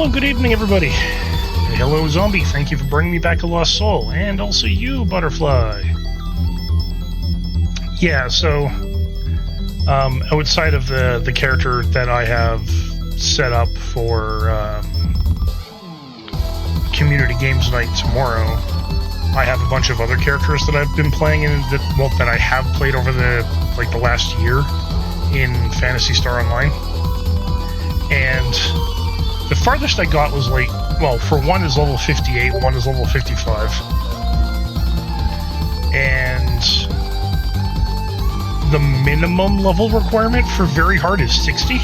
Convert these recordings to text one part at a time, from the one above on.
Hello, good evening, everybody. Hello, Zombie. Thank you for bringing me back a lost soul, and also you, Butterfly. Yeah, so outside of the character that I have set up for community games night tomorrow, I have a bunch of other characters that I've been playing in that I have played over the last year in Phantasy Star Online. And the farthest I got was for one is level 58, one is level 55. And the minimum level requirement for very hard is 60.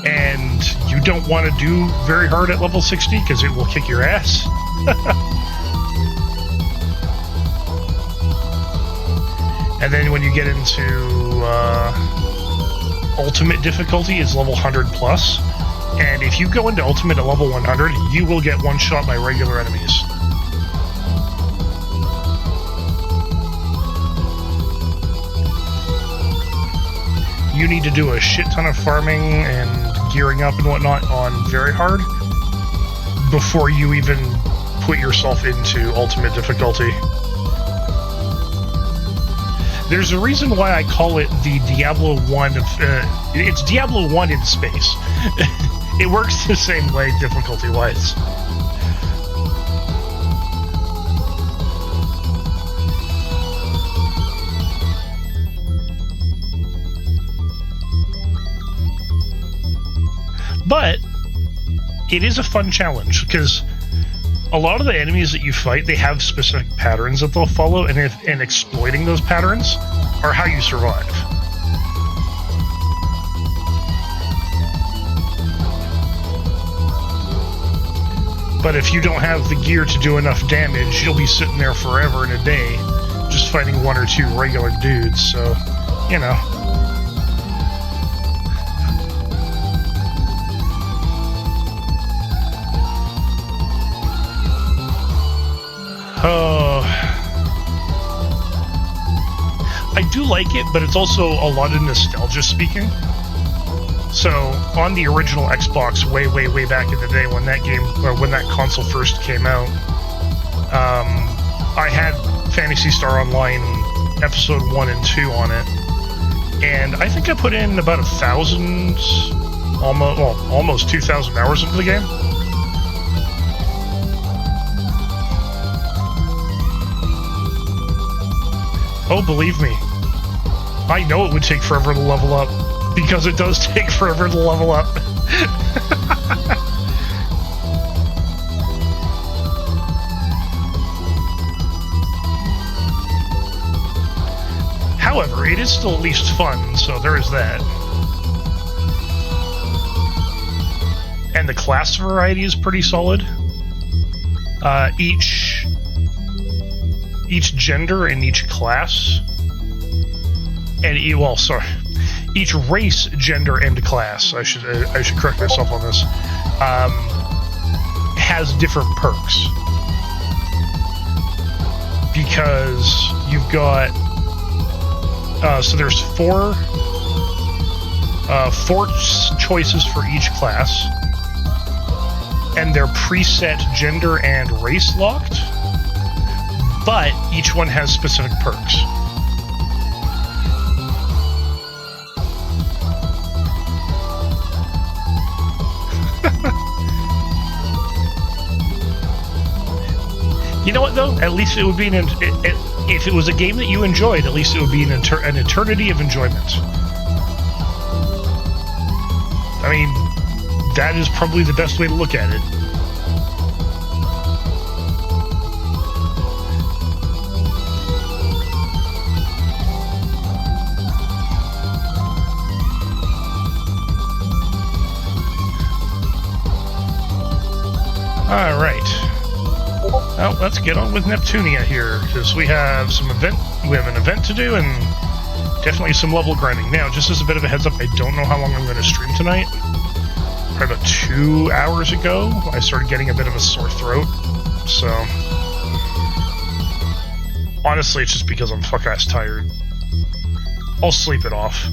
And you don't want to do very hard at level 60 because it will kick your ass. And then when you get into ultimate difficulty, it's level 100 plus. And if you go into ultimate at level 100, you will get one shot by regular enemies. You need to do a shit ton of farming and gearing up and whatnot on very hard before you even put yourself into ultimate difficulty. There's a reason why I call it the Diablo 1 of... it's Diablo 1 in space. It works the same way, difficulty-wise. But it is a fun challenge, because a lot of the enemies that you fight, they have specific patterns that they'll follow, and exploiting those patterns are how you survive. But if you don't have the gear to do enough damage, you'll be sitting there forever and a day just fighting one or two regular dudes, so, you know. I do like it, but it's also a lot of nostalgia speaking. So, on the original Xbox, way back in the day when that console first came out, I had Phantasy Star Online Episode 1 and 2 on it, and I think I put in about 1,000, almost 2,000 hours into the game. Oh, believe me, I know it would take forever to level up, because it does take forever to level up. However, it is still at least fun, so there is that. And the class variety is pretty solid. Each gender in each class, and each race, gender, and class, I should correct myself on this, has different perks. Because you've got, so there's four choices for each class, and they're preset gender and race locked, but each one has specific perks. You know what, though? At least it would be if it was a game that you enjoyed, at least it would be an eternity of enjoyment. I mean, that is probably the best way to look at it. All right. Well, let's get on with Neptunia here, because we have an event to do, and definitely some level grinding. Now, just as a bit of a heads up, I don't know how long I'm going to stream tonight. Probably about 2 hours ago, I started getting a bit of a sore throat, so... Honestly, it's just because I'm fuck-ass tired. I'll sleep it off.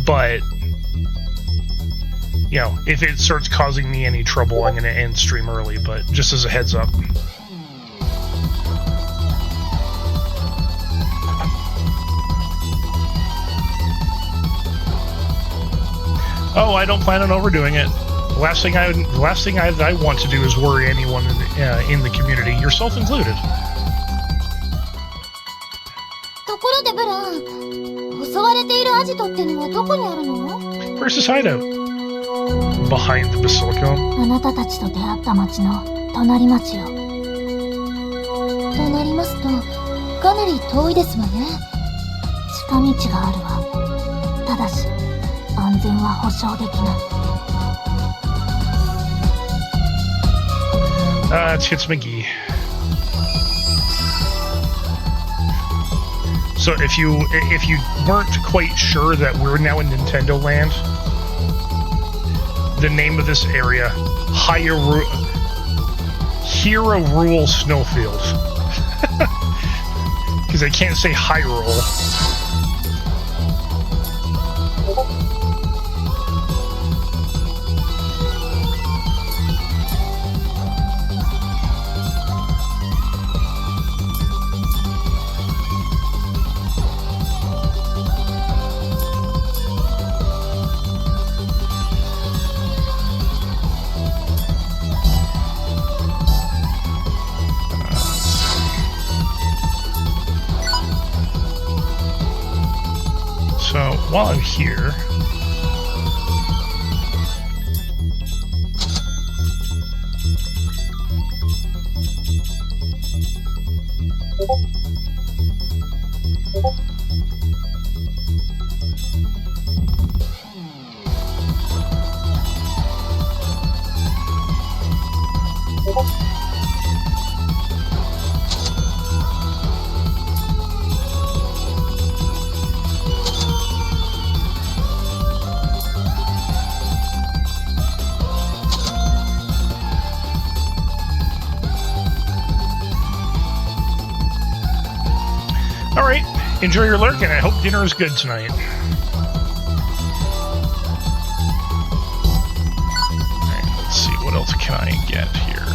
But you know, if it starts causing me any trouble, I'm going to end stream early, but just as a heads up. Oh, I don't plan on overdoing it. The last thing I want to do is worry anyone in the community, yourself included. ところでブラン、襲われているアジトってのはどこにあるの？ Where's his hideout? Behind the basilica. あなたたちと出会った町の隣町よ。となりますと、かなり遠いですわね。近道があるわ。ただし、安全は保証できない。It's McGee. So if you weren't quite sure that we're now in Nintendo Land, the name of this area, Hyrule Snowfield. Because I can't say Hyrule. So while I'm here, alright, enjoy your lurk, and I hope dinner is good tonight. Alright, let's see, what else can I get here?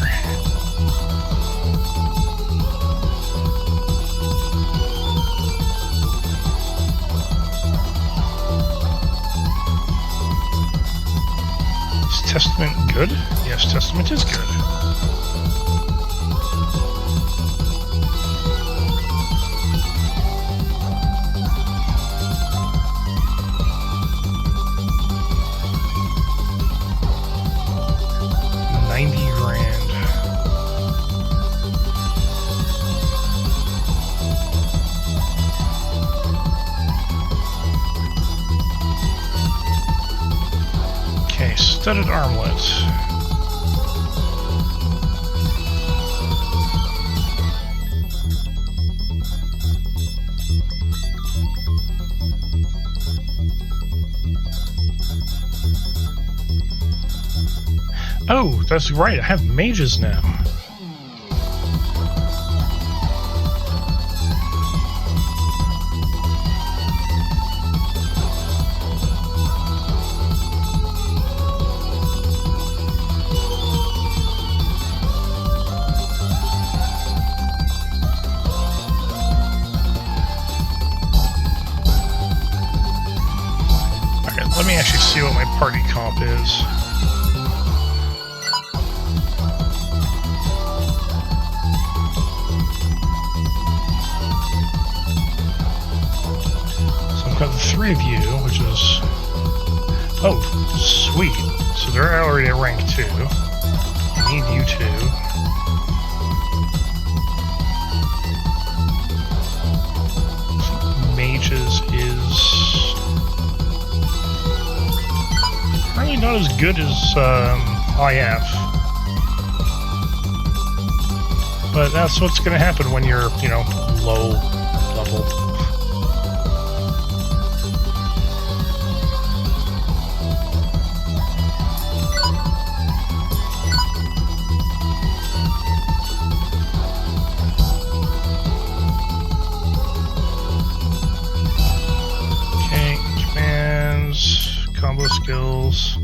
Is Testament good? Yes, Testament is good. Studded armlets. Oh, that's right, I have mages now. Let me actually see what my party comp is. So I've got the three of you, which is... Oh, sweet. So they're already at rank 2. I need you two. Mages is... probably not as good as IF. But that's what's going to happen when you're, you know, low level. Okay, commands, combo skills.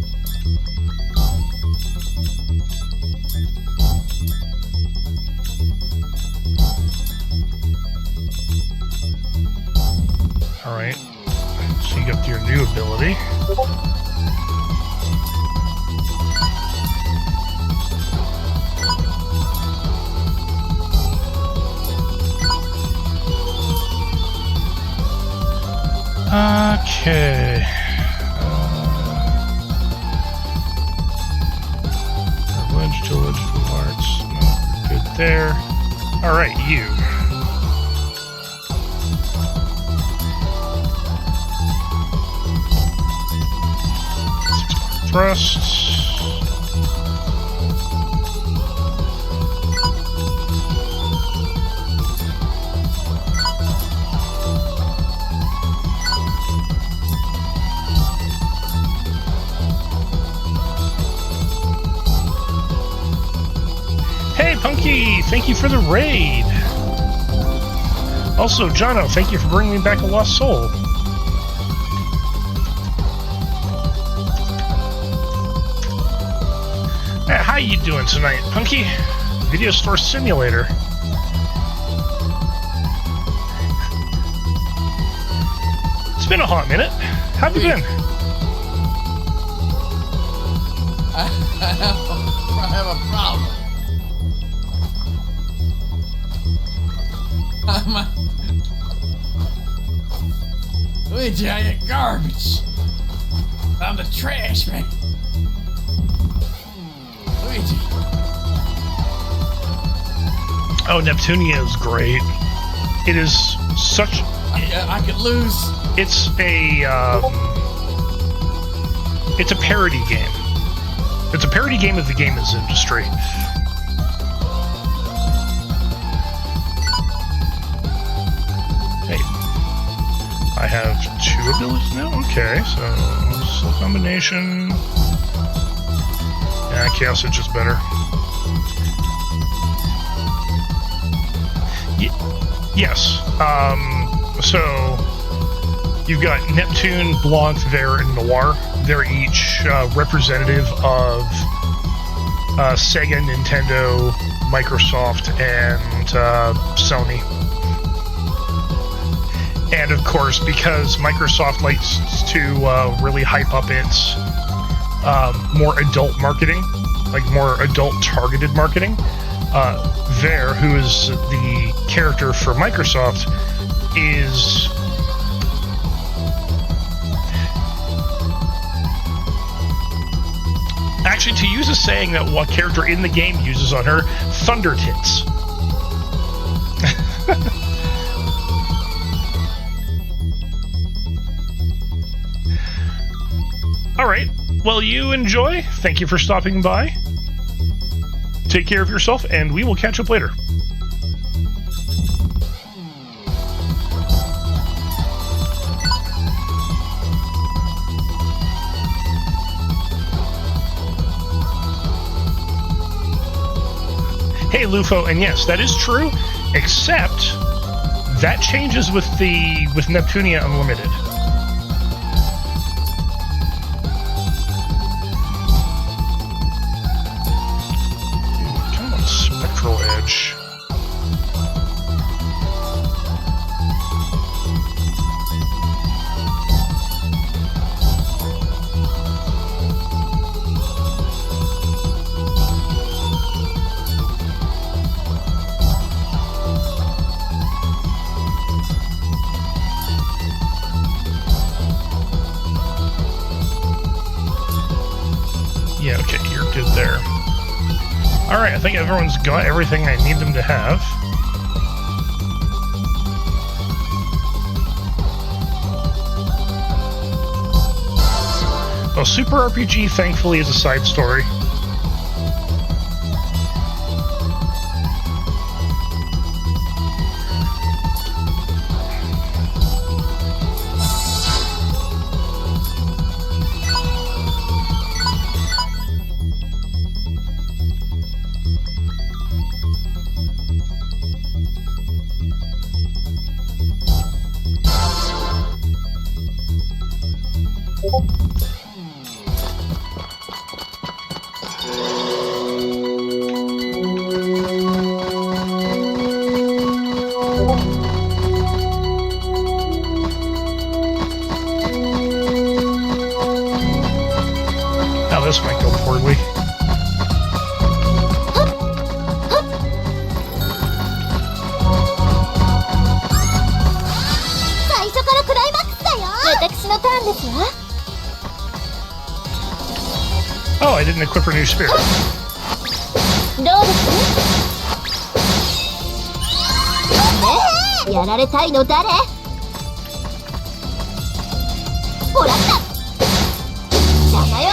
Alright. So you got your new ability. Okay. Legible arts. No, good there. Alright, you. Thrusts. Hey, Punky! Thank you for the raid! Also, Jono, thank you for bringing me back a lost soul. How you doing tonight, Punky? Video Store Simulator. It's been a hot minute. How have you been? I have a problem. Luigi, I get garbage. I'm the trash man. Luigi. Oh, Neptunia is great. It is such... I could lose. It's a parody game. It's a parody game of the games industry. Hey, I have 2 abilities now? Okay, so slow combination. Yeah, Chaos Edge is better. Yes. So you've got Neptune, Blanc, Vert, and Noir. They're each representative of Sega, Nintendo, Microsoft, and Sony. And of course, because Microsoft likes to really hype up its more adult marketing, like more adult targeted marketing, Vert, who is the character for Microsoft, is actually, to use a saying that what character in the game uses on her, thunder tits. Alright, well, you enjoy. Thank you for stopping by. Take care of yourself, and we will catch up later. Hey, Lufo, and yes, that is true, except that changes with Neptunia Unlimited. Come on, Spectral Edge. Yeah, okay, you're good there. Alright, I think everyone's got everything I need them to have. Well, Super RPG, thankfully, is a side story. ですわ。Oh, I didn't equip her new spear. どうですね。やられたいの誰？ほらった邪魔よ。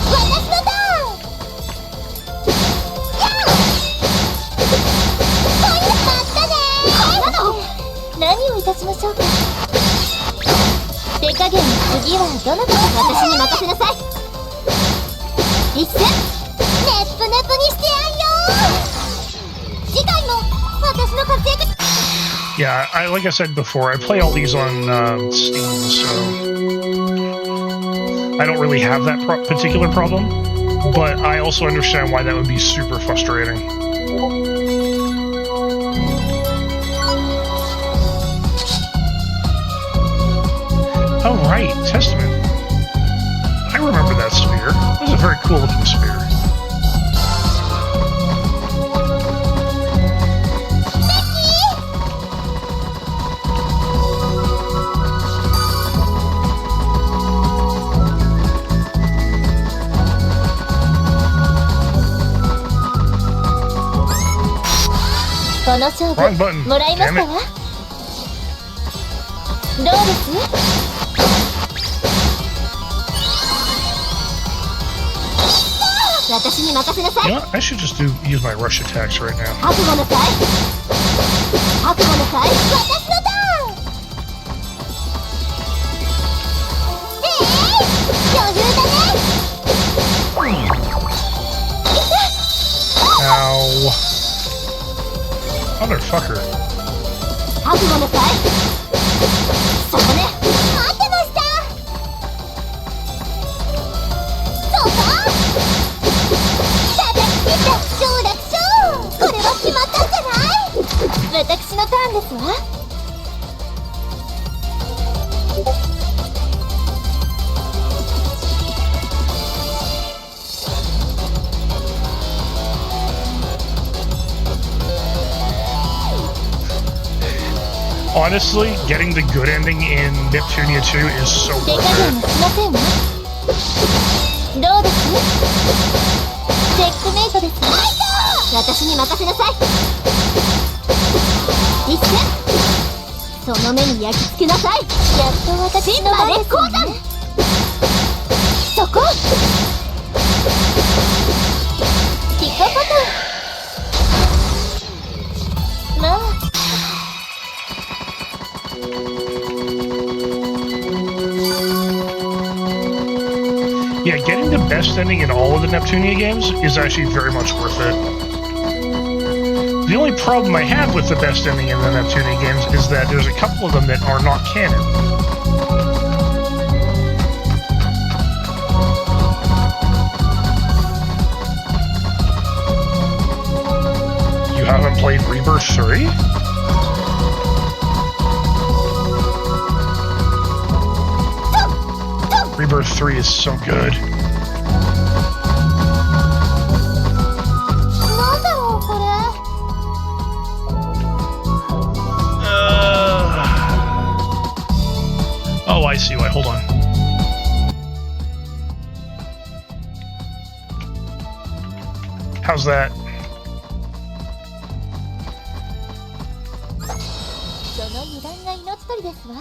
私のターン。まったねー。こんなの何をいたしましょうか。手加減の次はどなたか。私に任せなさい。一戦ネップネプにしてやんよ。次回も私の活躍。Yeah, like I said before, I play all these on Steam, so I don't really have that particular problem. But I also understand why that would be super frustrating. Oh right, Testament. I remember that spear. It was a very cool looking spear. Wrong button. もらいましたわ。どうです？私に任せなさい。 You know what? I should just use my rush attacks right now. 覚悟なさい。覚悟なさい。私のターン。余裕だね。Ow. Motherfucker. 覚悟なさい。そこね。待ってました。そこ。楽勝楽勝。これは決まったんじゃない？私のターンですわ。Honestly, getting the good ending in Neptunia 2 is so 手 worth 加減 it. もしませんわ。どうです？チェックメイトですわ。私に任せなさい。一戦その目に焼き付けなさい。やっと私の番ですわね。そこピカパタン。まあYeah, getting the best ending in all of the Neptunia games is actually very much worth it. The only problem I have with the best ending in the Neptunia games is that there's a couple of them that are not canon. You haven't played Rebirth 3? Rebirth 3 is so good. なんだろうこれ。Oh, I see why. Hold on. How's that? その油断が命取りですわ。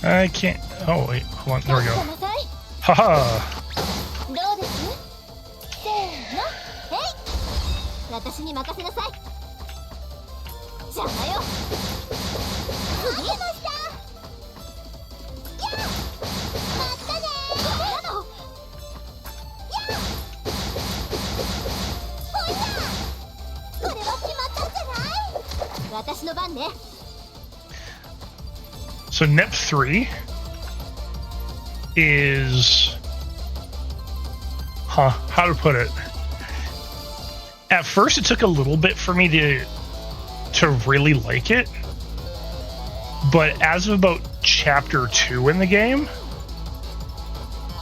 I can't. Oh, wait. Hold on. There we go. 待ってなさい。 Haha. どうです？せーの、へい。私に任せなさい。邪魔よ。次へました。やっ、まったねー。これなの。やっ。ほいだ。これは決まったんじゃない？私の番ね。So Nep 3 is, how to put it? At first, it took a little bit for me to really like it, but as of about chapter 2 in the game,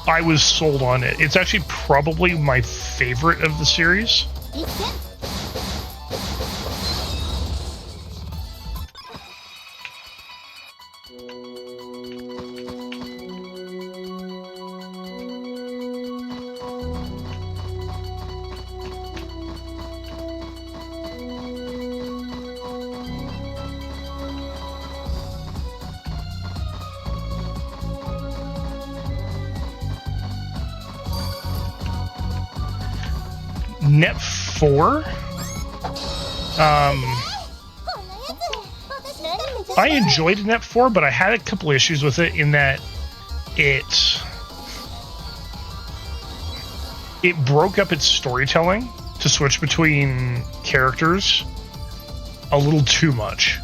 I was sold on it. It's actually probably my favorite of the series. Net 4. I enjoyed Net 4, but I had a couple issues with it in that it broke up its storytelling to switch between characters a little too much.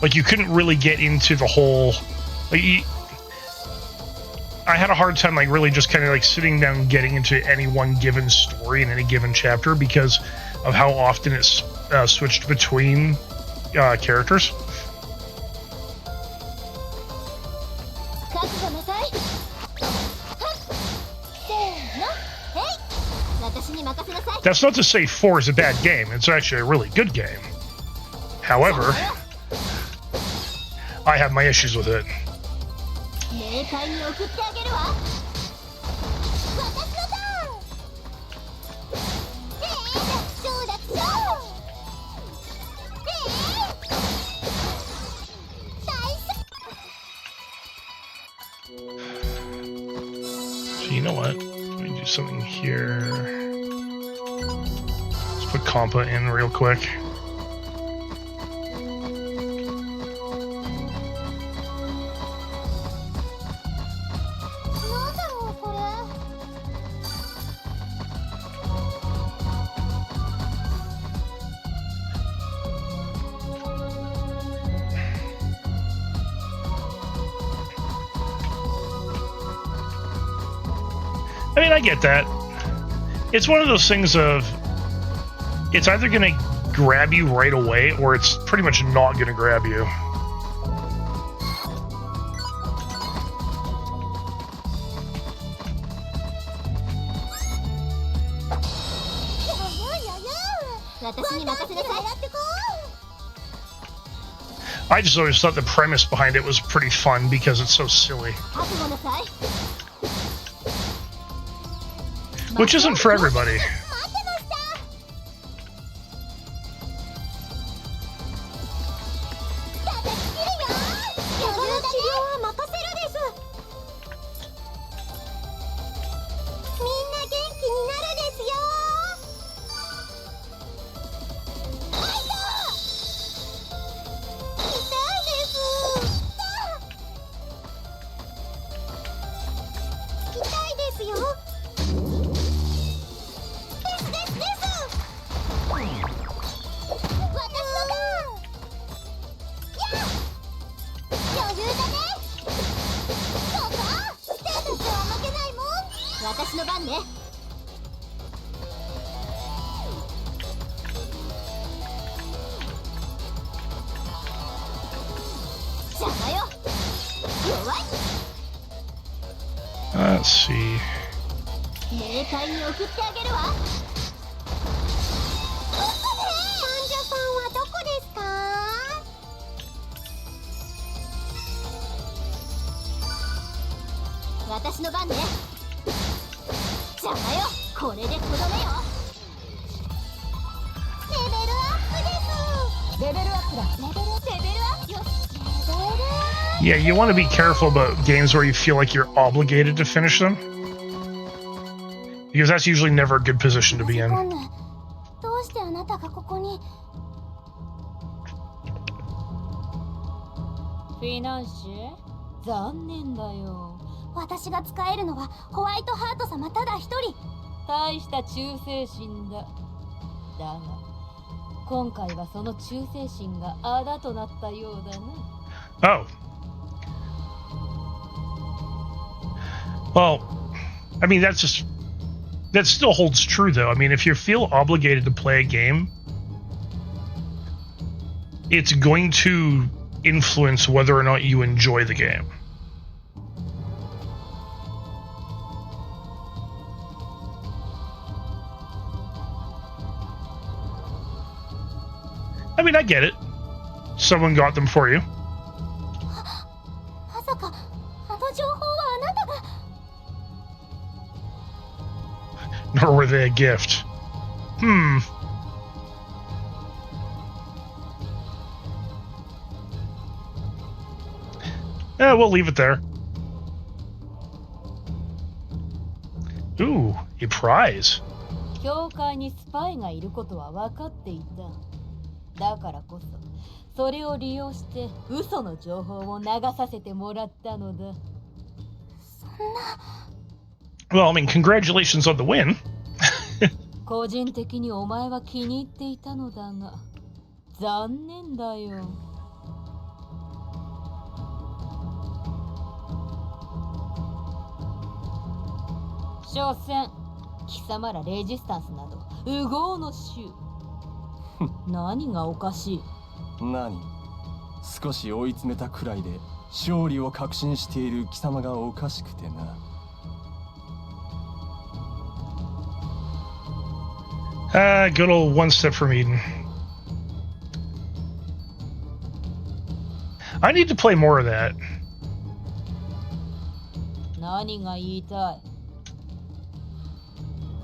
Like, you couldn't really get into the whole... Like, I had a hard time, like, really just kind of, like, sitting down and getting into any one given story in any given chapter because of how often it's switched between characters. That's not to say 4 is a bad game. It's actually a really good game. However, I have my issues with it. So you know what? Let me do something here. Let's put Compa in real quick. I mean, I get that. It's one of those things of, it's either going to grab you right away, or it's pretty much not going to grab you. I just always thought the premise behind it was pretty fun because it's so silly. Which isn't for everybody. Let's see. Yeah, you want to be careful about games where you feel like you're obligated to finish them, because that's usually never a good position to be in. Oh. Well, I mean, that still holds true, though. I mean, if you feel obligated to play a game, it's going to influence whether or not you enjoy the game. I mean, I get it. Someone got them for you. まさかあの情報はあなたが。 Nor were they a gift. We'll leave it there. Ooh, a prize. 教会にスパイがいることは分かっていた。だからこそ、それを利用して嘘の情報を流させてもらったのだ。そんな。 Well, I mean, congratulations on the win. 個人的にお前は気に入っていたのだが、残念だよ。所詮、貴様らレジスタンスなど烏合の衆。何がおかしい？何？少し追い詰めたくらいで勝利を確信している貴様がおかしくてな。Good old one step from Eden. I need to play more of that. 何が言いたい？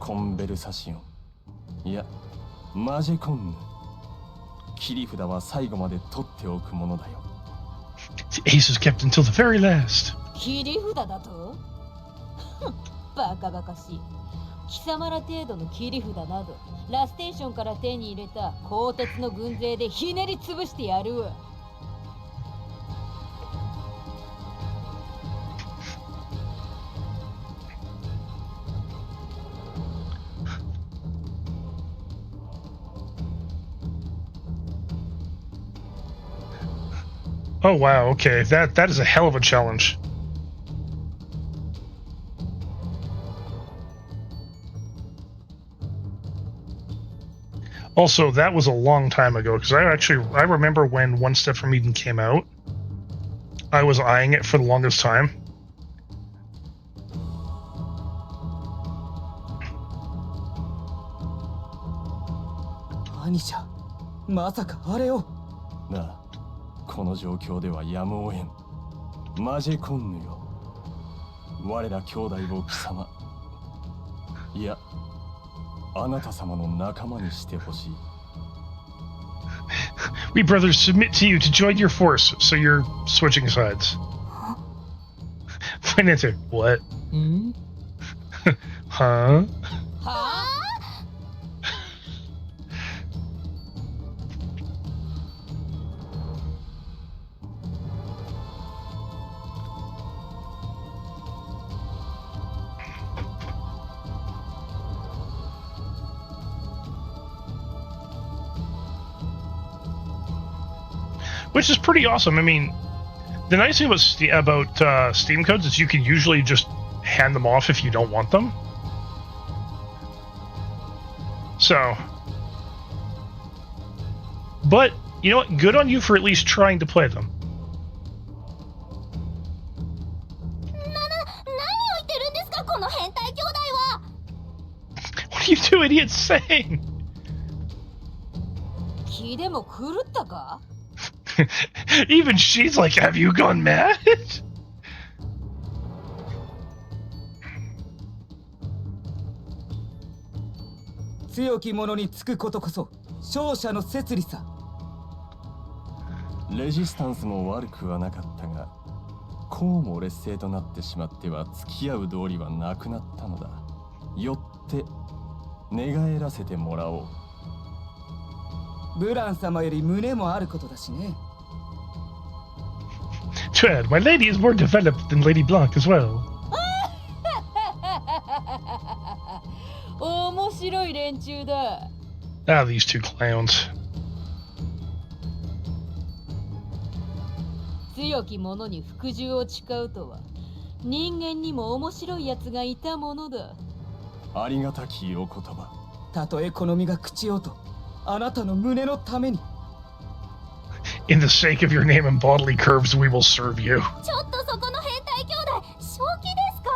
コンベルサシオン。いや、マジェコンヌ。切り札は最後まで取っておくものだよ。The ace is kept until the very last. 切り札だと？バカバカしい。貴様ら程度の切り札など、ラステーションから手に入れた鋼鉄の軍勢でひねり潰してやるわ。Oh wow, okay. That is a hell of a challenge. Also, that was a long time ago, because I remember when One Step from Eden came out. I was eyeing it for the longest time. 兄者、まさかあれを。なあ、この状況ではやむを得ん。マジェコンヌよ。我ら兄弟を貴様、いや、あなた様の仲間にしてほしい。We brothers submit to you to join your force, so you're switching sides. Financier, what? Huh? はあ？ Which is pretty awesome. I mean, the nice thing about Steam codes is you can usually just hand them off if you don't want them. So, but you know what? Good on you for at least trying to play them. 何を言ってるんですか、この変態兄弟は。 What are you two idiots saying? 気でも狂ったか？ Even she's like, have you gone mad? 強き者につくことこそ勝者の摂理さ。レジスタンスも悪くはなかったが、こうも劣勢となってしまっては付き合う道理はなくなったのだ。よって寝返らせてもらおう。ブラン様より胸もあることだしね。Chad, my lady is more developed than Lady Blanc as well. 面白い連中だ。Ah, these two clowns. 強き者に服従を誓うとは、人間にも面白いやつがいたものだ。ありがたきお言葉。たとえ好みが朽ちようと、あなたの胸のために。In the sake of your name and bodily curves, we will serve you. ちょっとそこの変態兄弟、正気ですか？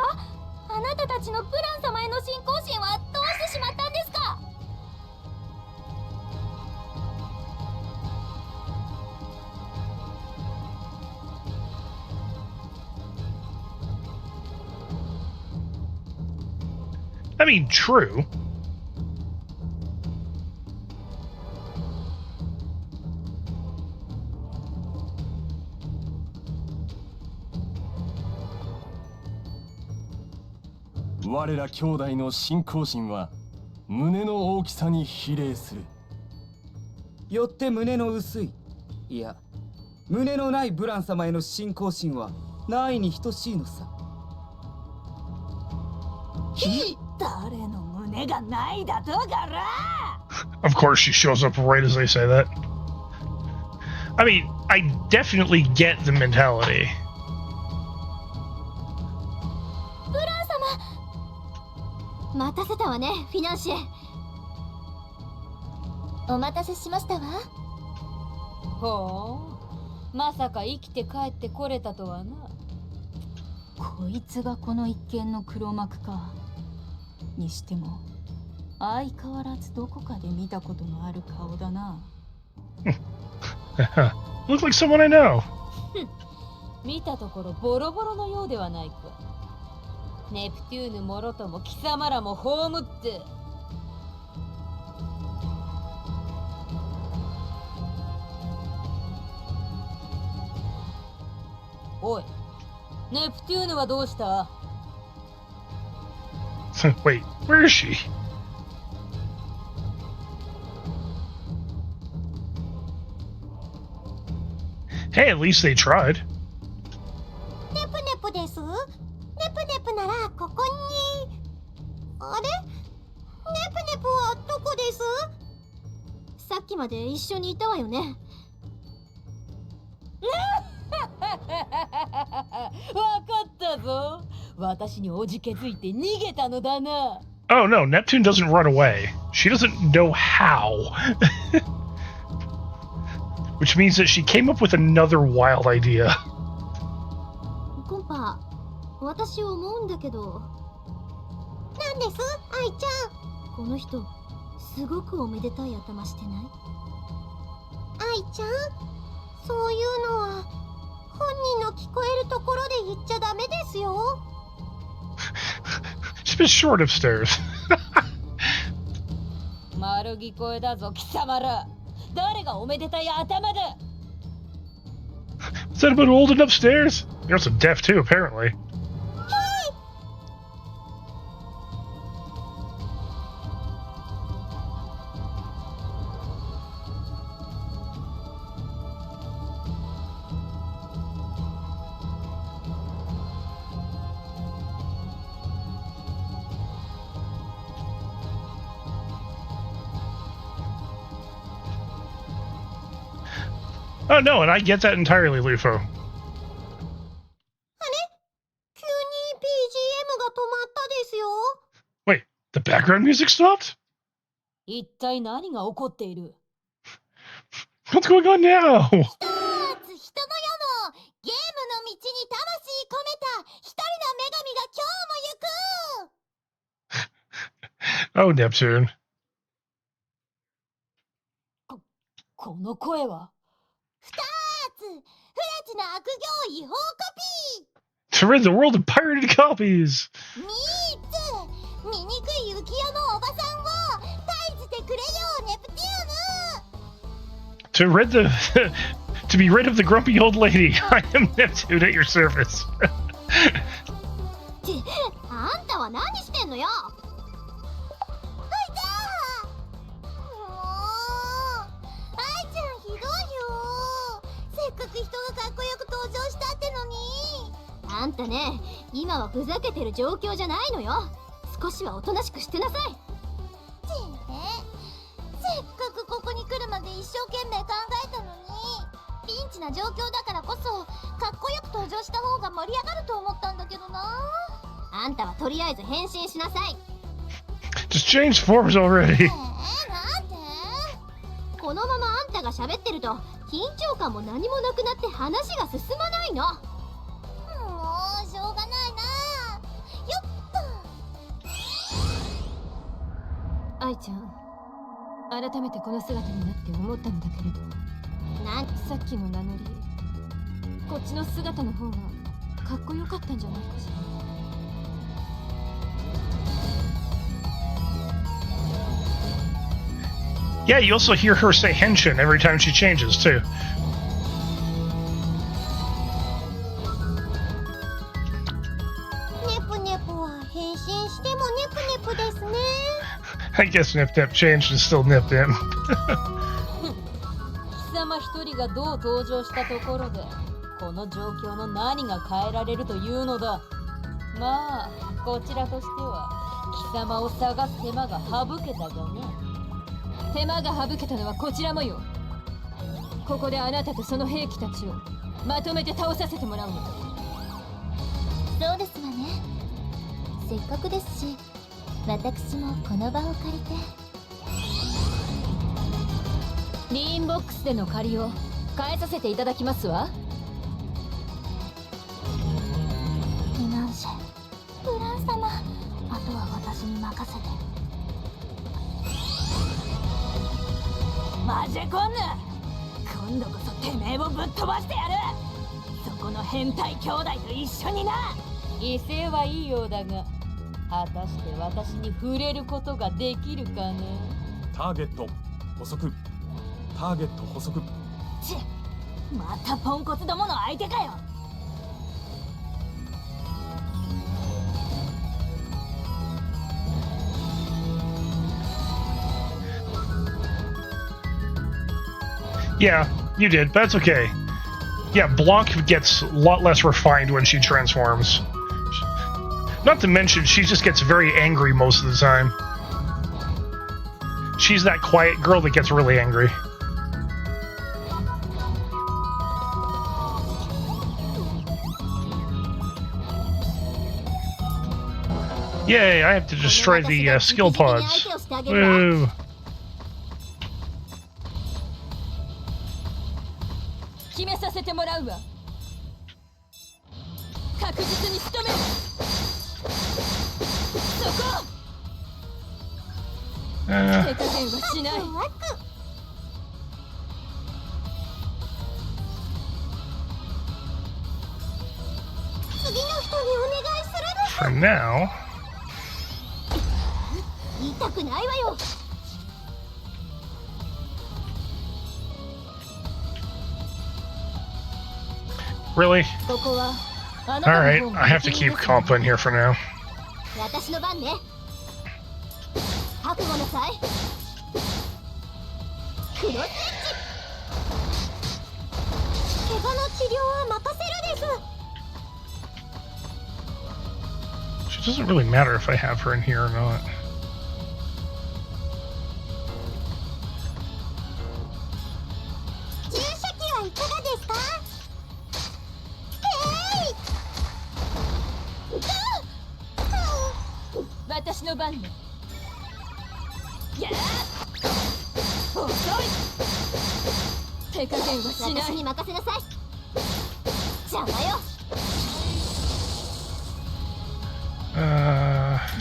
あなたたちのブラン様への信仰心はどうしてしまったんですか？ I mean, true.我ら兄弟の信仰心は胸の大きさに比例する。よって胸の薄い、いや胸のないブラン様への信仰心はないに等しいのさ。誰の胸がないだとかな。 Of course, she shows up right as they say that. I mean, I definitely get the mentality. ブラン様、待たせたわね、フィナンシェ。お待たせしましたわ。ほう、まさか生きて帰ってこれたとはな。こいつがこの一件の黒幕か。にしても相変わらずどこかで見たことのある顔だな。Look like someone I know. 見たところボロボロのようではないか。ネプテューヌもろとも貴様らも葬って。おい、ネプテューヌはどうした？ Wait, where is she? Hey, at least they tried. ネプネプです。ネプネプならここに。あれ？ネプネプはどこです？さっきまで一緒にいたわよね。わかったぞ。私におじけづいて逃げたのだな。Oh no, Neptune doesn't run away. She doesn't know how. Which means that she came up with another wild idea. コンパ、私思うんだけど。なんです、愛ちゃん。この人、すごくおめでたい頭してない？愛ちゃん、そういうのは本人の聞こえるところで言っちゃダメですよ。She's been short upstairs. 丸聞こえだぞ、貴様ら。誰がおめでたい頭だ。 Is that about old and upstairs? You're also deaf too, apparently. Oh no, and I get that entirely, Lufo. あれ？急に BGM が止まったですよ。Wait, the background music stopped? 一体何が起こっている？ What's going on now? 人の世のゲームの道に魂込めた一人の女神が今日も行く。 Oh, Neptune. この声は。フラチの悪行違法コピ To rid the world of pirated copies. ー。ミーツ、醜い浮世のおばさんを退治てくれよ、ネプティ To rid the to be rid of the grumpy old lady. I am Neptune at your service. ってあんたは何してんのよ。せっかく人がかっこよく登場したってのに。あんたね、今はふざけてる状況じゃないのよ。少しはおとなしくしてなさい。せっかくここに来るまで一生懸命考えたのに、ピンチな状況だからこそかっこよく登場した方が盛り上がると思ったんだけどな。あんたはとりあえず変身しなさい。 Just change forms already. なんで？このままあんたが喋ってると緊張感も何もなくなって話が進まないの。もうしょうがないな。よっ愛ちゃん、改めてこの姿になって思ったんだけれど、さっきの名乗り、こっちの姿の方がかっこよかったんじゃないかしら。Yeah, you also hear her say henshin every time she changes, too. I guess Nip Nip changed and still Nip Nip. 貴様一人がどう登場したところでこの状況の何が変えられるというのだ。まあこちらとしては貴様を探す手間が省けたがね。手間が省けたのはこちらもよ。ここであなたとその兵器たちをまとめて倒させてもらうの。そうですわね。せっかくですし、私もこの場を借りて。リーンボックスでの借りを返させていただきますわ。フィナンシェ、ブラン様、あとは私に任せて。マジェコンヌ、今度こそてめえをぶっ飛ばしてやる。そこの変態兄弟と一緒にな。威勢はいいようだが、果たして私に触れることができるかね。ターゲット捕捉。ターゲット捕捉。ち、またポンコツどもの相手かよ。Yeah, you did, but that's okay. Yeah, Blanc gets a lot less refined when she transforms. Not to mention, she just gets very angry most of the time. She's that quiet girl that gets really angry. Yay, I have to destroy the skill pods. Woo! 決めさせてもらうわ。確実に仕留める。そこ。手加減はしない。次の人にお願いするです。 For now. 痛くないわよ。Really? ここはあなたの Alright, 方が I have to keep Compa in here for now. 私の番ね。覚悟なさい。クロスエッジ。怪我の治療は任せるです。 It doesn't really matter if I have her in here or not. 注射器はいかがですか？私の番ね。やー遅い。手加減はしない。私に任せなさい。邪魔よ。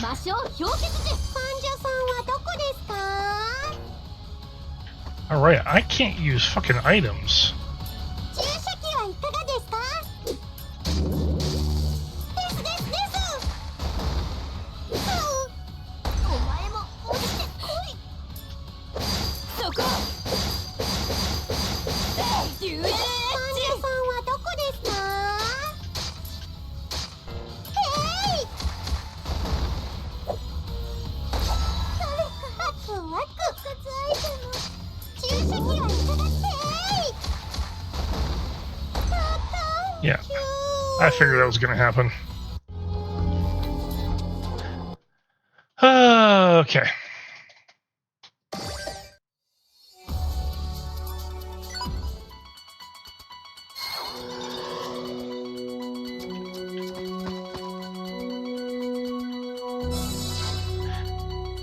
魔性氷結時。患者さんはどこですか？ Alright, I can't use fucking items. 注射器はいかがですか？お前も降りてこい。そこ。デュエー患者さんはどこですか？へい。ワクワク。復活アイテム。注射器はいかがですか？ Yeah, I figured that was gonna happen. Okay.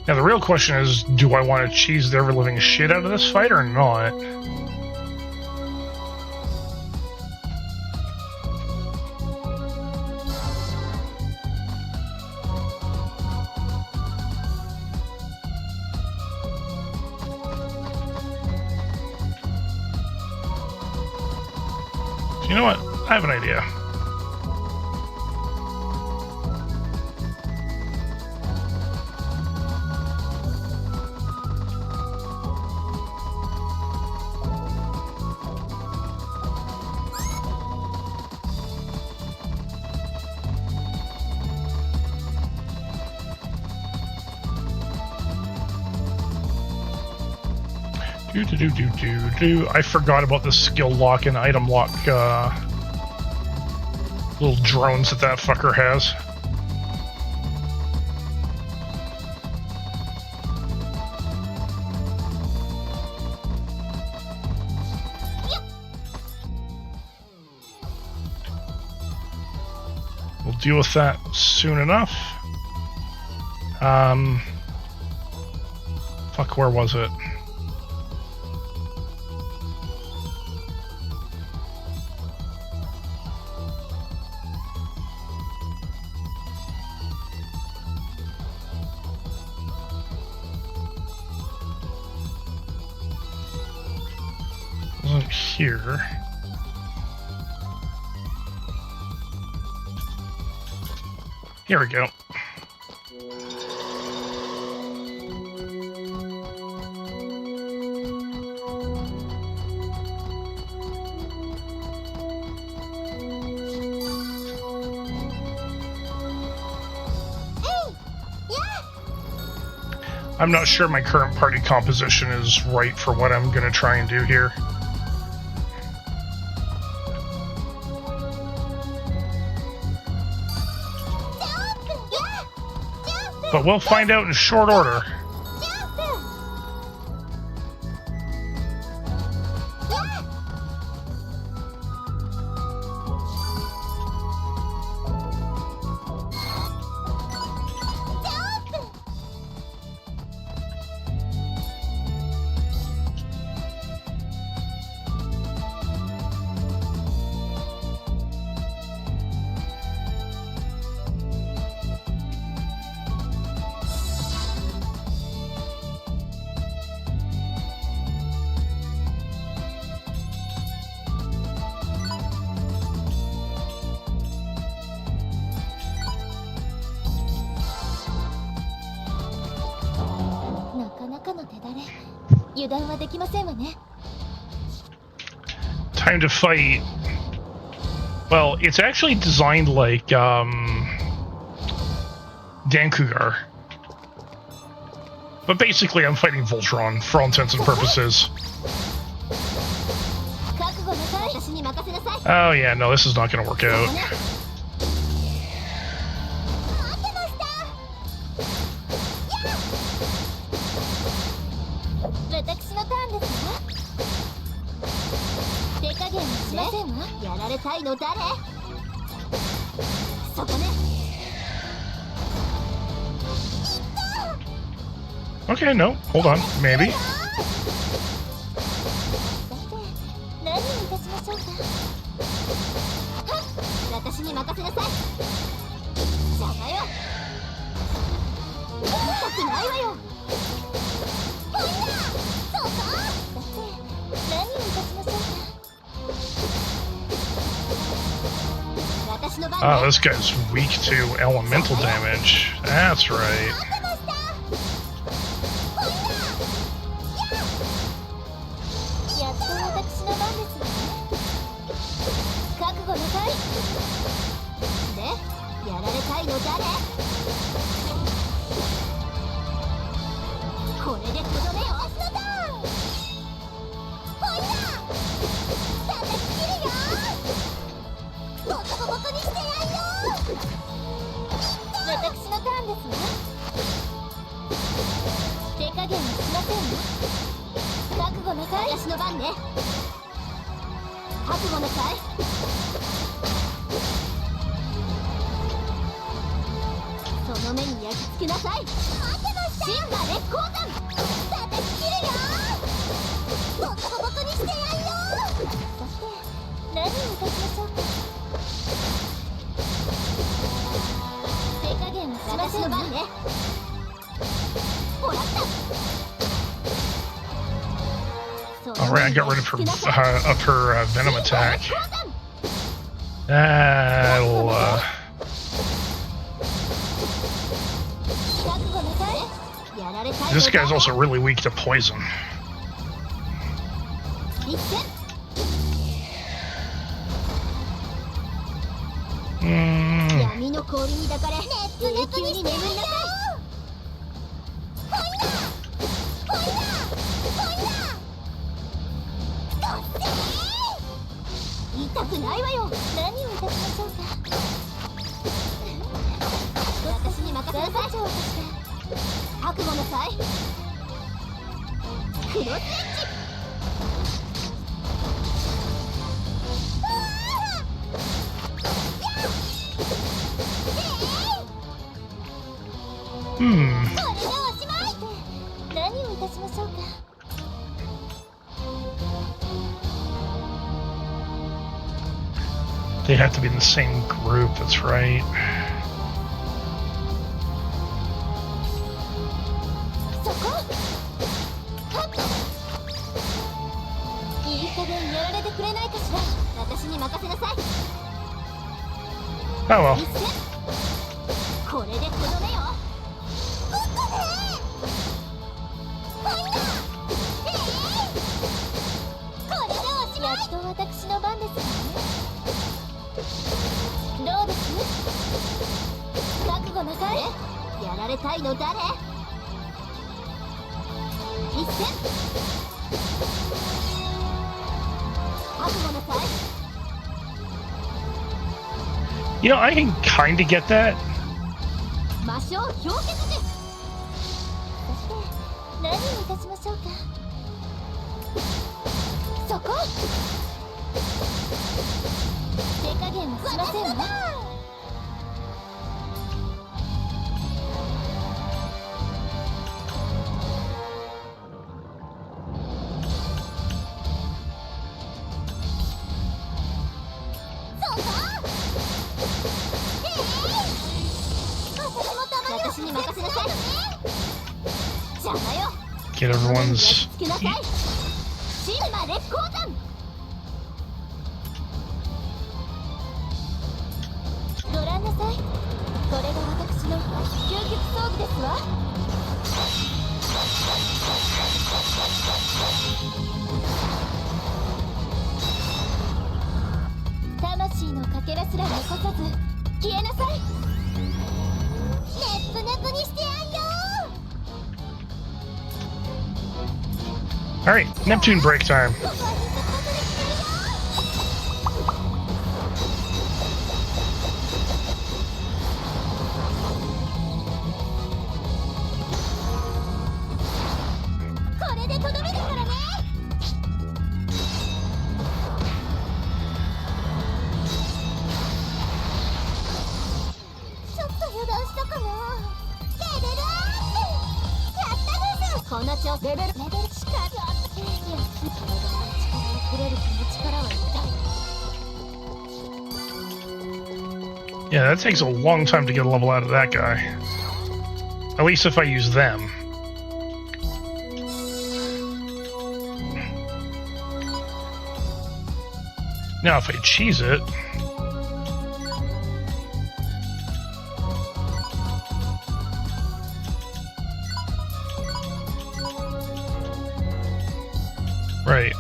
Now the real question is, do I want to cheese the ever-living shit out of this fight or not? You know what? I have an idea. I forgot about the skill lock and item lock little drones that fucker has. We'll deal with that soon enough. Fuck, where was it? Wasn't here. Here we go. I'm not sure my current party composition is right for what I'm going to try and do here. But we'll find out in short order. Time to fight. Well, it's actually designed like Dankugar. But basically I'm fighting Voltron for all intents and purposes. Oh yeah, no, this is not gonna work out. Okay, no, hold on, maybe. Oh, this guy's weak to elemental damage. That's right. Alright, I got rid of her venom attack. This guy's also really weak to poison. たくないわよ。何をいたしましょうか。私に任せなさい。長として覚悟なさい。クロスエッジ。これでおしまい。何をいたしましょうか。They have to be in the same group, that's right. そこ。いい加減やられてくれないかしら。私に任せなさい。 Oh well. 一戦。これでとどめよ。やっと私の番ですわね。どうです？覚悟なさい。やられたいの誰？一戦。覚悟なさい。 You know, I can kind of get that. 魔性氷結時。そして何をいたしましょうか。そこ。手加減はしませんわ。私に任せなさい。邪魔よ。 Get everyone's. つけなさい。シンマ烈光弾。ご覧なさい。これが私の究極装備ですわ。魂のかけらすら残さず消えなさい。ネップネプにしてやんよ。 Alright, Neptune break time. ここは必殺技で決めるよ。これでとどめるからね。ちょっと油断したかな。レベルアップ。やったです。こんな調子。レベルしか。いや、体の力をくれるこの力は痛い。 Yeah, that takes a long time to get a level out of that guy. At least if I use them. Now, if I cheese it. Right.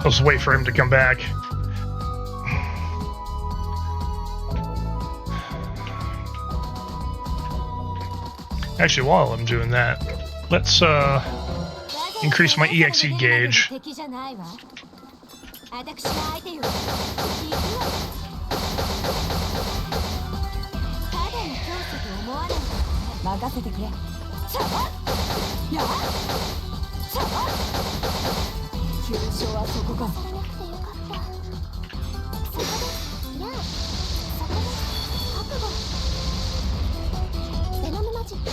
I'll just wait for him to come back. Actually, while I'm doing that, let's increase my EXE gauge. 敵じゃないわ。私の相手よ。ただの強者と思わないで。任せてくれ。ちゃわ。や。ちゃわ。急所はそこか。されなくてよかった。そこです。やあ。そこです。覚悟。ベノムマジック。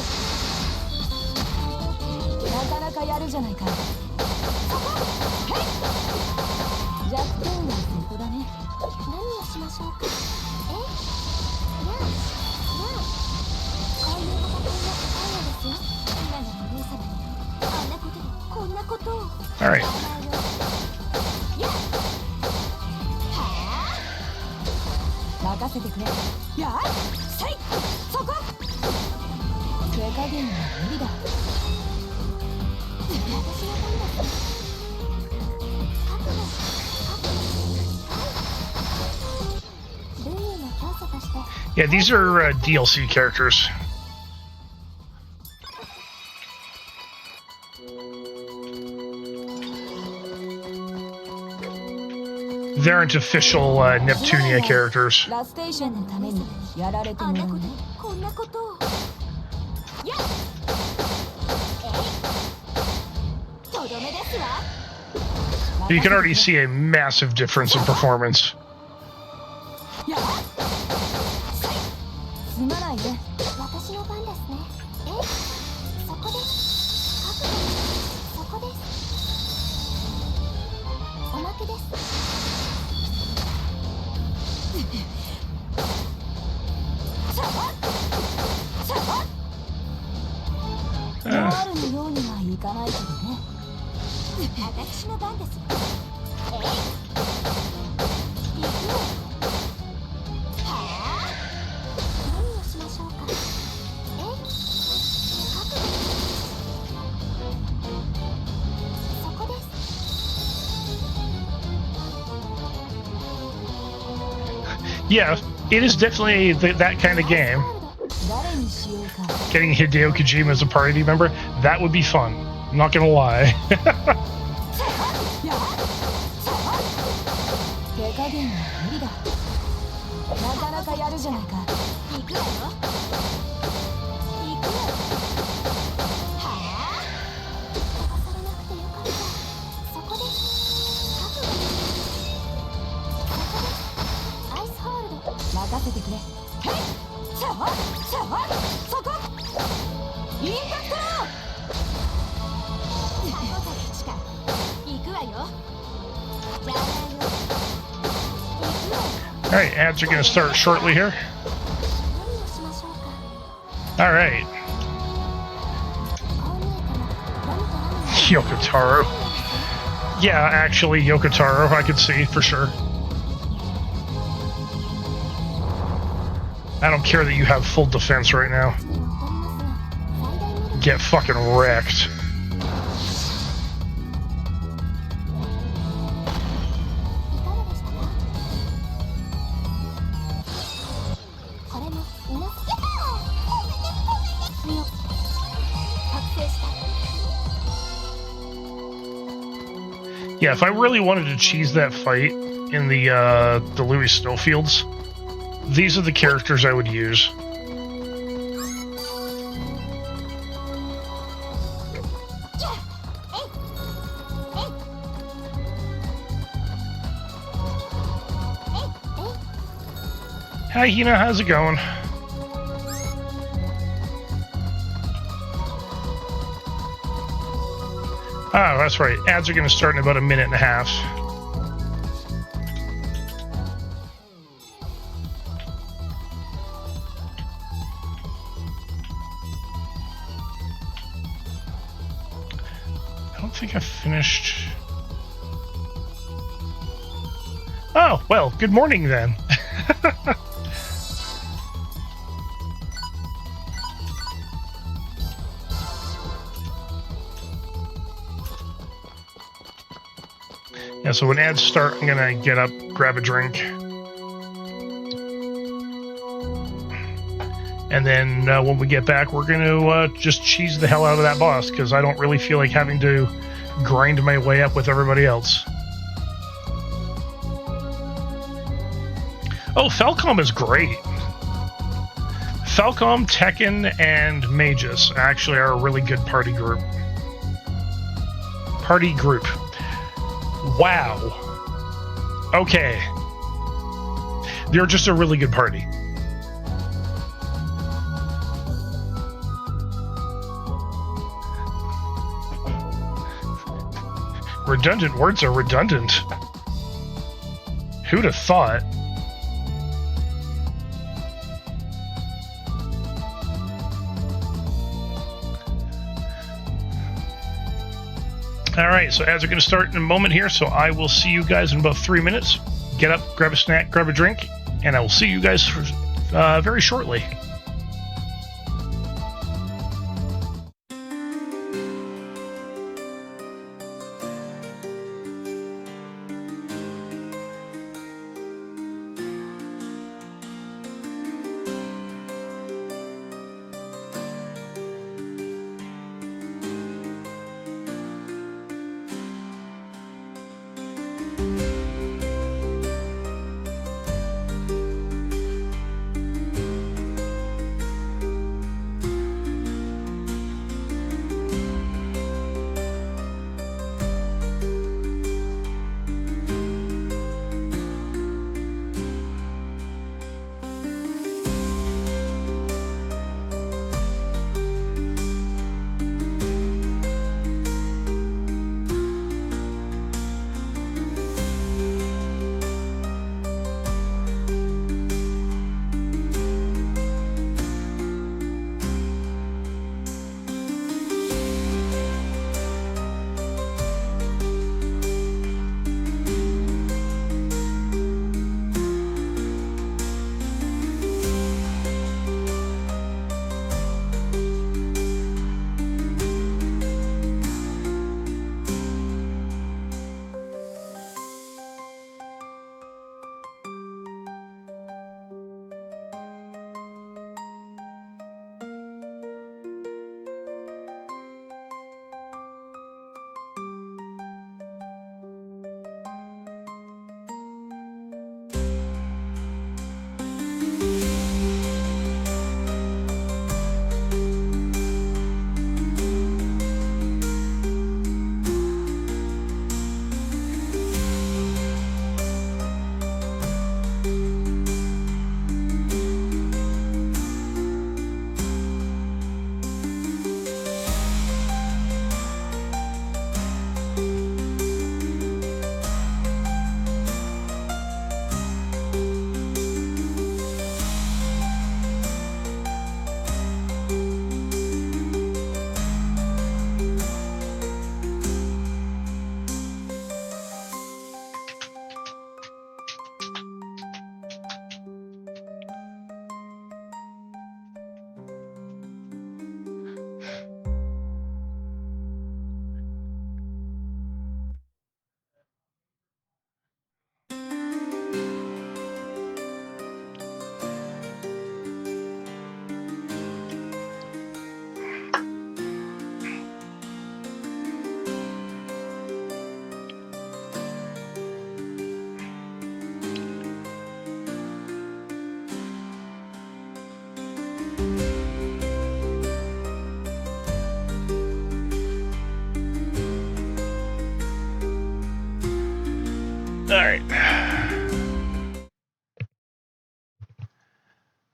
なかなかやるじゃないか。そこ。へい。弱点はここだね。何をしましょうか。え？やあ。やあ。こういう戦いの愛はですよ。今のお姉様にあんなことこんなことを。Alright. 任せてくれ。やあ、せい、そこ。手加減は無理だ。私の番だ。覚悟。ルーの教祖として。Yeah, these are DLC characters. They aren't official Neptunia characters. ラステーションのためにやられてもらうね。こんなことを。やっとどめですわ。 You can already see a massive difference in performance. すまないね。私の番ですね。そこです。そこです。おまけです。ゴールのようにはいかないけどね。私の番です。行くよ。何をしましょうか。そこです。 Yeah, it is definitely that kind of game. 誰にしようか。 Getting Hideo Kojima as a party member, that would be fun. I'm not gonna lie. 手加減は無理だ。なかなかやるじゃないか。行くわよ。行くわよ。はあ。飛ばされなくてよかった。そこです。覚悟。そこです。アイスホールド。任せてくれ。へい。そこ。インパクト。行くわよ。じゃあね。 Alright, ads are gonna start shortly here. Alright. Yokotaro. Yeah, actually, Yokotaro, I could see, for sure. I don't care that you have full defense right now. Get fucking wrecked. Yeah, if I really wanted to cheese that fight in the Louis Snowfields, these are the characters I would use. Hi, Hina, how's it going? Oh, that's right. Ads are going to start in about a minute and a half. I don't think I finished. Oh, well, good morning then. Yeah, so when ads start, I'm gonna get up, grab a drink. And then when we get back, we're gonna just cheese the hell out of that boss, because I don't really feel like having to grind my way up with everybody else. Oh, Falcom is great. Falcom, Tekken, and Magus actually are a really good party group. Wow. Okay. They're just a really good party. Redundant words are redundant. Who'd have thought? Alright, so ads are going to start in a moment here, so I will see you guys in about 3 minutes. Get up, grab a snack, grab a drink, and I will see you guys very shortly.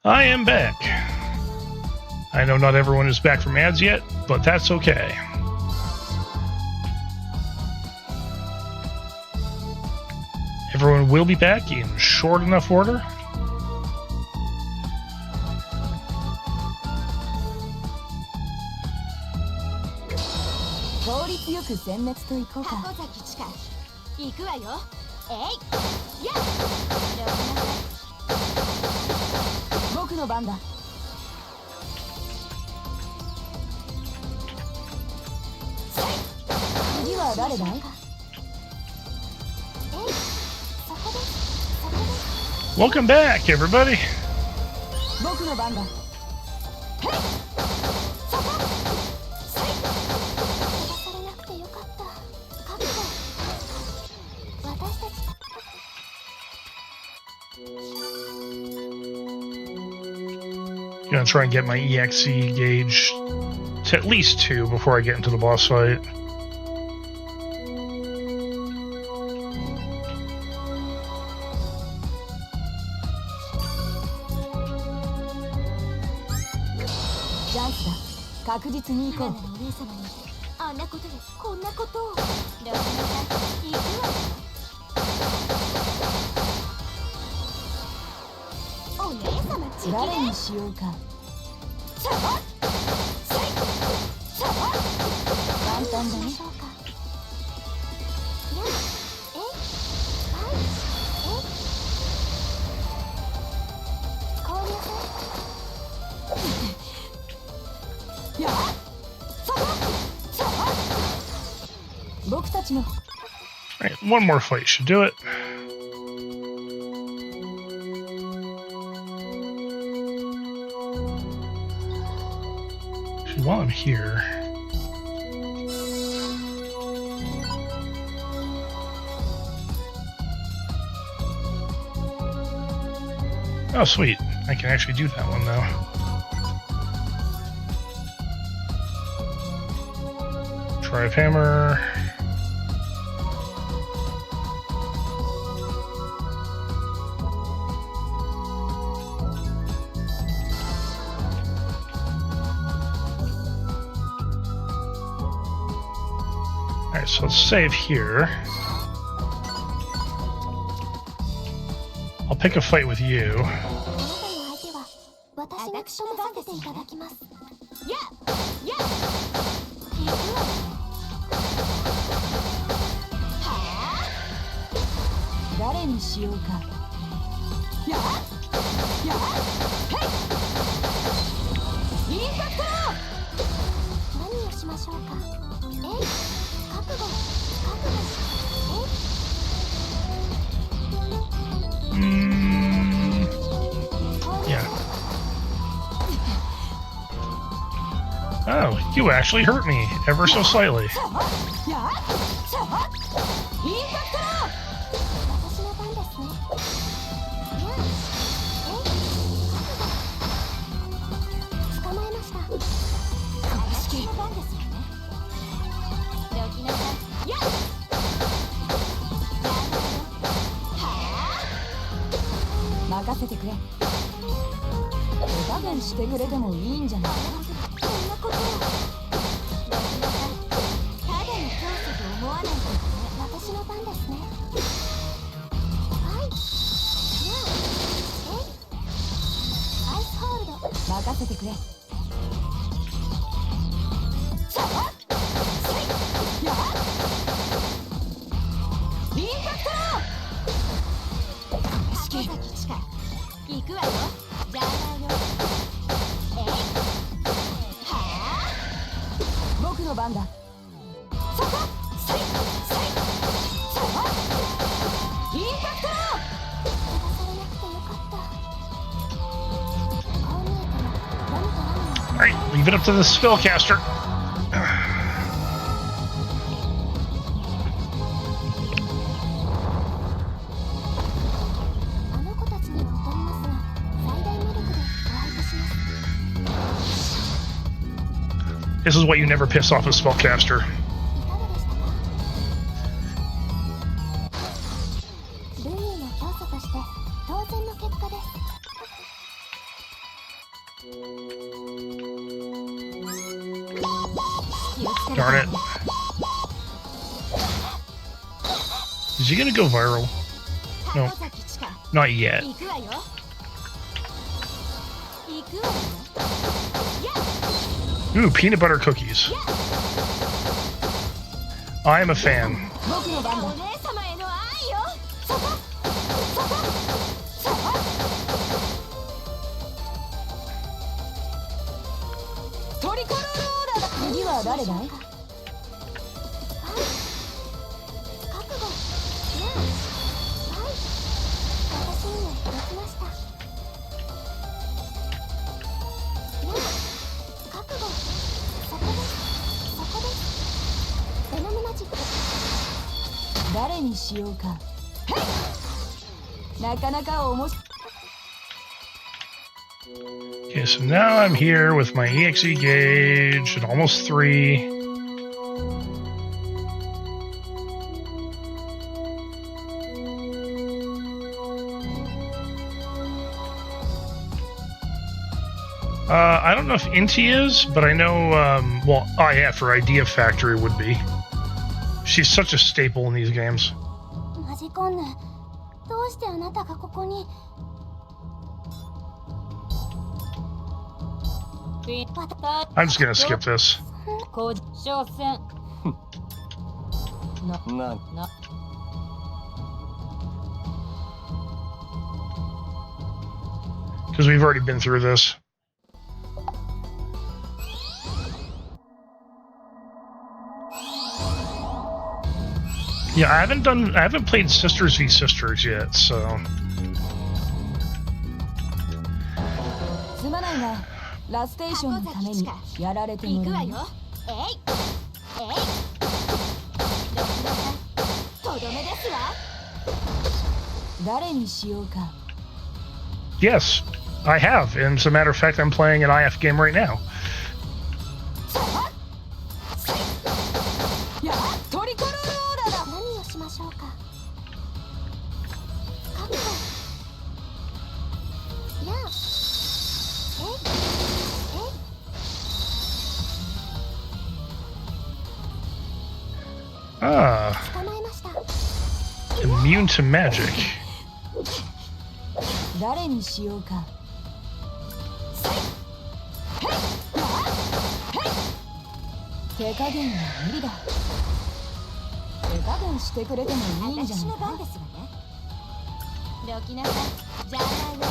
I am back. I know not everyone is back from ads yet, but that's okay. Everyone will be back in short enough order. Welcome back, everybody. Gonna try and get my EXE gauge to at least 2 before I get into the boss fight. Alright, one more fight should do it. Actually, while I'm here... Oh, sweet. I can actually do that one now. Drive hammer. Alright, so let's save here. I'll pick a fight with you. Oh, you actually hurt me, ever so slightly. Alright, leave it up to the spellcaster. This is what you never piss off a spellcaster. Darn it. Is he gonna go viral? No, not yet. Ooh, peanut butter cookies. I am a fan. Okay, so now I'm here with my EXE gauge at almost 3. I don't know if Inti is, but I know, well, oh yeah, for Idea Factory would be. She's such a staple in these games. マジコンヌ、どうしてあなたがここに？I'm just gonna skip this. Because we've already been through this. Yeah, I haven't played Sisters v Sisters yet, so. すまないが、ラステーションのためにやられてもらうよ。とどめですわ。誰にしようか。Yes, I have, and as a matter of fact, I'm playing an IF game right now. トリコロールオーダーだ。何をしましょうか。覚悟。やあ。Ah, 捕まえました。 immune to magic. 誰にしようか。手加減は無理だ。手加減してくれてもいいんじゃないか。私の番ですわね。どきなさい。じゃあないわ。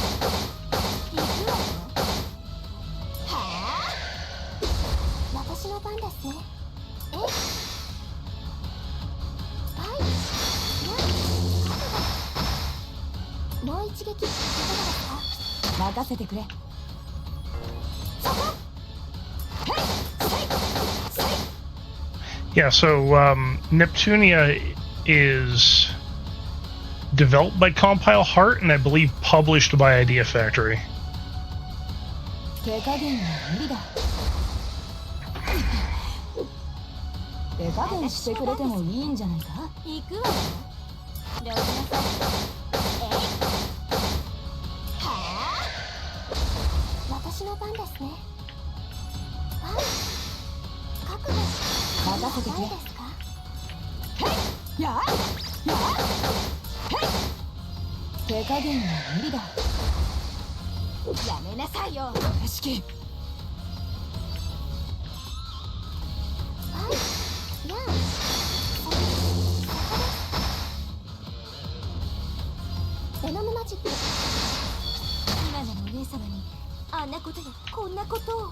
行くわよ。はあ。私の番ですね。え？はい。もう一撃いかがですか？任せてくれ。Yeah, so Neptunia is developed by Compile Heart and I believe published by Idea Factory. 手加減は無理だ。手加減してくれてもいいんじゃないか。行くわよ。どうしなさい。はあ。私の番ですね。はい。覚悟。任せてくれ。誰ですか？やあ。手加減は無理だ。やめなさいよ。よしき。はい。やあ。ベノムマジック。今ならお姉様にあんなことやこんなことを。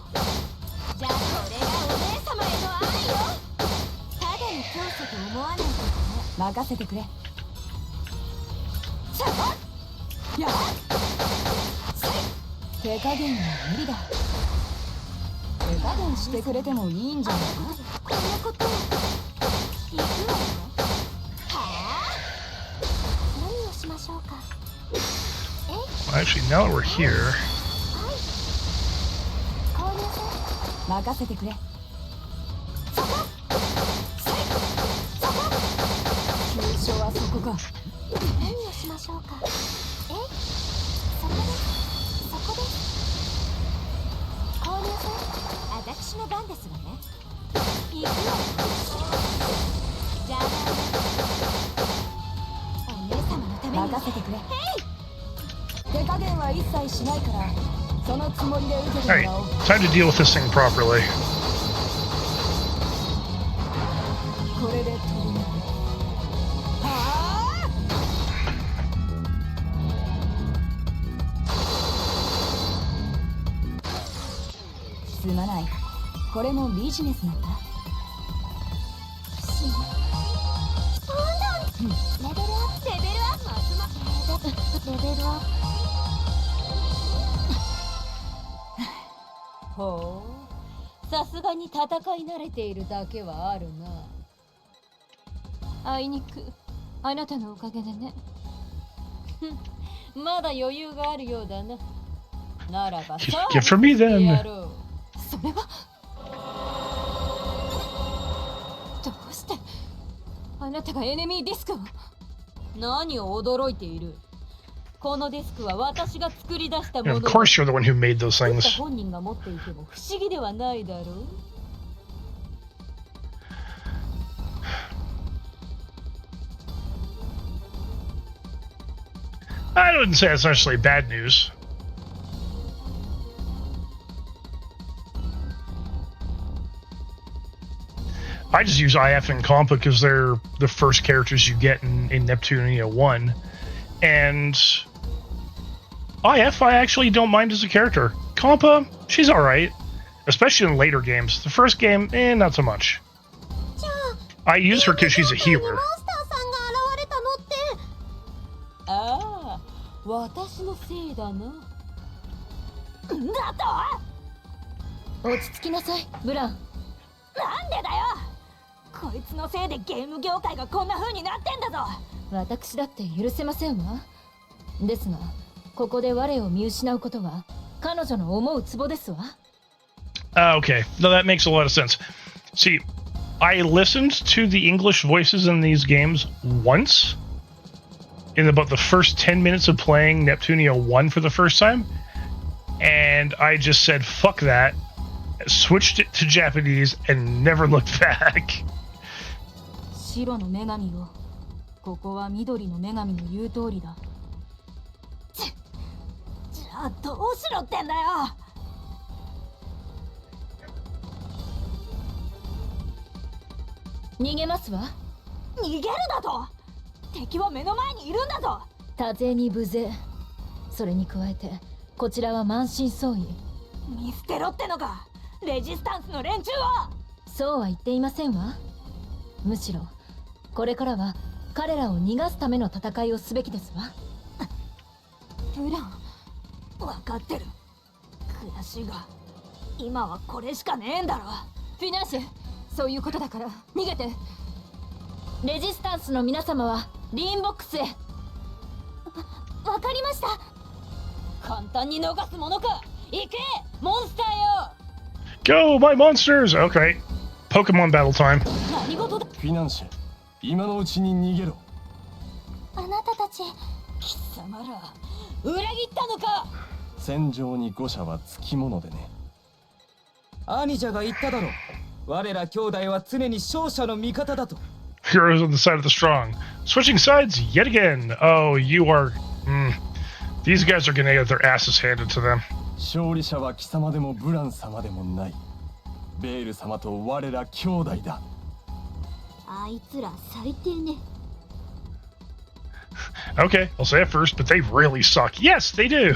じゃあこれがお姉様への愛よ。ただの教祖と思わないとね。任せてくれ。さあ。やあ。手加減は無理だ。手加減してくれてもいいんじゃないか。こんなことを。行くわよ。はあ。何をしましょうか。Well, actually, now that we're here, 任せてくれ。急所はそこか。何をしましょうか。そこです。そこです。こう私の番ですわね。行くよ。じゃあお姉様のために任せてくれ。手加減は一切しないから、そのつもりで受けても Alright, らおう。 time to deal with this thing properly. これで飛ぶね。すまない。これもビジネスなんだ。レベルアップ、レベルアップ、ますますレベルアップ。ほう、さすがに戦い慣れているだけはあるな。あいにくあなたのおかげでね。まだ余裕があるようだな。ならばさあ Good for me then. やろう。それはどうしてあなたがエネミーディスクを。何を驚いている。このディスクは私が作り出したも And の of course, you're the one who made those 作った things. 本人が持っていても不思議ではないだろう。I wouldn't say that's necessarily bad news. I just use IF and Compa because they're the first characters you get in Neptunia 1. And IF I actually don't mind as a character. Compa, she's alright. Especially in later games. The first game, not so much. I use her because she's a healer. ああ、私のせいだな。だと落ち着きなさい、ブラン。なんでだよ。こいつのせいでゲーム業界がこんな風になってんだぞ。私だって許せませんわ。ですが、ここで我を見失うことは彼女の思うツボですわ。Okay, no, that makes a lot of sense. See, I listened to the English voices in these games once. In about the first 10 minutes of playing Neptunia 1 for the first time. And I just said, fuck that. Switched it to Japanese and never looked back. 白の女神よ。ここは緑の女神の言う通りだ。じゃあどうしろってんだよ。逃げますわ。逃げるだと。敵は目の前にいるんだぞ。多勢に無勢。それに加えてこちらは満身創痍。見捨てろってのか。レジスタンスの連中は。そうは言っていませんわ。むしろこれからは彼らを逃がすための戦いをすべきですわ。ブラン、分かってる。悔しいが今はこれしかねえんだろ。フィナンシェ、そういうことだから逃げて。レジスタンスの皆様はリーンボックスへ。わかりました。簡単に逃すものか。行けモンスターよ。 Go, my monsters! Okay. Pokemon battle time. 何事だ。フィナンシェ、今のうちに逃げろ。あなたたち貴様ら裏切ったのか。戦場に誤射はつきものでね。兄者が言っただろう。我ら兄弟は常に勝者の味方だと。 Heroes on the side of the strong. Switching sides yet again. Oh, you are... These guys are gonna get their asses handed to them. 勝利者は貴様でもブラン様でもない。ベール様と我ら兄弟だ。あいつら最低ね。Okay, I'll say it first, but they really suck. Yes, they do.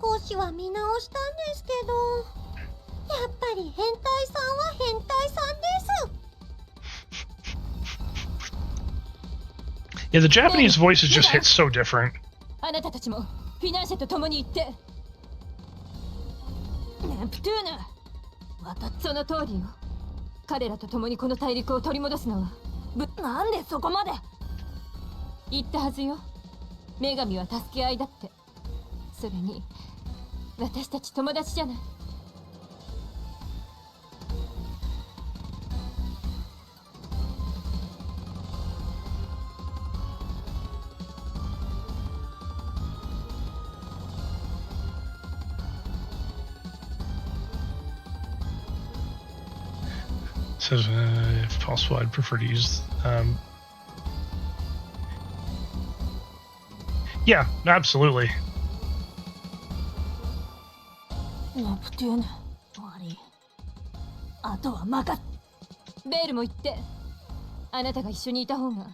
少しは見直したんですけど、やっぱり変態さんは変態さんです。 Yeah, the Japanese voices just hit so different. あなたたちもフィナンシェと共に行って。ネプトゥーナ、その通りよ。彼らと共にこの大陸を取り戻すのはなんでそこまで。言ったはずよ。女神は助け合いだって。それに私たち友達じゃない。says, if possible, I'd prefer to use. Yeah, absolutely. ネプテューヌ、悪い。あとは任せ。ベールも言って。あなたが一緒にいた方が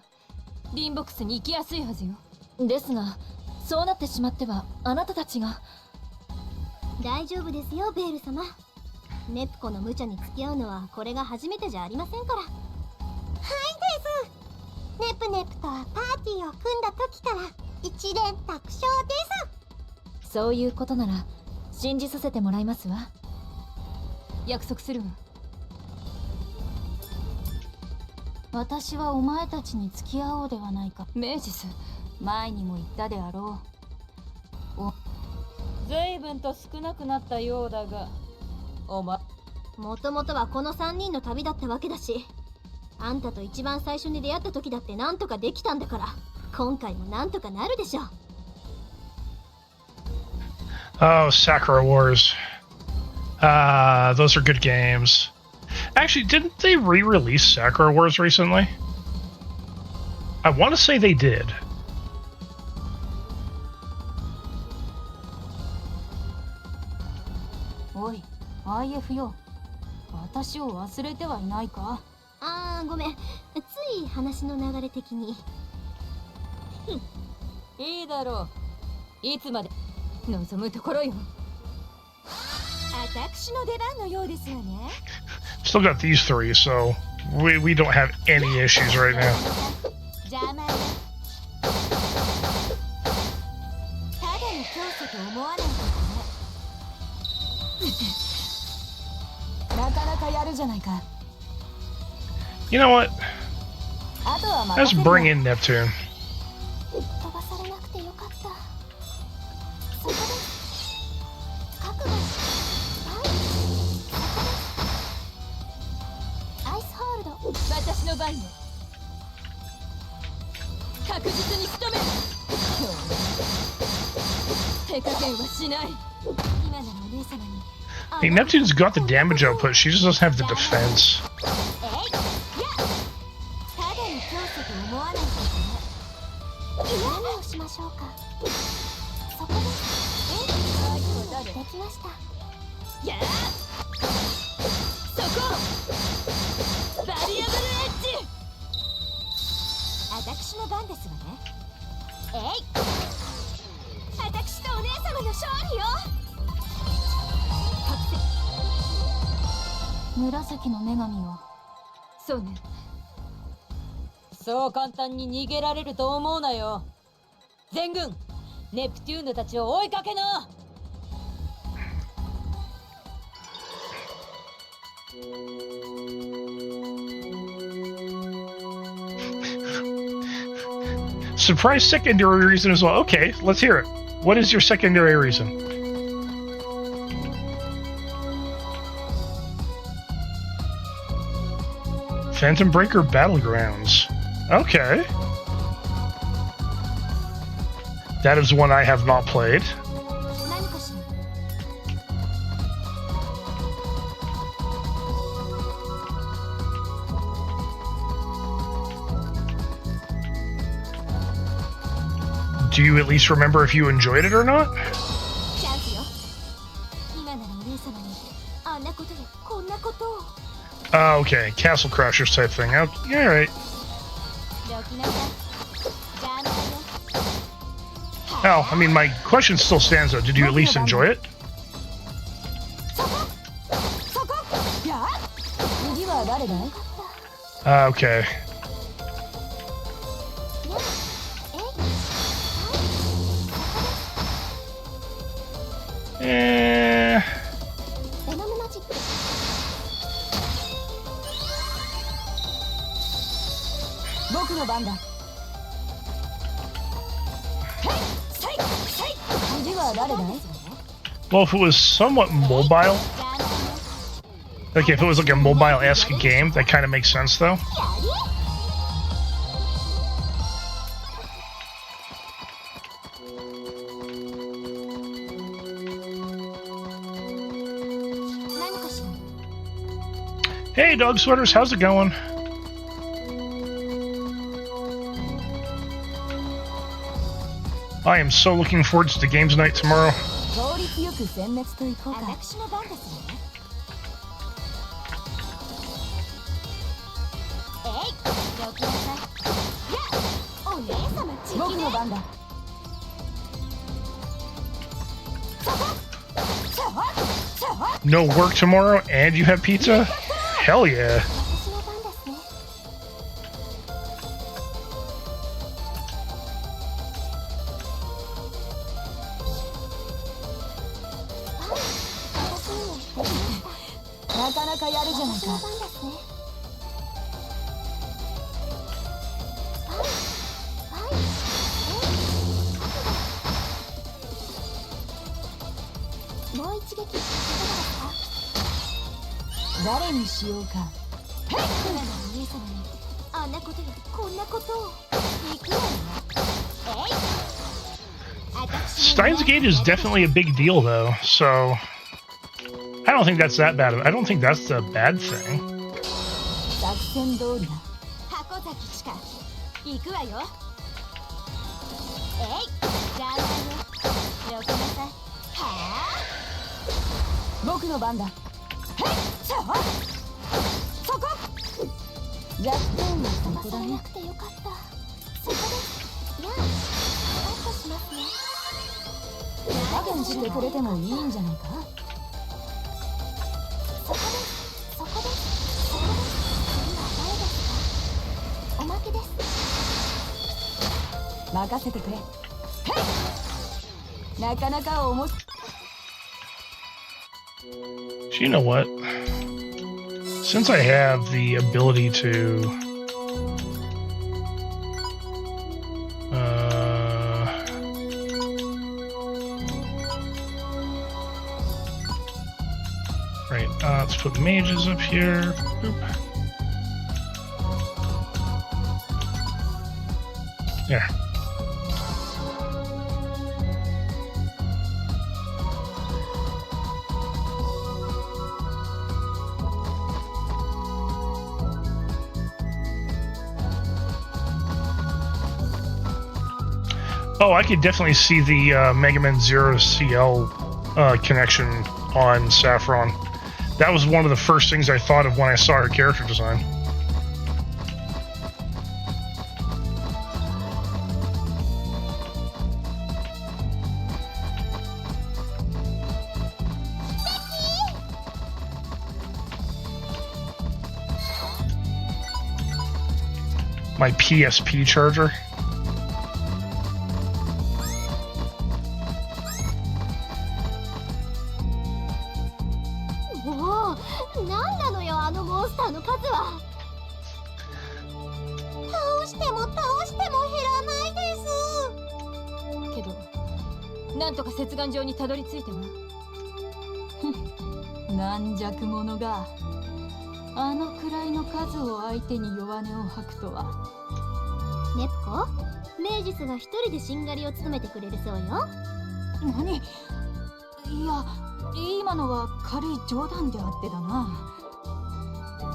リンボックスに行きやすいはずよ。ですが、そうなってしまってはあなたたちが。大丈夫ですよ、ベール様。ネプコの無茶に付き合うのはこれが初めてじゃありませんから。はいです。ネプネプとはパーティーを組んだ時から一連卓勝です。そういうことなら信じさせてもらいますわ。約束するわ。私はお前たちに付き合おうではないか。メイジス、前にも言ったであろう。随分と少なくなったようだが、お前もともとはこの3人の旅だったわけだし、あんたと一番最初に出会った時だってなんとかできたんだから、今回もなんとかなるでしょう。Oh, Sakura Wars. Those are good games. Actually, didn't they re-release Sakura Wars recently? I want to say they did. おい、IF よ。私を忘れてはいないか？ごめん。つい話の流れ的に。いいだろう。いつまで望むところよ。私の出番のようですよね。Still got these three, so we don't have any issues right now. 邪魔よ。ただの教祖と思わないなかなかやるじゃないか。You know what? あとは Let's bring in Neptune. 飛ばされなくてよかった。そこで覚悟。アイスホールド。私の番よ。確実に仕留める。手加減はしない。今ならお姉様に。Hey, Neptune's got the damage output, she just doesn't have the defense. ただの教祖と思わないとね。何をしましょうか。そこでできました。やあ、そこバリアブルエッジ。私の番ですわね。私とお姉様の勝利よ。紫の女神を。そうね。そう簡単に逃げられると思うなよ。全軍ネプテューヌたちを追いかけな。Surprise secondary reason as well. Okay, let's hear it. What is your secondary reason? Phantom Breaker Battlegrounds. Okay. That is one I have not played. 何かしら。Do you at least remember if you enjoyed it or not? チャンスよ。今ならお姉様にあんなことやこんなことを。Okay, Castle Crashers type thing. Okay, alright. どきなさい。邪魔よ。 Hell, I mean, my question still stands though. Did you at least enjoy it? そこやあ、次は誰だい？ Okay. Eh. ベノムマジック。僕の番だ。次は誰だい？ Well, if it was somewhat mobile, like if it was like a mobile-esque game, that kind of makes sense though. 何かしら。Hey, Dog Sweaters, how's it going? I am so looking forward to the games night tomorrow. 効率よく殲滅といこうか。私の番ですね。えい、どきなさい。やあ、お姉様ち僕の番だ。No work tomorrow and you have pizza? Hell yeah. 私の番ですね。私にもできました。なかなかやるじゃない私のか。番ですね。もう一撃いかがですか？誰にしようか。今のお姉様にあんなことよりこんなことを行くわよ。えい。私の Steins Gate is definitely a big deal, though, so I don't think that's that bad. I don't think that's a bad thing. 作戦通りだ。箱崎地下行くわよ。えい。じゃあね。よくなさい。はあ。僕の番だ。ちょそこ。弱点はそこだね騙されな。くてよかった。そこです。やあ、カットしますね。加減してくれてもいいんじゃないか。そこです。そこです。そこです。今誰ですか？おまけです。任せてくれ。なかなか面白い。 So you know what? Since I have the ability to right, let's put mages up here. Boop. There. Oh, I could definitely see the Mega Man Zero CL connection on Saffron. That was one of the first things I thought of when I saw her character design. My PSP charger.「接岸場にたどり着いたわ」軟弱者があのくらいの数を相手に弱音を吐くとは。ネプコ、メイジスが一人でしんがりを務めてくれるそうよ。何？いや、今のは軽い冗談であってだな。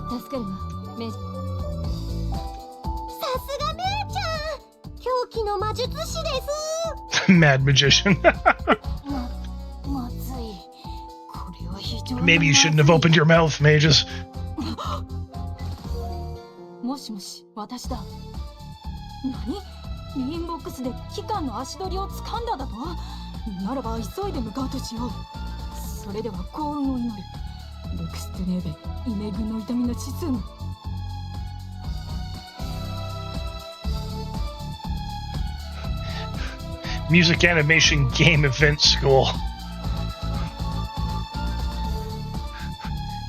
助かるわ、メイ。さすがメイちゃん、狂気の魔術師です。Mad magician. まずい。これは非常に。 Maybe you shouldn't have opened your mouth, mages. もしもし、私だ。何？インボックスで機関の足取りを掴んだだと？ならば急いで向かうとしよう。それでは幸運を祈る。ルクステネーベ、イメ軍の痛みの指数も。Music Animation Game Event School.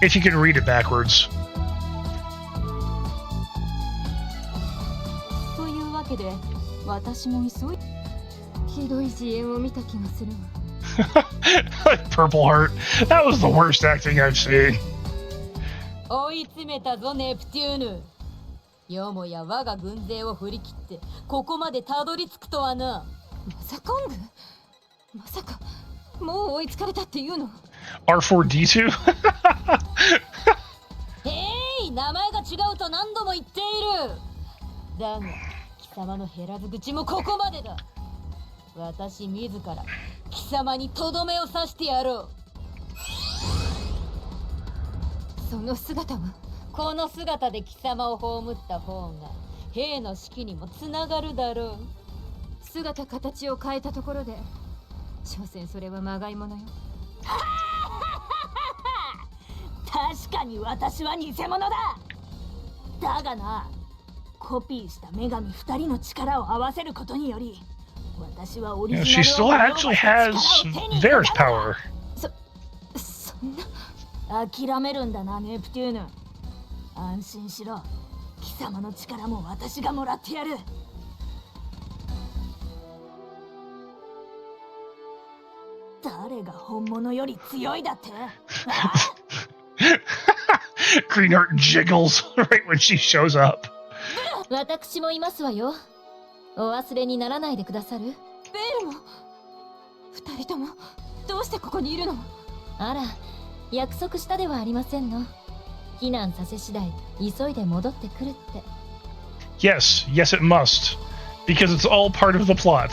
If you can read it backwards. というわけで、私も急い。ひどい自演を見た気がするわ。Purple Heart. That was the worst acting I've seen. 追い詰めたぞ、ネプテューヌ。よもや我が軍勢を振り切ってここまでたどり着くとはな。マサコング？まさかもう追いつかれたっていうの？ R4D2? だが貴様の減らず口もここまでだ。私自ら貴様にとどめを刺してやろう。その姿はこの姿で貴様を葬った方が兵の士気にもつながるだろう。姿形を変えたところで所詮それはまがいものよ。確かに私は偽物だ。だがな、コピーした女神2人の力を合わせることにより私はオリ Yeah, ジナ she ルを still actually has Varys power. そんな諦めるんだな、ネプテューヌ。安心しろ、貴様の力も私がもらってやる。誰が本物より強いだって？ Greenheart jiggles right when she shows up. 私もいますわよ。お忘れにならないでくださる？ベールも二人ともどうしてここにいるの？あら、約束したではありませんの。避難させ次第急いで戻ってくるって。 Yes, yes it must. Because it's all part of the plot.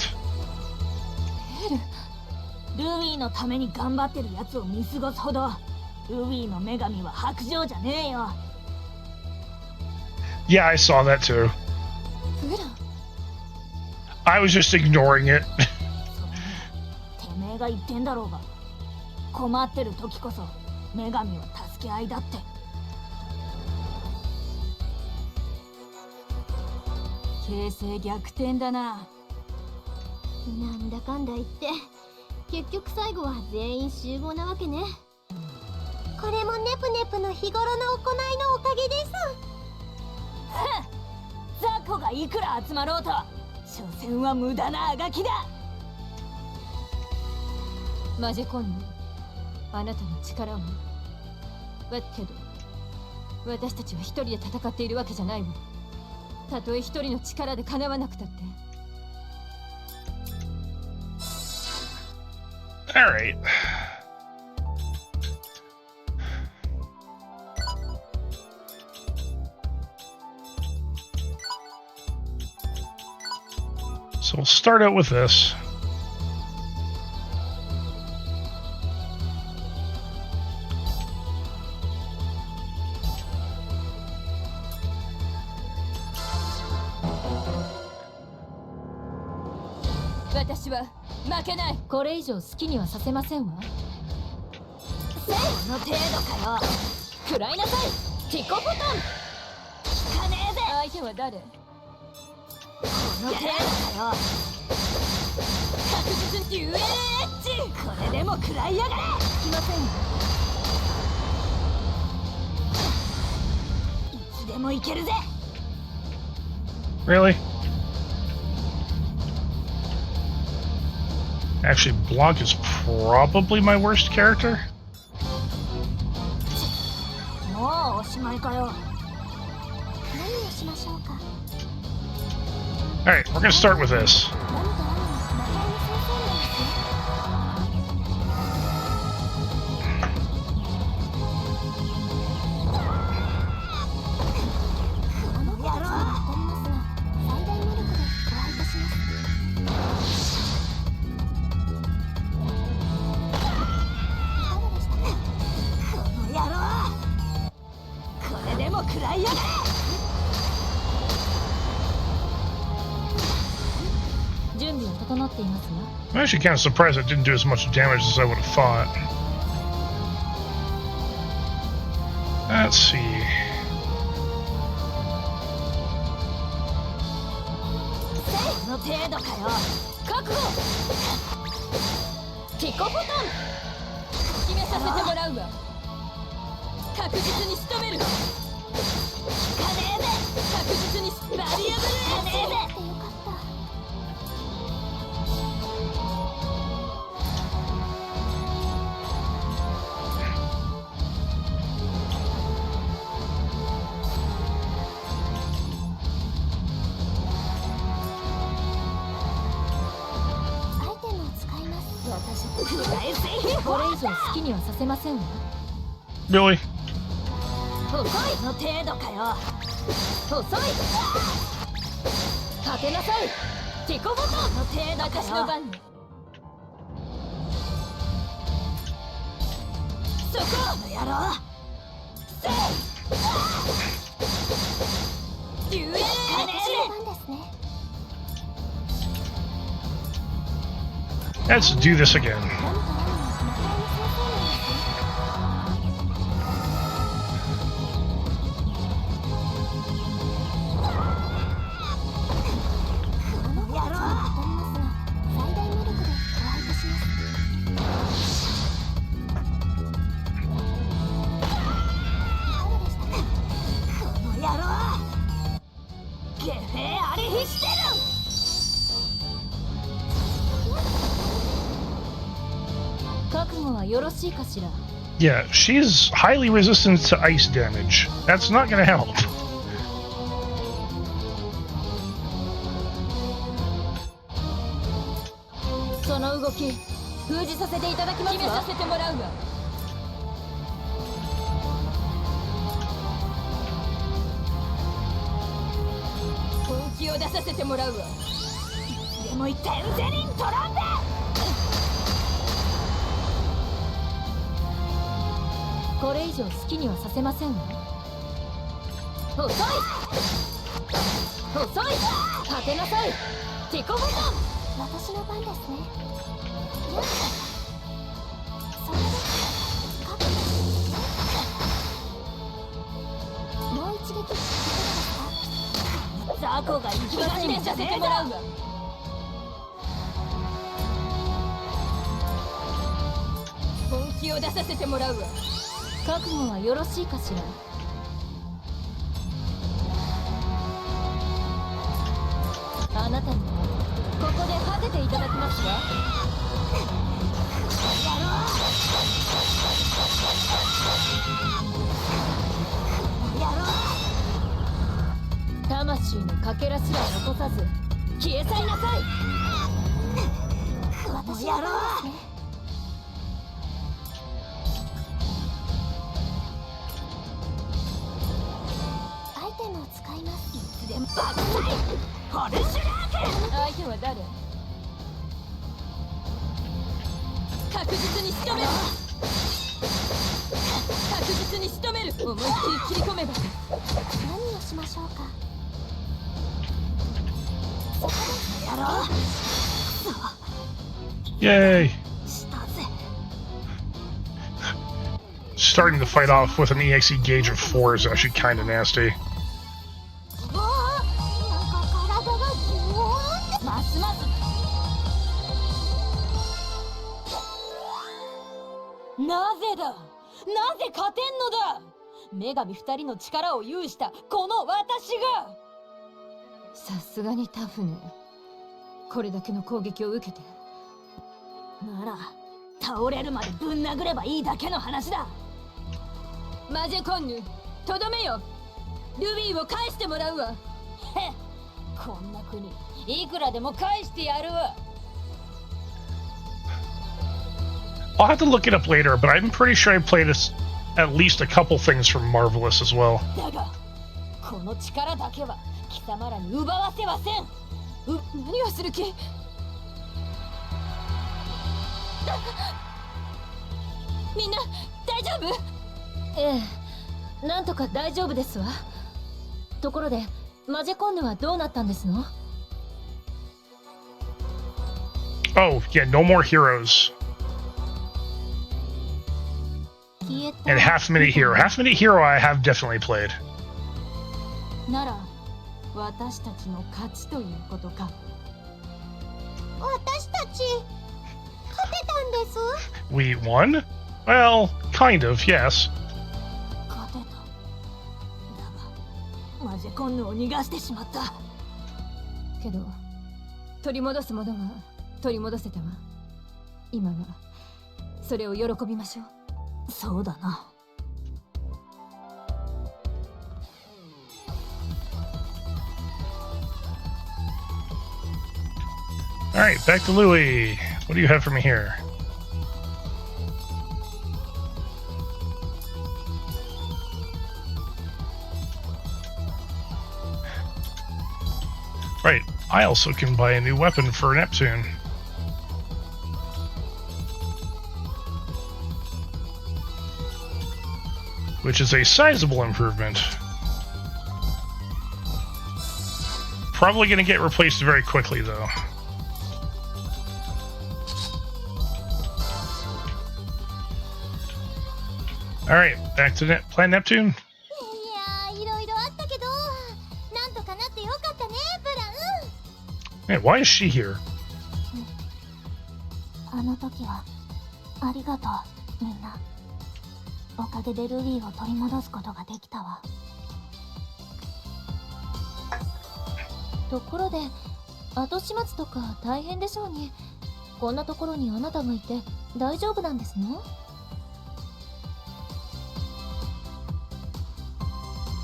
ベール、ルウィーのために頑張ってるやつを見過ごすほどルウィーの女神は薄情じゃねえよ。 Yeah, I saw that too. フラン、 I was just ignoring it. てめえが言ってんだろうが、困ってる時こそ女神は助け合いだって。形勢逆転だな。なんだかんだ言って結局最後は全員集合なわけね。これもネプネプの日頃の行いのおかげです。雑魚がいくら集まろうと所詮は無駄なあがきだ。マジェコンヌ、あなたの力を。けど私たちは一人で戦っているわけじゃないわ。たとえ一人の力でかなわなくたって。 Alright. So we'll start out with this.これ以上好きにはさせませんわ。この程度かよ。食らいなさい、ティコボタン。効かねえぜ。相手は誰？この程度かよ。確実にデュエッチ。これでも食らいやがれ。来ませんよ。いつでもいけるぜ。 Really? Actually, Blanc is probably my worst character. もうおしまいかよ。何をしましょうか。 Alright, we're gonna start with this. 何と何の魔界の先生なんですよ。 あの野郎。わかりますが、最大魔力でお会いいたします。 食らいやがれ。準備は整っていますわ。 I'm actually kind of surprised it didn't do as much damage as I would have thought. Let's see. この程度かよ。覚悟。ティコボタン。決めさせてもらうわ。確実に仕留める。 確実にバリアブルエッジ。アイテムを使います。私、これ以上好きにはさせませんわ。 Really? 細いの程度かよ。細い。立てなさい。テコボトンの手だから私の番ね。そこやろう。せいデュエル私の番ですね。 Let's do this again. 何かあるのは魔界の先生なんですね。やろう。戻りますが、最大魔力でホワイトします。いかがでしたか。この野郎。ゲフェありひしてる。覚悟はよろしいかしら。 Yeah, she's highly resistant to ice damage. That's not gonna help. その動き封じさせていただきますわ。決めさせてもらうわ。本気を出させてもらうわ。いつでもいテンゼリントランベ。これ以上好きにはさせませんわ。遅い遅い。立てなさい。テコボトン。私の番ですね。よし。それで覚悟。もう一撃いかがですか。雑魚が行きませんさせてもらうわ。本気を出させてもらうわ。覚悟はよろしいかしら。あなたにここで果てていただきますわ。魂のかけらすら残さず消え去りなさい。私の番ですね。アイテムを使います。いつでもバックサイホルシュラーク。相手は誰。確実に仕留める。確実に仕留める。思いっきり切り込めば。何をしましょうか。そこでやろう。 Yay! したぜ。 Starting the fight off with an EXE gauge of 4 is actually kind of nasty. わあ、なんか体がブワーって。ますますなぜだ。なぜ勝てんのだ。女神二人の力を有したこの私が。さすがにタフね。これだけの攻撃を受けてなら倒れるまでぶん殴ればいいだけの話だ。マジェコンヌとどめよ。ルビーを返してもらうわ。へっ、こんな国いくらでも返してやるわ。 I'll have to look it up later, but I'm pretty sure I played at least a couple things from Marvelous as well. だがこの力だけは貴様らに奪わせはせん。何をする気。みんな大丈夫。ええ、なんとか大丈夫ですわ。ところでマジェコンヌはどうなったんですの。 Oh, yeah, no more heroes. 消えた。 And Half Minute Hero. Half Minute Hero I have definitely played. なら私たちの勝ちということか。私たち勝てたんです。 We won? Well, kind of, yes. 勝てた。だがマジェコンヌを逃がしてしまった。けど取り戻すものは取り戻せたわ。今はそれを喜びましょう。そうだな。 Alright, back to Louis. What do you have for me here? Right, I also can buy a new weapon for Neptune. Which is a sizable improvement. Probably going to get replaced very quickly, though. Alright, back to Planet Neptune. いやー、いろいろあったけど、なんとかなってよかったね、ブラン。 Man, why is she here? あの時はありがとう、みんな。おかげでルビーを取り戻すことができたわ。ところで後始末とか大変でしょうね。こんなところにあなたがいて大丈夫なんですの？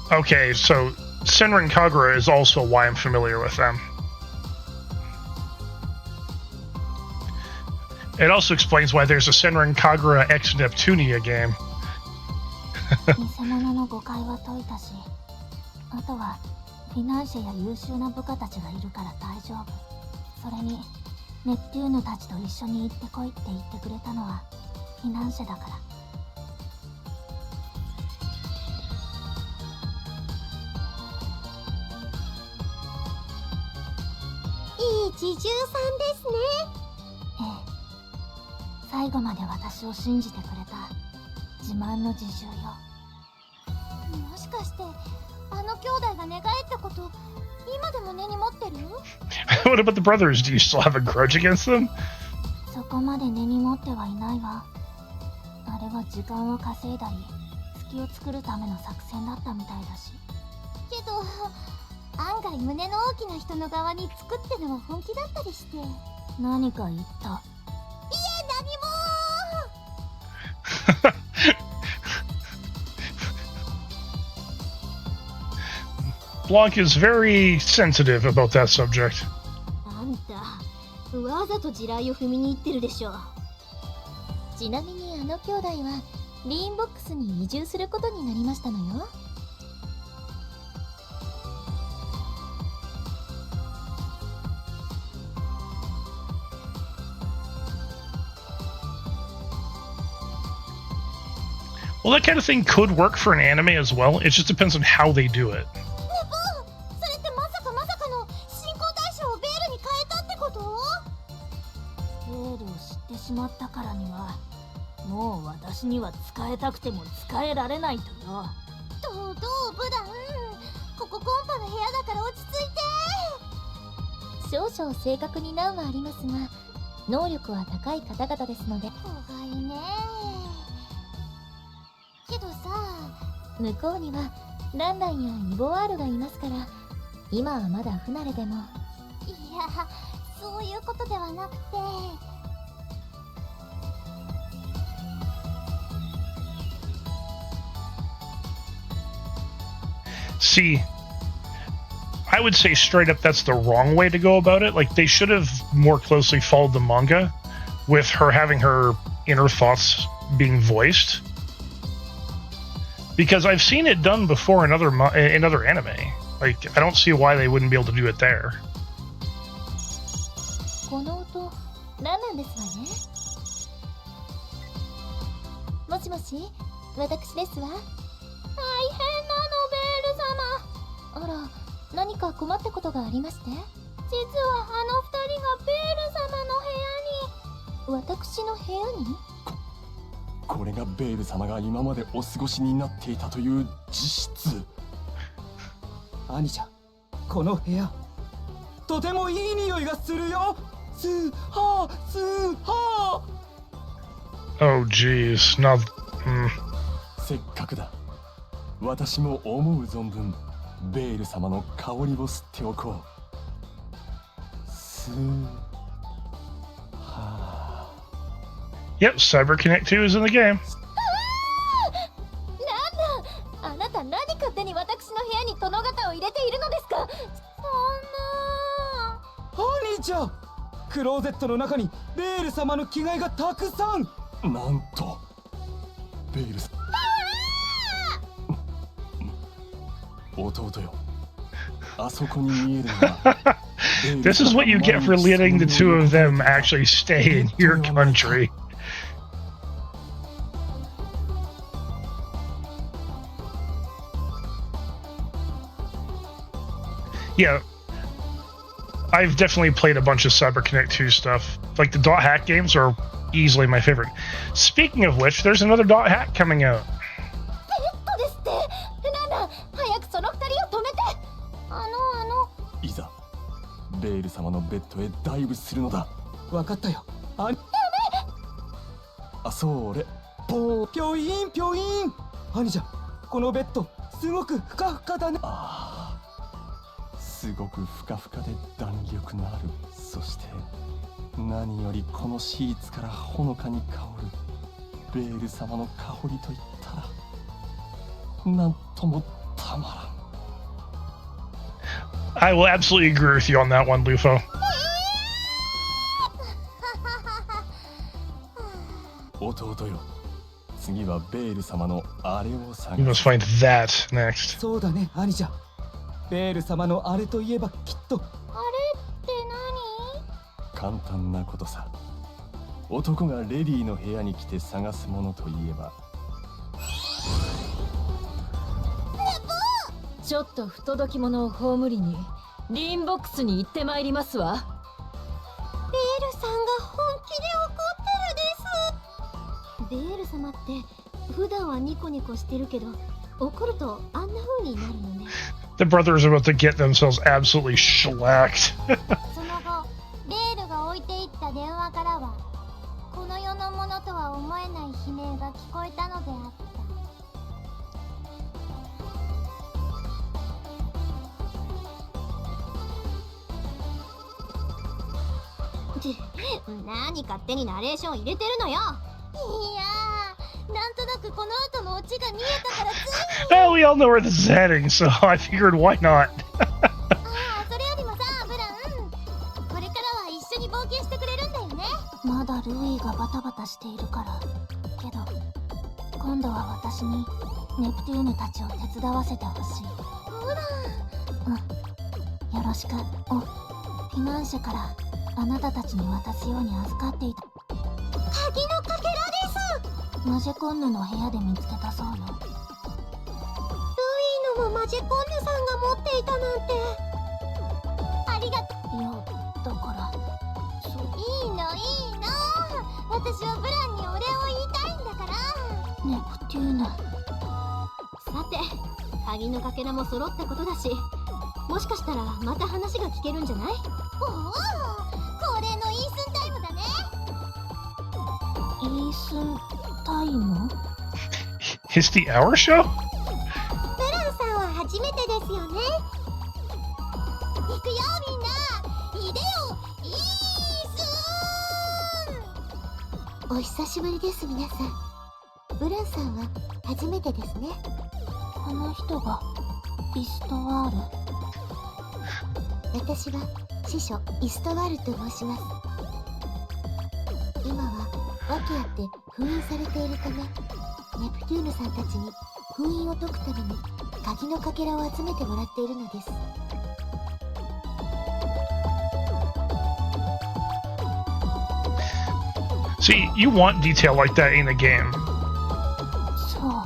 Okay, so Senran Kagura is also why I'm familiar with them. It also explains why there's a Senran Kagura X Neptunia game. 偽物の誤解は解いたし、あとはフィナンシェや優秀な部下たちがいるから大丈夫。それにネプテューヌたちと一緒に行ってこいって言ってくれたのはフィナンシェだから。いい侍従さんですね。ええ、最後まで私を信じてくれた自慢の侍従よ。もしかしてあの兄弟が寝返ったこと今でも根に持ってる？ What about the brothers? Do you still have a grudge against them? そこまで根に持ってはいないわ。あれは時間を稼いだり隙を作るための作戦だったみたいだし。けど案外胸の大きな人の側に作ってのは本気だったりして。いえ、何か言った？何も。Blanc is very sensitive about that subject. あんたわざと地雷を踏みに行ってるでしょ。ちなみにあの兄弟はリーンボックスに移住することになりましたのよ。Well, that kind of thing could work for an anime as well. It just depends on how they do it. ネポ、それってまさかの信仰対象をベールに変えたってこと？ベールを知ってしまったからにはもう私には使えたくても使えられないとよ。どうブラン、ここコンパの部屋だから落ち着いて。少々正確に難はありますが能力は高い方々ですので。怖いね。けどさ、向こうにはランランやイボワールがいますから今はまだ不慣れでも。いや、そういうことではなくて。See, I would say straight up that's the wrong way to go about it. Like, they should have more closely followed the manga with her having her inner thoughts being voiced. Because I've seen it done before in other anime. Like, I don't see why they wouldn't be able to do it there. この音、ランランですわね。もしもし、私ですわ。大変なの、ベール様。あら、何か困ったことがありまして？実はあの二人がベール様の部屋に。私の部屋に？これがベール様が今までお過ごしになっていたという実質。兄ちゃん、この部屋とてもいい匂いがするよ。スーハースーハー。 Oh, jeez. Now, せっかくだ。私も思う存分ベール様の香りを吸っておこう。スーハー。 Yep, Cyber Connect 2 is in the game. あなた何勝手に私の部屋に殿方を入れているのですか？兄ちゃん、クローゼットの中にベール様の着替えがたくさん。なんとベール様。弟よ、あそこに見えるのは This is what you get for letting the two of them actually stay in your country. Yeah, I've definitely played a bunch of CyberConnect 2 stuff. Like, the dot hack games are easily my favorite. Speaking of which, there's another dot hack coming out. ですってなんだ早くその二人を止めていざベール様のベッドへダイブするのだ。わかったよ。それぽーぴょいんぴょいん。兄ちゃん、このベッドすごくふかふかだね。すごくふかふかで弾力のある。そして何よりこのシーツからほのかに香るベール様の香りといったらなんともたまらん。I will absolutely agree with you on that one, Lufo. 弟よ、次はベール様のあれを探 You must す。 find that next. そうだね、兄ちゃん。ベール様のあれといえばきっと。って簡単なことさ。男がレディーの部屋に来て探すものといえば、ちょっと不届き者を葬りにリンボックスに行ってまいりますわ。ベールさんが本気で怒ってるです。ベール様って普段はニコニコしてるけど怒るとあんな風になるのね。 The brothers are about to get themselves absolutely shellacked. その後ベールが置いていった電話からはこの世のものとは思えない悲鳴が聞こえたのであった。何勝手にナレーション入れてるのよ。いやー、なんとなくこの後のオチが見えたからついに。 Well, we all know where this is heading, so I figured why not? それよりもさ、ブラン、これからは一緒に冒険してくれるんだよね。まだルイがバタバタしているからけど今度は私にネプテューヌたちを手伝わせてほしい。ブラン、よろしく。フィナンシェからあなたたちに渡すように預かっていた鍵のかけらです。マジェコンヌの部屋で見つけたそうよ。ルイのもマジェコンヌさんが持っていたなんて。ありがとう。いやだからいいのいいの、私はブランにお礼を言いたいんだから。ネプテューヌ。さて、鍵のかけらも揃ったことだし、もしかしたらまた話が聞けるんじゃない？おお、恒例のイースンタイムだね。イースンタイム？ Is the hour show? ブランさんは初めてですよね。行くよみんな、いでよイースン。お久しぶりです皆さん。ブランさんは初めてですね。この人がイストワール。私は司書イストワールと申します。今は訳あって封印されているため、ネプテューヌさんたちに封印を解くために鍵のかけらを集めてもらっているのです。 See, you want detail like that in the game. そう。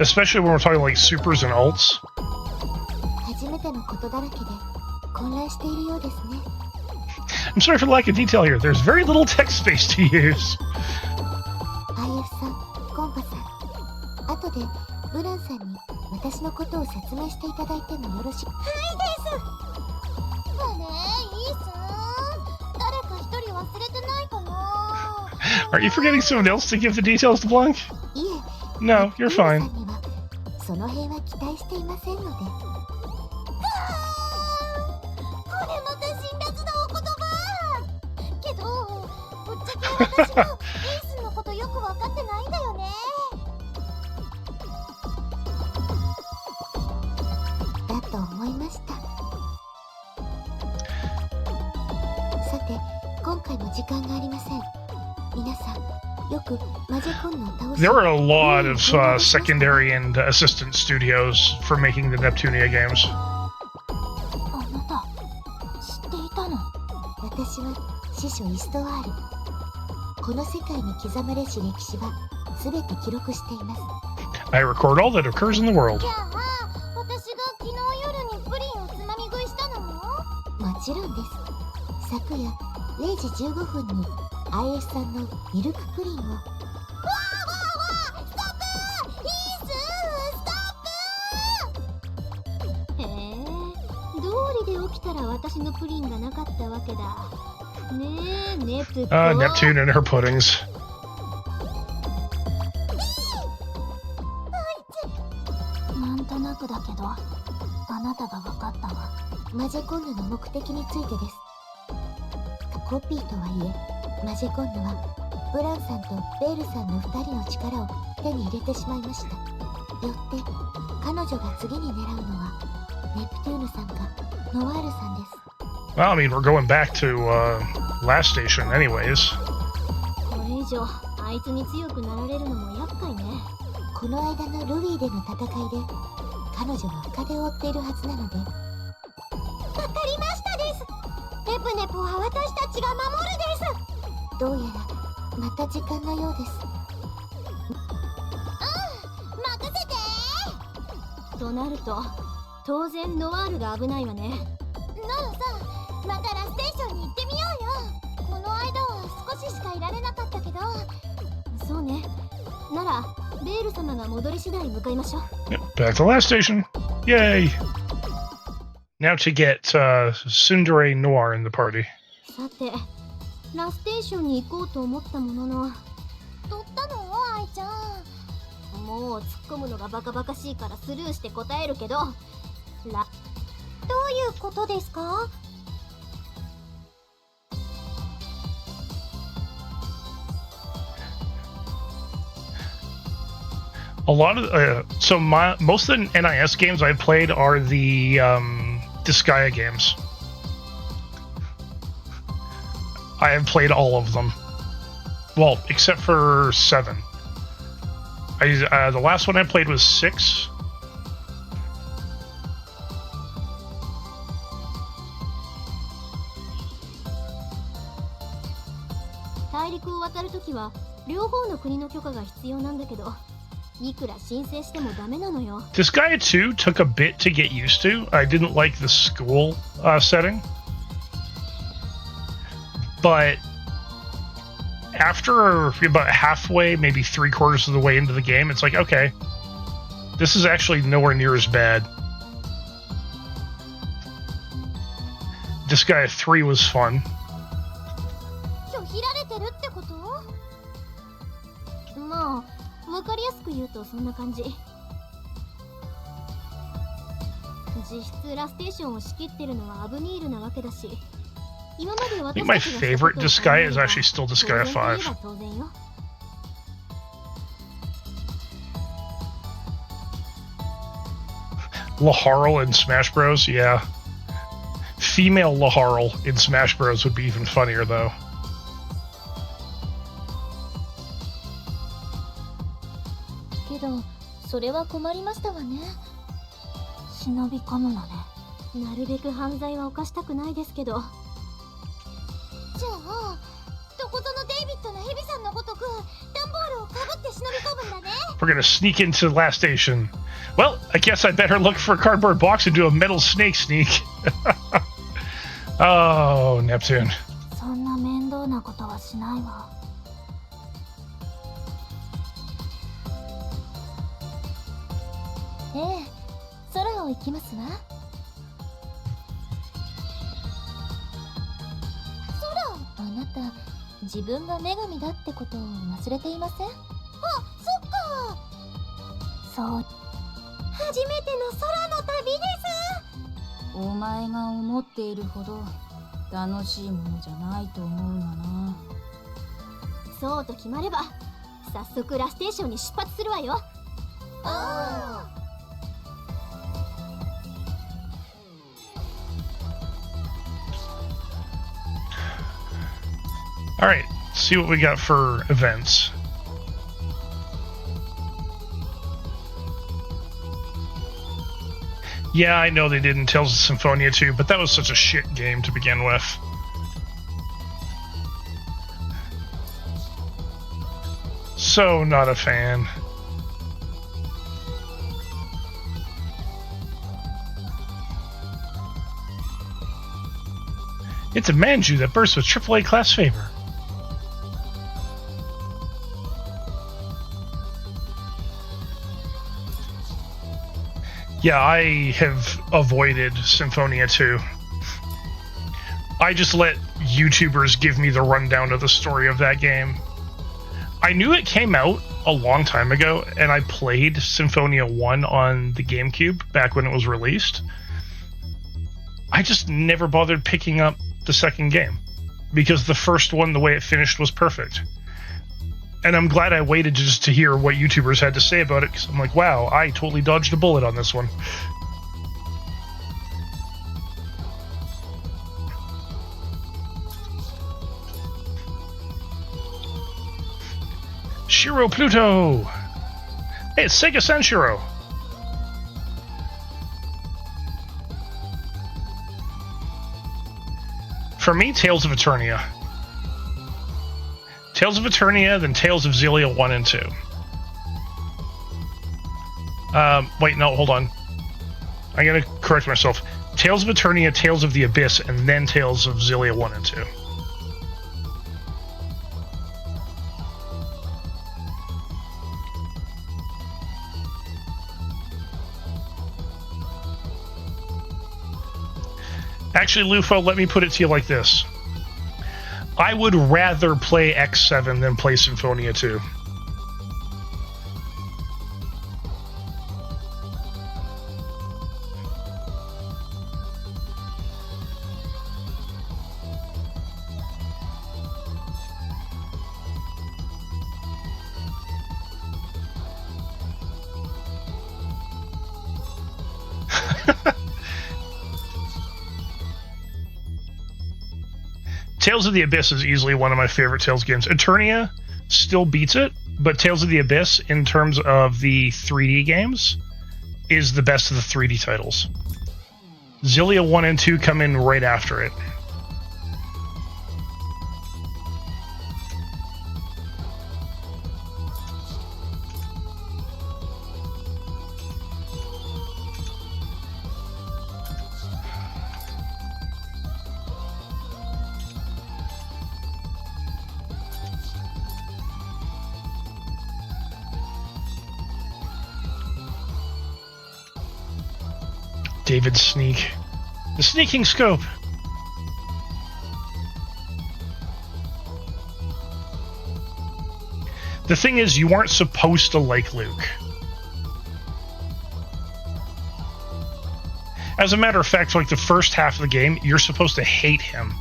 Especially when we're talking like supers and alts. 初めてのことだらけで混乱しているようですね。 I'm sorry for the lack of detail here. There's very little text space to use. IF さん、コンパさん、後でブランさんに私のことを説明していただいてもよろしく。はいです。あれ、イースン、誰か一人忘れてないかな。 Are you forgetting someone else to give the details to Blanc? いえ、 No, you're ブラ fine. ンさんにはその辺は期待していませんので。これまた辛辣なお言葉。けど、ぶっちゃけ私もイースンのことよく分かってないんだよね。だと思いました。さて、今回も時間がありません。皆さん、よくマジェコンヌを倒し There are a lot of secondary and assistant studios for making the Neptunia games. あなた知って私は司書イストワール。この世界に刻まれし歴史は全て記録しています。 I record all that occurs in the world. じゃあ私が昨日夜にプリンをつまみ食いしたのも？もちろんです。昨夜0時15分に IS さんのミルクプリンを。わーわーわー、ストップ！イースストップ！へえ、道理で起きたら私のプリンがなかったわけだ。ねえ、ネプコ。Neptune and her puddings. なんとなくだけど、あなたが分かったわ。マジェコンヌの目的についてです。コピーとはいえ、マジェコンヌはブランさんとベールさんの2人の力を手に入れてしまいました。よって彼女が次に狙うのはネプテューヌさんかノワールさんです。 Well, I mean, we're going back to last station anyways. これ以上あいつに強くなられるのも厄介ね。この間のルビーでの戦いで彼女は深手を負っているはずなので。わかりましたです。ネプネプは私たちが守るです。どうやらまた時間のようです。任せて。となると当然ノワールが危ないわね。ならさ、またラステーションに行ってみようよ。この間は少ししかいられなかったけど。そうね。ならベール様が戻り次第向かいましょう。 Yep, back to last station. Yay! Now to get Tsundere Noir in the party. さて、ラステーションに行こうと思ったものの。取ったの愛ちゃん。もう突っ込むのがバカバカしいからスルーして答えるけど、どういうことですか？ A lot of most of the NIS games I've played are the Disgaea games. I have played all of them. Well, except for 7. The last one I played was 6. 大陸を渡るときは両方の国の許可が必要なんだけど、いくら申請してもダメなのよ。 Disgaea 2 took a bit to get used to. I didn't like the school setting. But after about halfway, maybe 3/4 of the way into the game, it's like, okay, this is actually nowhere near as bad. Disgaea 3 was fun. 拒否られてるってこと？まあ、わかりやすく言うとそんな感じ。実質ラステーションを仕切ってるのはアブニールなわけだし、今まで I 私 think my たちがした favorite ことを考 Disgaea え is れば actually still Disgaea 5. 当然といえば当然よ。Laharl in Smash Bros. Yeah. Female Laharl in Smash Bros. Would be even funnier, though. けど、それは困りましたわね。忍び込むのね。なるべく犯罪は犯したくないですけど。じゃあどこぞのデイビッドのヘビさんのごとく段ボールをかぶって忍び込むんだね。 We're gonna sneak into the last station. Well, I guess I better look for a cardboard box and do a metal snake sneak. Oh, Neptune. そんな面倒なことはしないわ。ええ、空を行きますわ。空？あなた、自分が女神だってことを忘れていません？あ、そっか。そう。初めての空の旅です。お前が思っているほど楽しいものじゃないと思うがな。そうと決まれば早速ラステーションに出発するわよ。ああ。Alright, see what we got for events. Yeah, I know they did in Tales of Symphonia 2, but that was such a shit game to begin with. So not a fan. It's a manju that bursts with AAA class favor. Yeah, I have avoided Symphonia 2. I just let YouTubers give me the rundown of the story of that game. I knew it came out a long time ago, and I played Symphonia 1 on the GameCube back when it was released. I just never bothered picking up the second game, because the first one, the way it finished, was perfect. And I'm glad I waited just to hear what YouTubers had to say about it, because I'm like, wow, I totally dodged a bullet on this one. Shiro Pluto! Hey, it's Sega Senshiro! For me, Tales of Eternia. Tales of Eternia, then Tales of Xillia 1 and 2. Wait, no, hold on. I'm gonna correct myself. Tales of Eternia, Tales of the Abyss, and then Tales of Xillia 1 and 2. Actually, Lufo, let me put it to you like this. I would rather play X7 than play Symphonia 2. Tales of the Abyss is easily one of my favorite Tales games. Eternia still beats it, but Tales of the Abyss, in terms of the 3D games, is the best of the 3D titles. Xillia 1 and 2 come in right after it. David's sneak. The sneaking scope. The thing is, you aren't supposed to like Luke. As a matter of fact, for like the first half of the game, you're supposed to hate him.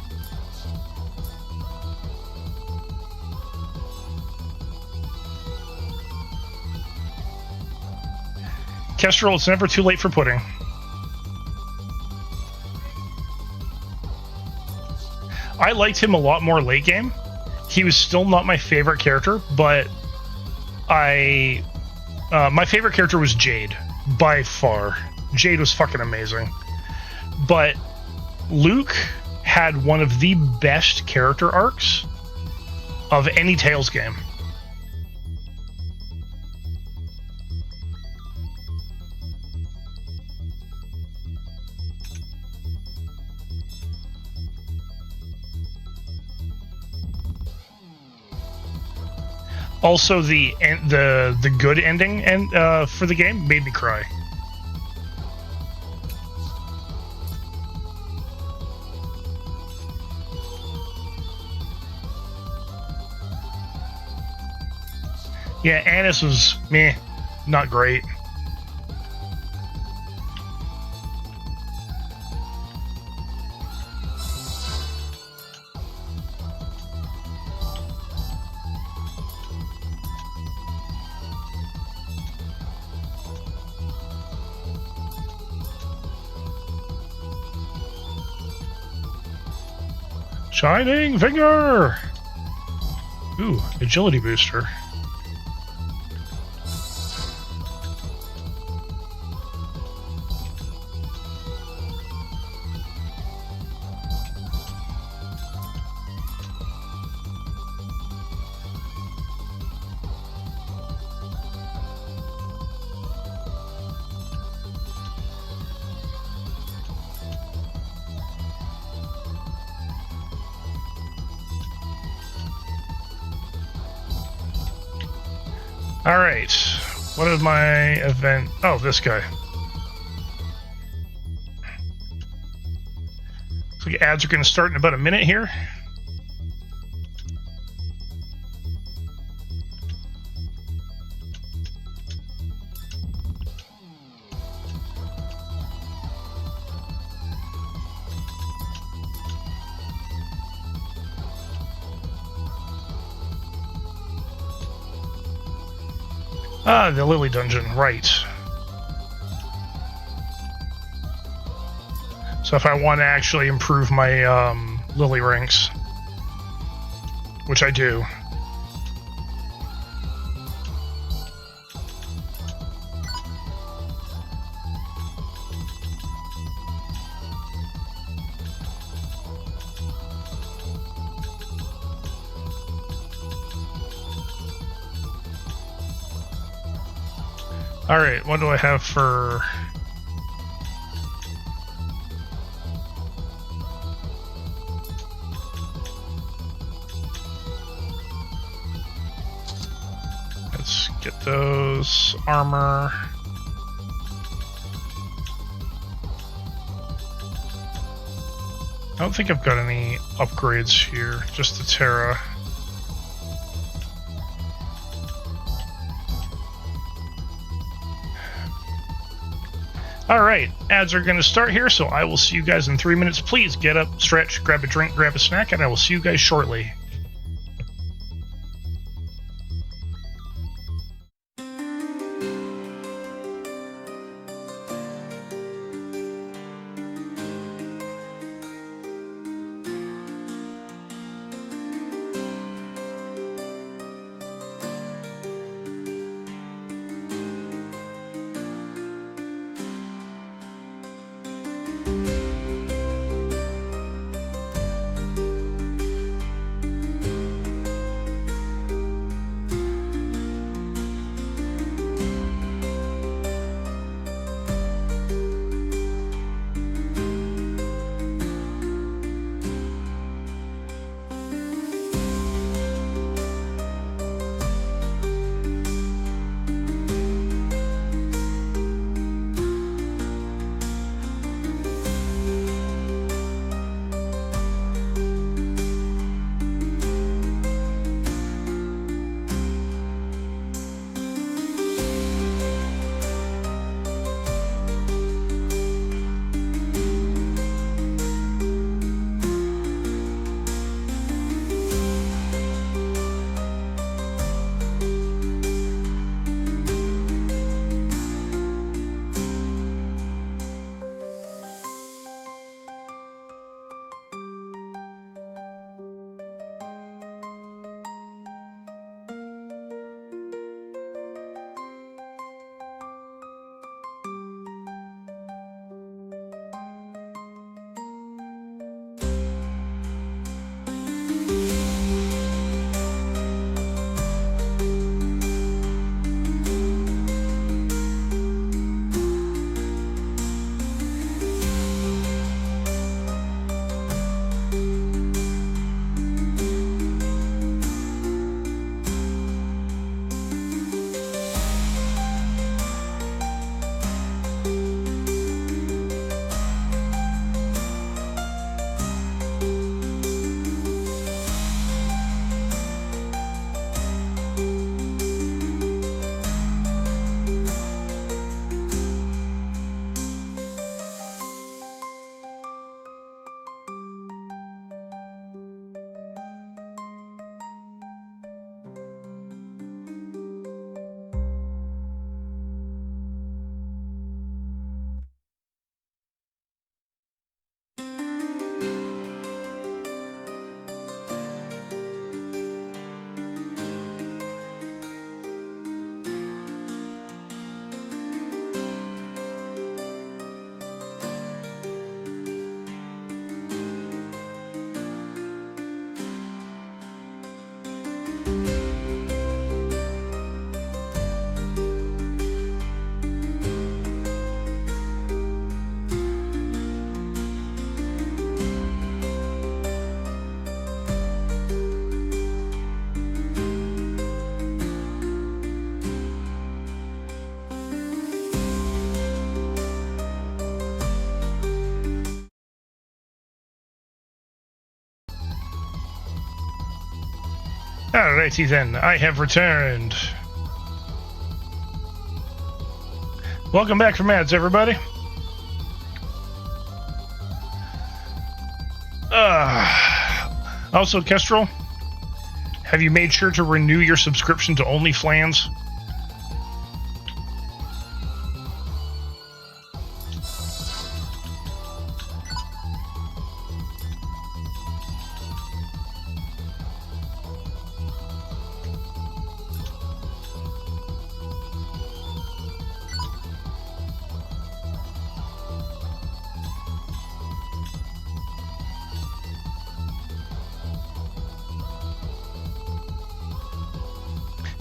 Kestrel, it's never too late for pudding. I liked him a lot more late game. He was still not my favorite character, but my favorite character was Jade, by far. Jade was fucking amazing. But Luke had one of the best character arcs of any Tales game. Also, the good ending for the game made me cry. Yeah, Annis was meh, not great. Shining Finger! Ooh, agility booster. Alright. What is my event? Oh, this guy. Looks like ads are going to start in about a minute here. Ah, the Lily Dungeon, right. So if I want to actually improve my Lily ranks, which I do. Alright, what do I have for... Let's get those armor. I don't think I've got any upgrades here, just the Terra. Alright, ads are going to start here, so I will see you guys in 3 minutes. Please get up, stretch, grab a drink, grab a snack, and I will see you guys shortly. Alrighty then, I have returned. Welcome back from ads, everybody. Also, Kestrel, have you made sure to renew your subscription to OnlyFlans?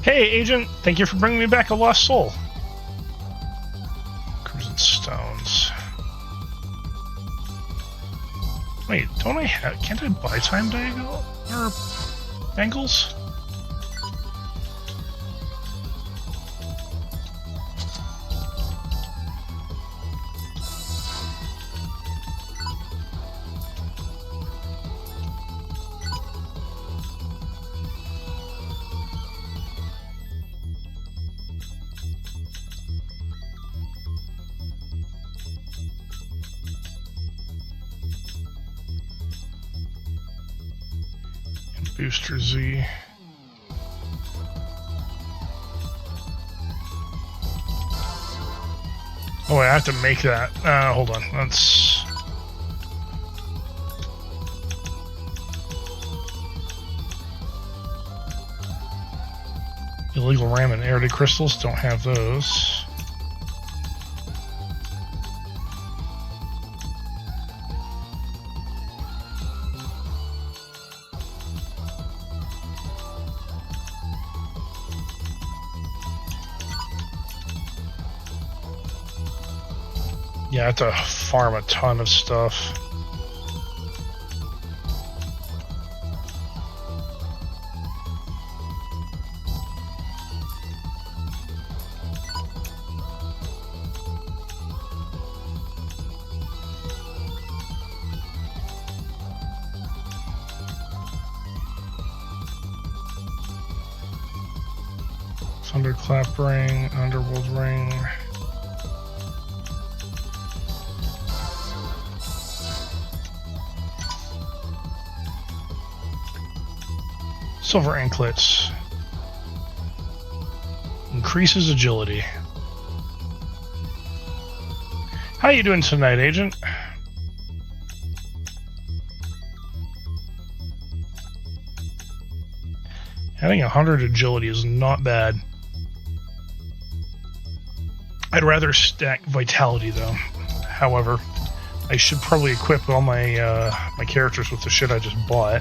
Hey, Agent, thank you for bringing me back a lost soul. Crimson Stones. Wait, don't I have... Can't I buy time diagonal? Or... Bangles? Booster Z. Oh, wait, I have to make that. Hold on. Let's... Illegal RAM and Airity crystals, don't have those. Yeah, I have to farm a ton of stuff. Thunderclap ring, Underworld ring. Silver anklets. Increases agility. How you doing tonight, Agent? Having 100 agility is not bad. I'd rather stack vitality though. However, I should probably equip all my my characters with the shit I just bought.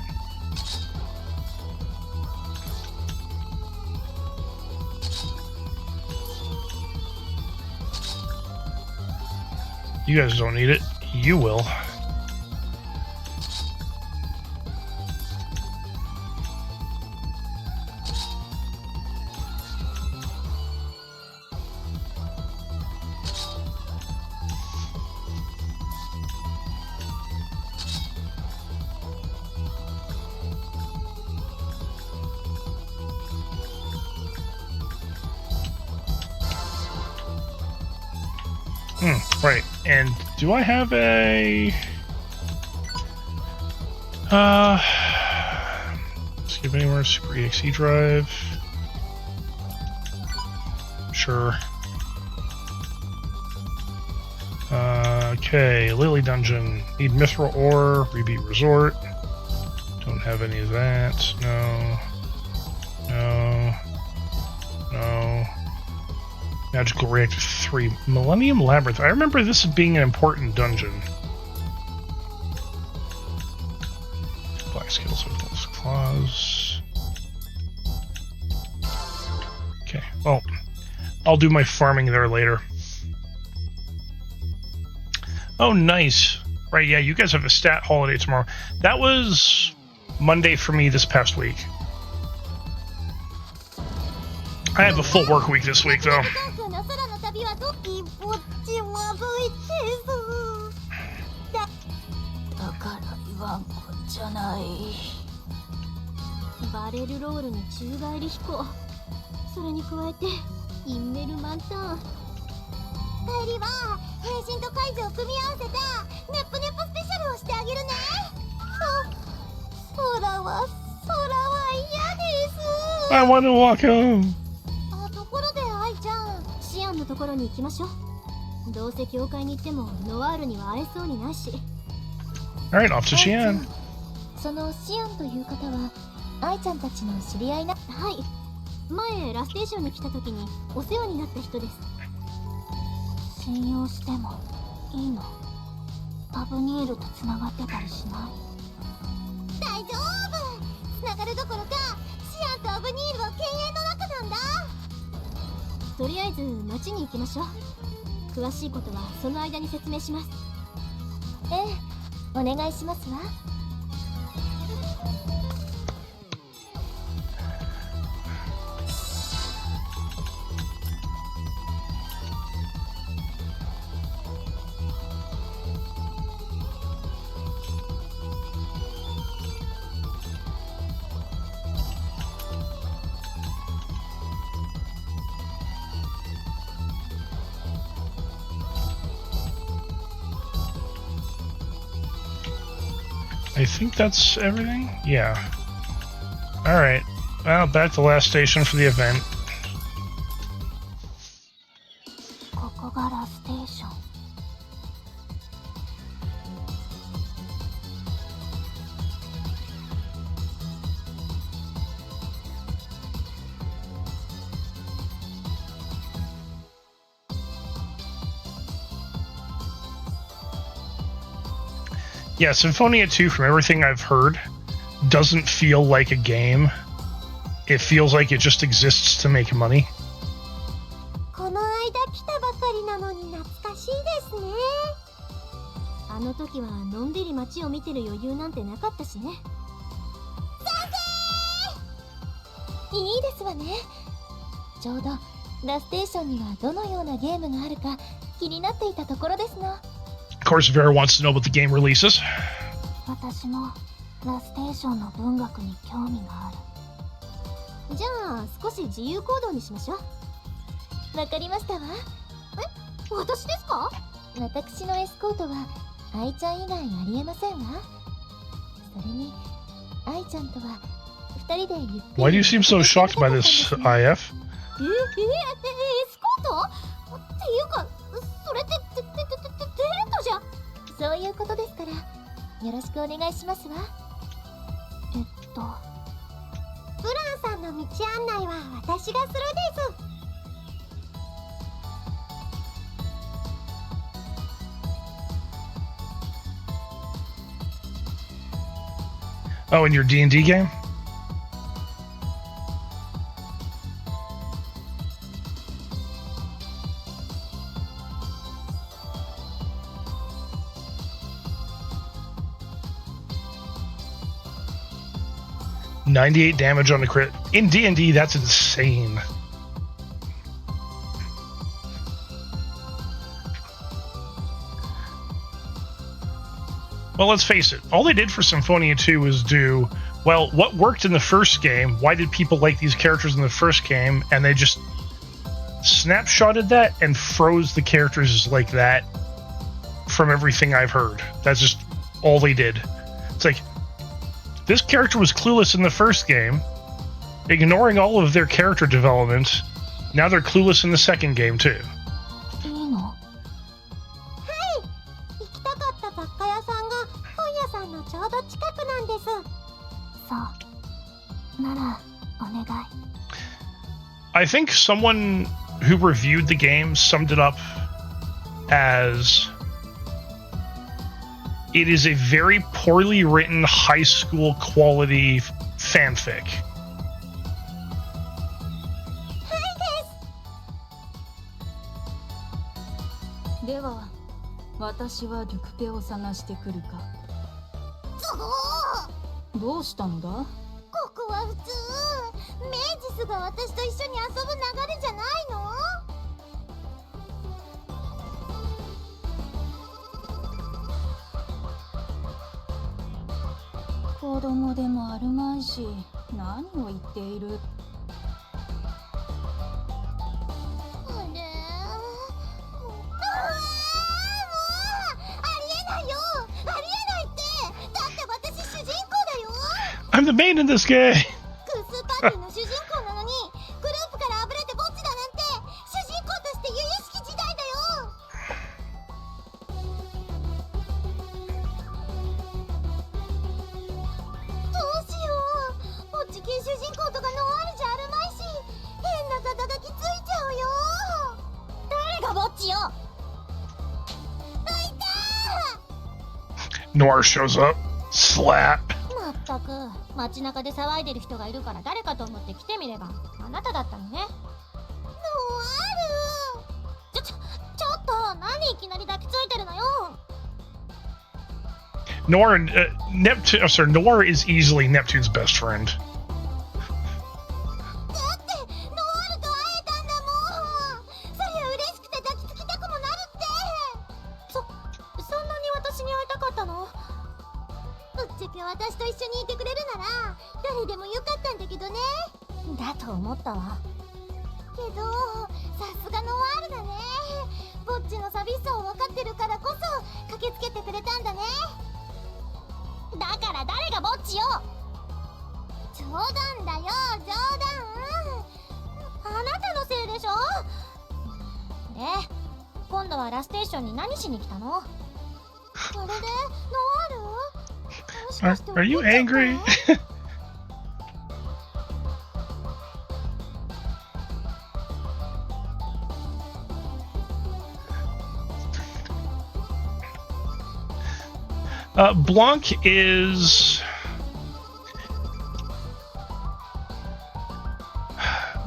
You guys don't need it. You will. Right, and do I have a... skip anywhere, Super EXE drive? Sure. Okay, Lily Dungeon. Need Mithril Ore, Rebeat Resort. Don't have any of that. No. No. No. Magical Reactor 3. Millennium Labyrinth. I remember this as being an important dungeon. Black Skittles with those claws. Okay, well, I'll do my farming there later. Oh, nice. Right, yeah, you guys have a stat holiday tomorrow. That was Monday for me this past week. I have a full work week this week, though. バレルロールに宙返り飛行、それに加えてインメル満ターン。帰りは変身と解除を組み合わせたネプネプスペシャルをしてあげるね。空は嫌です。 I want to walk home. ところで愛ちゃん、シアンのところに行きましょう。どうせ教会に行ってもノワールには会えそうにないし。 Alright, off to 愛ちゃ Xi'an. ん、そのシアンという方は愛ちゃんたちの知り合いな。はい、前ラステーションに来た時にお世話になった人です。信用してもいいの？アブニールと繋がってたりしない？大丈夫、繋がるどころかシアンとアブニールは犬猿の仲なんだ。とりあえず町に行きましょう。詳しいことはその間に説明します。ええ、お願いしますわ。I think that's everything? Yeah. Alright. Well, back to the last station for the event. ここがラステーション。Yeah, Symphonia 2, from everything I've heard, doesn't feel like a game. It feels like it just exists to make money. この間来たばかりなのに懐かしいですね。あの時はのんびり街を見てる余裕なんてなかったしね。いいですわね。ちょうどラステーションにはどのようなゲームがあるか気になっていたところですの。Of course, Vera wants to know what the game releases. 私もラステーションの文学に興味がある。じゃあ少し自由行動にしましょう。わかりましたわ。え、私ですか？私のエスコートは愛ちゃん以外ありえませんわ。それに愛ちゃんとは二人でゆっくり。 Why do you seem so shocked by this, IF? エスコート？っていうか、それってデートじゃ。そういうことですから、よろしくお願いしますわ。ブランさんの道案内は私がするです。Oh, in your D&D game? $98 damage on the crit. In D&D, that's insane. Well, let's face it. All they did for Symphonia 2 was do, well, what worked in the first game? Why did people like these characters in the first game? And they just snapshotted that and froze the characters like that from everything I've heard. That's just all they did. It's like, this character was clueless in the first game, ignoring all of their character development. Now they're clueless in the second game, too. いいの？はい、行きたかった雑貨屋さんが本屋さんのちょうど近くなんです。そう。なら、お願い。I think someone who reviewed the game summed it up as, it is a very poorly written high school quality fanfic. では私はルクペを探してくるか。どうしたのだ？ここは普通メイジスが私と一緒に遊ぶ流れじゃないの？子供でもあるまいし何を言っている。あれもうありえないよ、ありえないって。だって私主人公だよ。 I'm the main in this game! 偶数パーティーの主人公なのにグループからあぶれてぼっちだなんて主人公として由々しき時代だよ。どうしよう、ぼっち系主人公とかノワールじゃあるまいし変な肩書きついちゃうよ。誰がぼっちよ。 Noir shows up. Slap. まったく街中で騒いでる人がいるから誰かと思って来てみればあなただったのね。ノワール、ちょっと何いきなり抱きついてるのよ。 Noir, Neptune. Oh, sorry, Noir is easily Neptune's best friend. だってノワールと会えたんだもん。そりゃ嬉しくて抱きつきたくもなるって。そんなに私に会いたかったの？ぶっちゃけ私と一緒にいてくれるなら誰でもよかったんだけどね。だと思ったわ。けどさすがノワールだね。ぼっちの寂しさを分かってるからこそ駆けつけてくれたんだね。だから誰がぼっちよ。冗談だよ、冗あなたのせいでしょ。で今度はラステーションに何しに来たの？談。あれでノワール、もしかして Are you 怒っちゃった angry? Blanc is...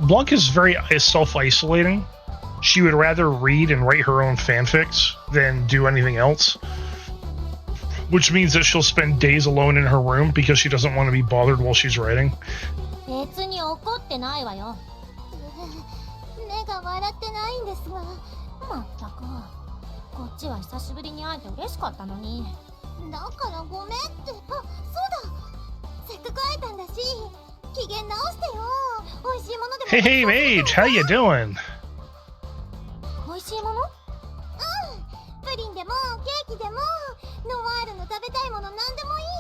Blanc is very self-isolating. She would rather read and write her own fanfics than do anything else. Which means that she'll spend days alone in her room because she doesn't want to be bothered while she's writing. 別に怒ってないわよ。目が笑ってないんですが。まったくこっちは久しぶりに会えて嬉しかったのに。だからごめんって。あ、そうだ、せっかく会えたんだし機嫌直してよ。美味しいものでも。 Hey, Mage, how you doing? 美味しいもの？プリンでもケーキでもノワールの食べたいものなんでもいいよ。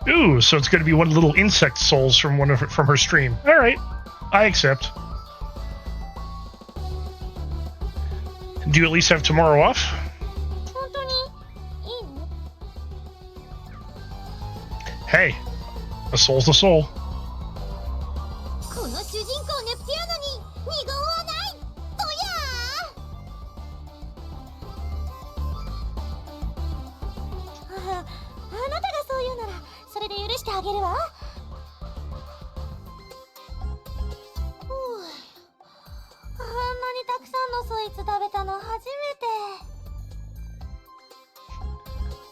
Ooh, so it's going to be one of the little insect souls from from her stream. All right, I accept. Do you at least have tomorrow off? 本当にいいの？ Hey, a soul's a soul. この主人公ネプティアノに二言はないとやー。あなたがそう言うならそれで許してあげるわ。あんなにたくさんのスイーツ食べたの初めて。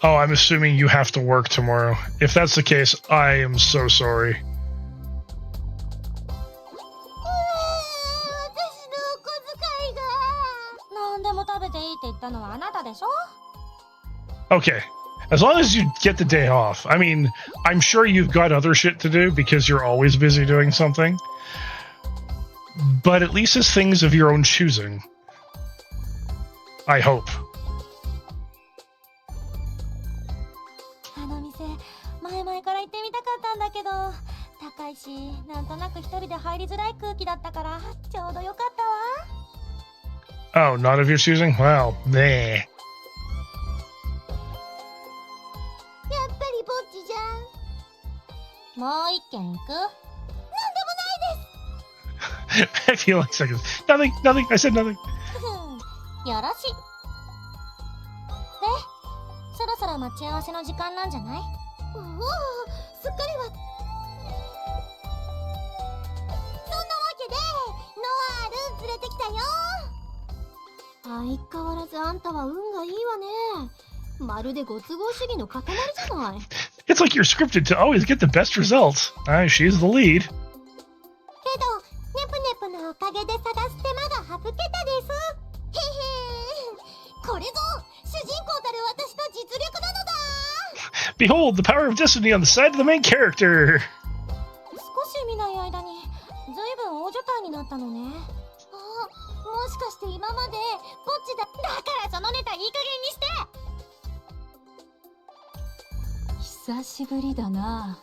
Oh, I'm assuming you have to work tomorrow. If that's the case, I am so sorry. 私のお小遣いが。何でも食べていいって言ったのはあなたでしょ。 Okay, as long as you get the day off. I mean, I'm sure you've got other shit to do because you're always busy doing something. But at least it's things of your own choosing. I hope. あの店前々から行ってみたかったんだけど高いしなんとなく一人で入りづらい空気だったからちょうどよかったわ。 Oh, not of your choosing? Well, meh. やっぱりぼっちじゃん。もう一軒行く？ I feel like seconds. Nothing, nothing. I said nothing. よろし。で、そろそろ待ち合わせの時間なんじゃない？おお、すっかりは。そんなわけでノワール連れてきたよ。相変わらずあんたは運がいいわね。まるでご都合主義の塊じゃない。It's like you're scripted to always get the best results. She's the lead. けどネプネ Behold, the power of destiny on the side of the main character! 少し見ない間にずいぶん大所帯になったのね。あ、もしかして今までぼっちだからそのネタいい加減にして。久しぶりだな、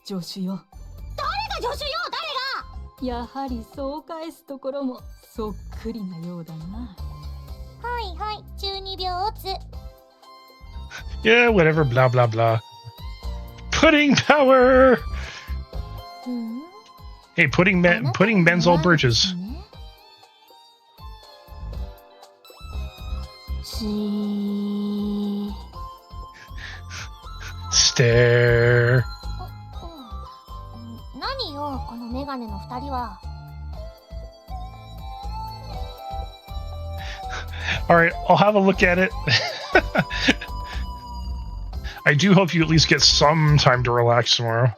助手よ。誰が助手よ、誰が。やはりそう返すところもそっくりなようだな。はいはい、中二病オツ。Yeah, whatever, blah blah blah. Pudding power! うん。 Hey, pudding mends all bridges. Stare. 何よ、このメガネの二人は。Alright, I'll have a look at it. I do hope you at least get some time to relax tomorrow.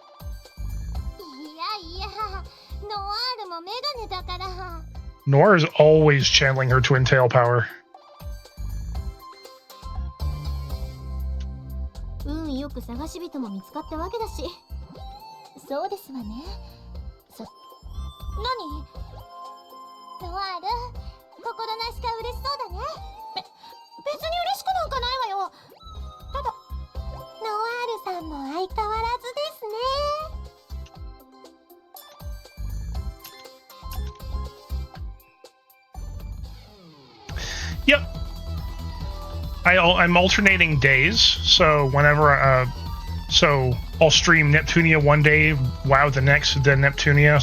いやいや、ノワールもメガネだから。Nora is always channeling her twin tail power. 運よく探し人も見つかったわけだし。そうですわね。何？ノワール、心なしか嬉しそうだね。別に嬉しくなんかないわよ。ただ、ノワールさんも相変わらずですね。Yep. I'm alternating days, so whenever so I'll stream Neptunia one day, WoW the next, then Neptunia.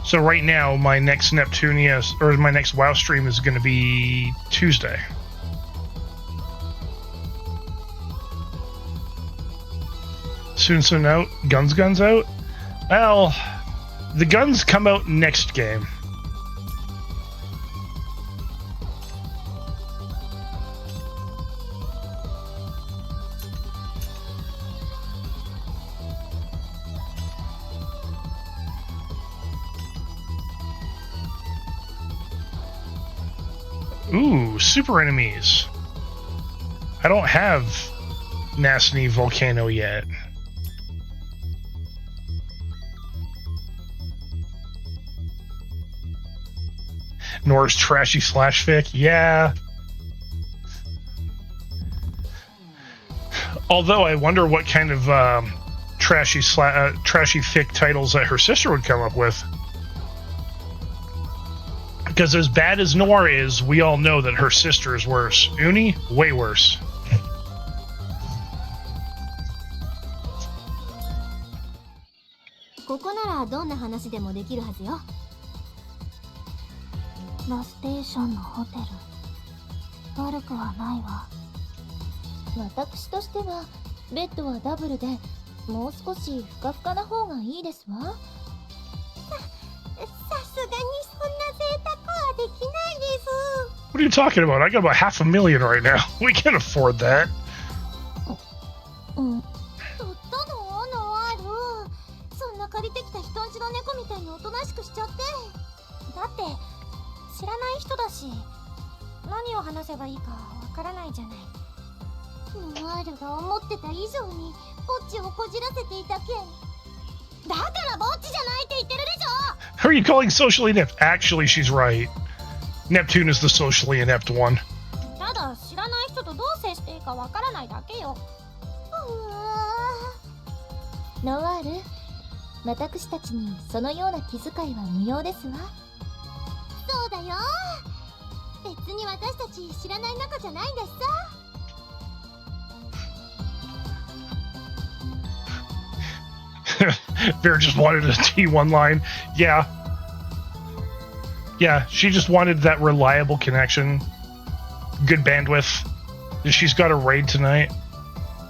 So right now my next Neptunia or my next WoW stream is going to be Tuesday. Soon out. Guns out. Well, the guns come out next game. Ooh, super enemies. I don't have Nasny Volcano yet. Nora's trashy slash fic, yeah. Although I wonder what kind of trashy fic titles that her sister would come up with. Because as bad as Nora is, we all know that her sister is worse. Uni, way worse. Last Station のホテル、悪くはないわ。私としてはベッドはダブルでもう少しふかふかな方がいいですわ。さすがにそんな贅沢はできないです。 What are you talking about? I got about $500,000 right now. We can't afford that. うん。どったのノワール。そんな借りてきた人んちの猫みたいにおとなしくしちゃって。だって知らない人だし、何を話せばいいかわからないじゃない。ノワールが思ってた以上にぼっちをこじらせていた件。だからぼっちじゃないって言ってるでしょ。 Who are you calling socially inept? Actually, she's right. Neptune is the socially inept one. ただ知らない人とどう接していいかわからないだけよ。ノワール、私たちにそのような気遣いは無用ですわ。そうだよ。別に私たち知らない仲じゃないんですさ。Vera just wanted a T1 line. Yeah. Yeah, she just wanted that reliable connection. Good bandwidth. She's got a raid tonight.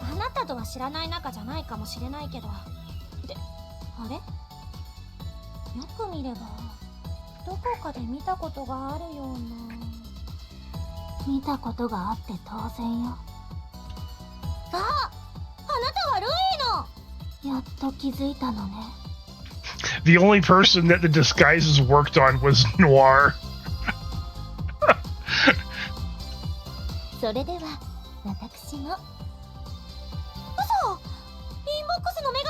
あなたとは知らない仲じゃないかもしれないけど。で、あれ？よく見ればどこかで見たことがあるような。見たことがあって当然よ。あ、あなたはルイの。やっと気づいたのね。The only person that the disguises worked on was Noir. それでは私も。嘘！インボックスの女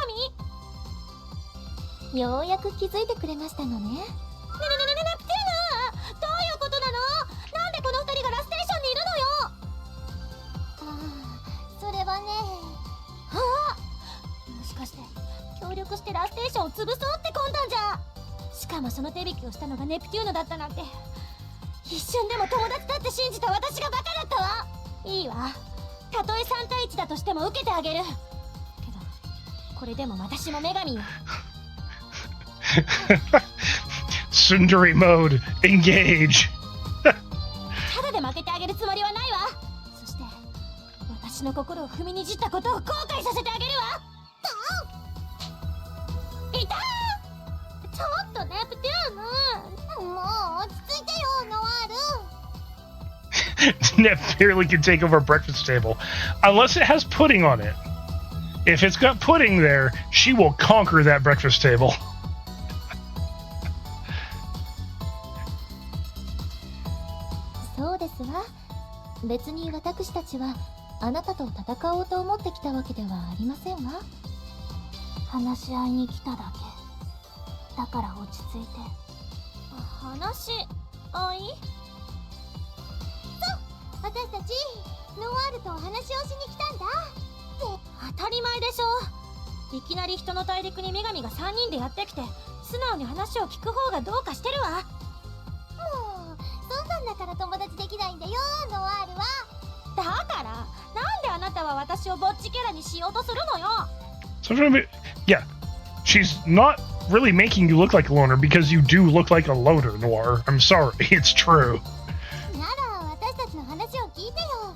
神？ようやく気づいてくれましたのね。ネプテューナ！どういうことなの？なんでこの二人がラステーションにいるのよ！ああ、それはね。もしかして協力してラステーションを潰そうって魂胆じゃ。しかもその手引きをしたのがネプテューナだったなんて、一瞬でも友達だって信じた私がバカだったわ。いいわ、たとえ3対1だとしても受けてあげるけど、これでも私も女神よ。Tsundere mode, engage. ただで負けてあげるつもりはないわ。そして私の心を踏みにじったことを後悔させてあげるわ。いたー！ちょっとネプテューヌ、もう落ち着いてよ、ノワール。Nep barely can take over a breakfast table. Unless it has pudding on it. If it's got pudding there, she will conquer that breakfast table. そうですわ。別に私たちはあなたと戦おうと思ってきたわけではありませんわ。話し合いに来ただけ。だから落ち着いて。話し合い？私たちノワールとお話をしに来たんだ。当たり前でしょ。いきなり人の大陸に女神が3人でやってきて素直に話を聞く方がどうかしてるわ。もうそんなんだから友達できないんだよ、ノワールは。だからなんであなたは私をぼっちキャラにしようとするのよ。 So, yeah, she's not really making you look like a loner because you do look like a loner, Noir. I'm sorry, it's true. なら私たちの話を聞いてよ。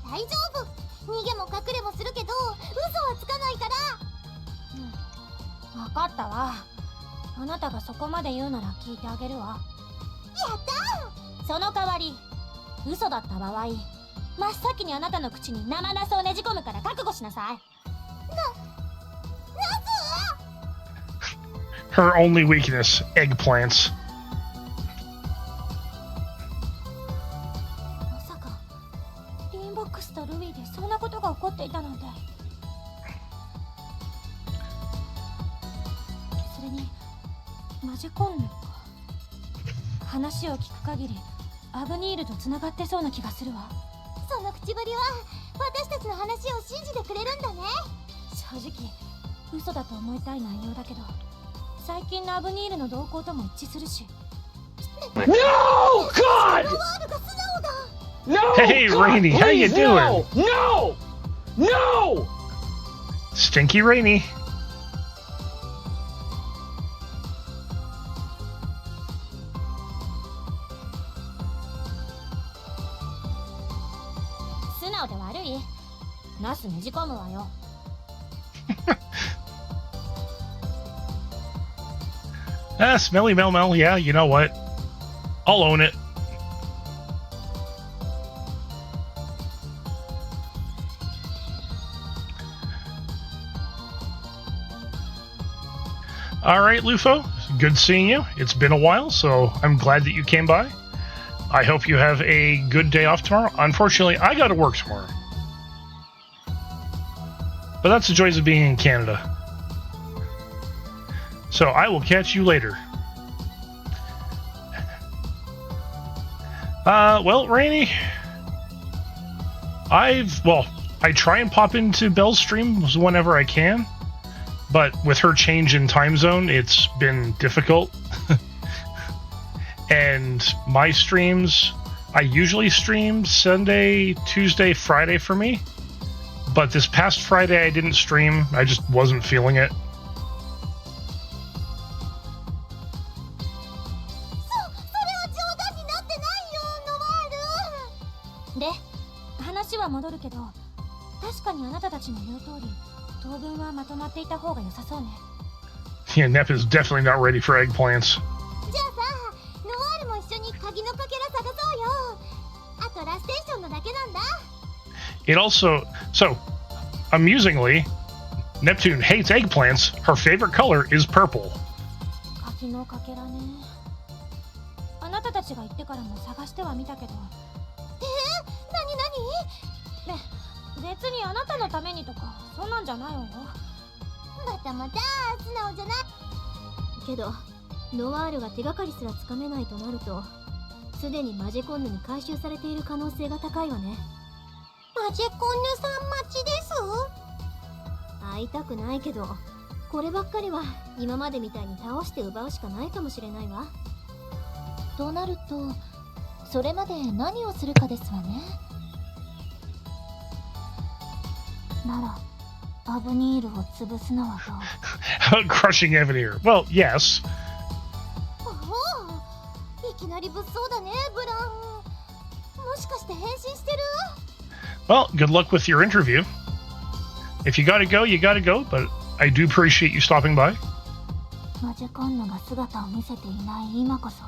大丈夫、逃げも隠れもするけど嘘はつかないから。分かったわ。あなたがそこまで言うなら聞いてあげるわ。やったー。その代わり嘘だった場合、真っ先にあなたの口に生ナスをねじ込むから覚悟しなさい。Her only weakness, eggplants. まさかインボックスとルイでそんなことが起こっていたなんて。それにマジコンヌか。話を聞く限りアブニールとつながってそうな気がするわ。その口ぶりは私たちの話を信じてくれるんだね。正直嘘だと思いたい内容だけど、最近のアブニールの動向とも一致するし。 No! God! ノワールが素直だ。 No! Hey, God, Rainy, how you please, doing? No! No! No! Stinky Rainy. 素直で悪い？ナスねじ込むわよ。Smelly Mel Mel, yeah, you know what? I'll own it. Alright, Lufo, good seeing you. It's been a while, so I'm glad that you came by. I hope you have a good day off tomorrow. Unfortunately, I gotta work tomorrow. But that's the joys of being in Canada. So I will catch you later. Well, Rainy, I try and pop into Belle's streams whenever I can, but with her change in time zone, it's been difficult. And my streams, I usually stream Sunday, Tuesday, Friday for me, but this past Friday I didn't stream. I just wasn't feeling it. で、話は戻るけど、確かにあなたたちの言う通り、当分はまとまっていた方が良さそうね。Yeah, Nep is definitely not ready for eggplants. じゃあさ、ノワールも一緒に鍵のかけら探そうよ。あとラステーションのだけなんだ。It also, so, amusingly, Neptune hates eggplants. Her favorite color is purple. 鍵のかけらね。あなたたちが言ってからも探してはみたけど。なになに？別にあなたのためにとかそんなんじゃないわよ。またまた素直じゃない。けどノワールが手がかりすらつかめないとなると、すでにマジェコンヌに回収されている可能性が高いわね。マジェコンヌさん待ちです。会いたくないけど、こればっかりは今までみたいに倒して奪うしかないかもしれないわ。となるとそれまで何をするかですわね。ならアブニールを潰すのはどう？ Crushing Evanir. Well, yes. おお、いきなり物騒だね、ブラン。もしかして変身してる？ Well, good luck with your interview. If you gotta go, you gotta go, but I do appreciate you stopping by. マジェコンヌが姿を見せていない今こそ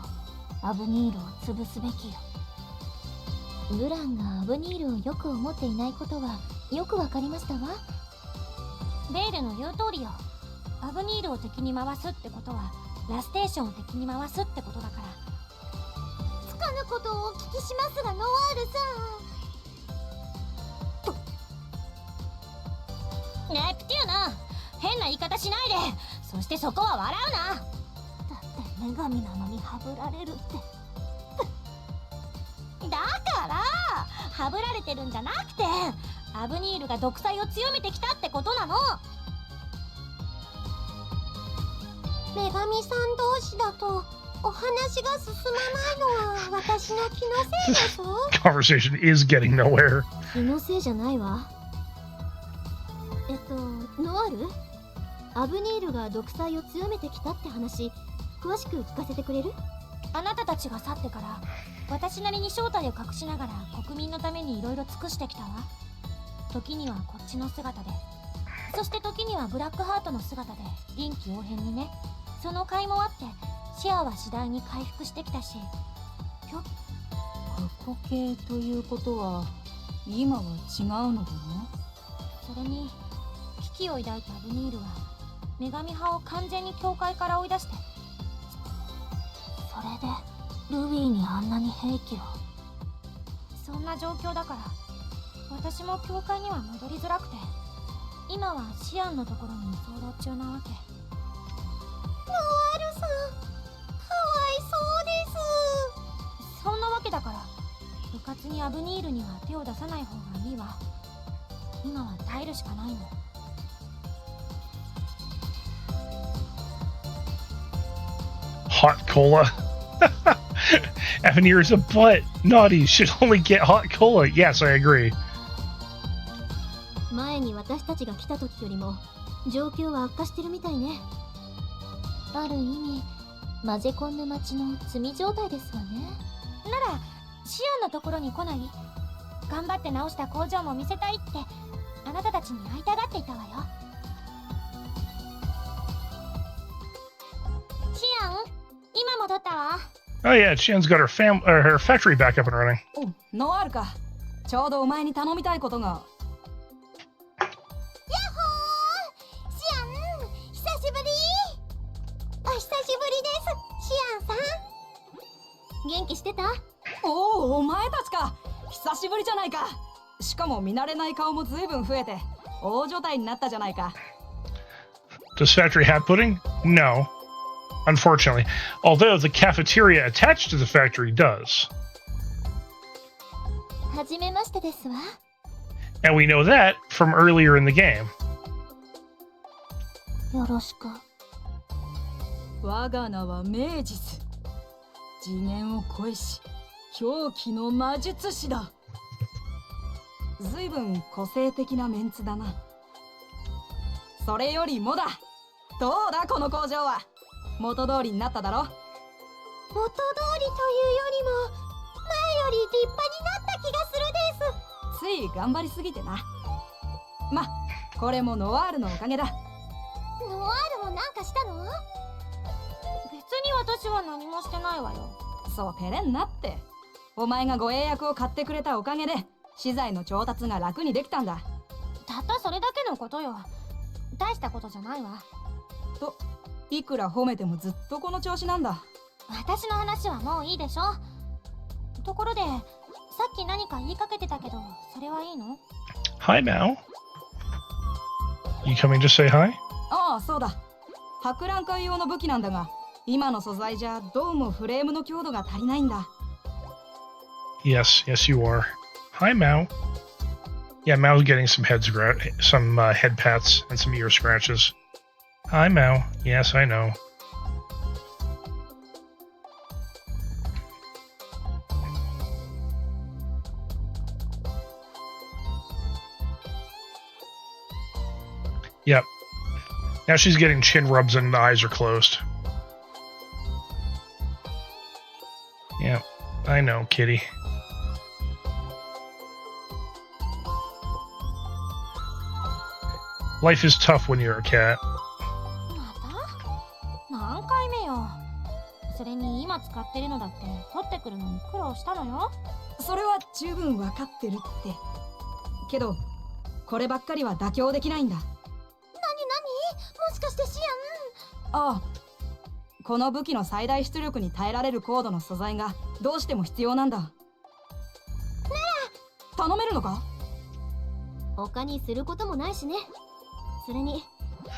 アブニールを潰すべきよ。ブランがアブニールをよく思っていないことはよくわかりましたわ。ベールの言う通りよ。アブニールを敵に回すってことはラステーションを敵に回すってことだから。つかぬことをお聞きしますが、ノワールさん。ネプテューナ、変な言い方しないで。そしてそこは笑うな。だって女神なのにハブられるって。だからハブられてるんじゃなくて、アブニールが独裁を強めてきたってことなの。女神さん同士だとお話が進まないのは私の気のせいです。Conversation is getting nowhere. 気のせいじゃないわ。ノワール？アブニールが独裁を強めてきたって話、詳しく聞かせてくれる？あなたたちが去ってから私なりに正体を隠しながら国民のためにいろいろ尽くしてきたわ。時にはこっちの姿で、そして時にはブラックハートの姿で臨機応変にね。その甲斐もあってシアは次第に回復してきたし。過去形ということは今は違うのだな。それに危機を抱いたアブニールは女神派を完全に教会から追い出して、それでルビーにあんなに兵器を。そんな状況だから私も教会には戻りづらくて、今はシアンのところに居候中なわけ。ノワールさん、かわいそうです。そんなわけだから部活にアブニールには手を出さない方がいいわ。今は耐えるしかないの。Hot cola. Avenir is a butt. Naughty should only get hot cola. Yes, I agree. 前に私たちが来た時よりも状況は悪化してるみたいね。ある意味マジェコンヌ町の罪状態ですわね。ならシアンのところに来ない？頑張って直した工場も見せたいってあなたたちに会いたがっていたわよ。シアン、今戻ったわ。Oh yeah, Shan's got her factory back up and running. お、ノワールか。ちょうどお前に頼みたいことが。ヤッホー、シアン、久しぶり。お久しぶりです、シアンさん。元気してた？おお、お前たちか。久しぶりじゃないか。しかも見慣れない顔もずいぶん増えて大所帯になったじゃないか。Does factory have pudding? No. Unfortunately, although the cafeteria attached to the factory does. はじめましてですわ。And we know that from earlier in the game. よろしく。我が名は明実。次元を超えし狂気の魔術師だ。ずいぶん個性的なメンツだな。それよりもだ。どうだこの工場は。元通りになっただろ。元通りというよりも前より立派になった気がするです。つい頑張りすぎてな。ま、これもノワールのおかげだ。ノワールもなんかしたの？別に私は何もしてないわよ。そう照れんなって。お前が護衛役を買ってくれたおかげで資材の調達が楽にできたんだ。たったそれだけのことよ。大したことじゃないわ。といくら褒めてもずっとこの調子なんだ。私の話はもういいでしょ。ところでさっき何か言いかけてたけど、それははいいの？ Hi, Mao. You coming to say hi? ああ、そうだ。博覧会用の武器なんだが、今の素材じゃどうもフレームの強度が足りないんだ。Yes, yes, you are. Hi, Mao. Yeah, Mao's getting some head pats and some ear scratches. Hi, Mao. Yes, I know. Yep. Now she's getting chin rubs and the eyes are closed. Yep, I know, kitty. Life is tough when you're a cat. また？何回目よ。それに今使ってるのだって取ってくるのに苦労したのよ。それは十分わかってるって。けど、こればっかりは妥協できないんだ。なになに？もしかしてシアン？ああ、この武器の最大出力に耐えられる高度の素材がどうしても必要なんだ。ねえ、頼めるのか？他にすることもないしね。それに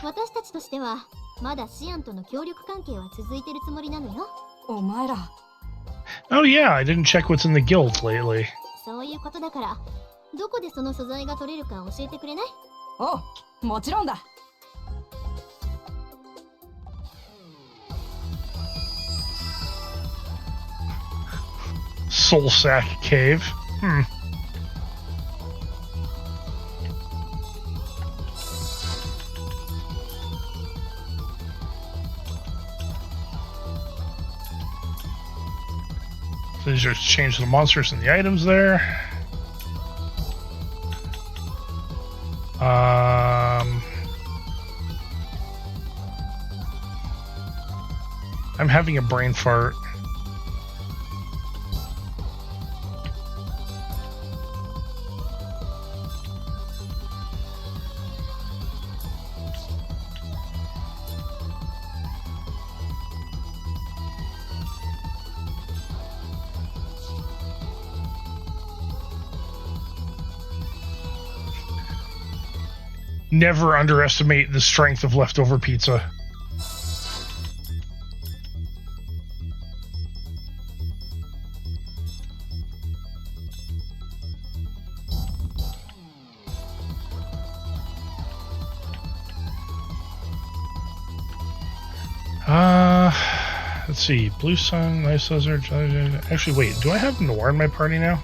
私たちとしてはまだシアンとの協力関係は続いてるつもりなのよ。お前ら。Oh yeah, I didn't check what's in the guild lately. そういうことだからどこでその素材が取れるか教えてくれない？おう、もちろんだ。Soul Sack Cave. So these just change the monsters and the items there. I'm having a brain fart. Never underestimate the strength of leftover pizza. Let's see. Blue Sun, Nice Lizard. Actually, wait. Do I have Noir in my party now?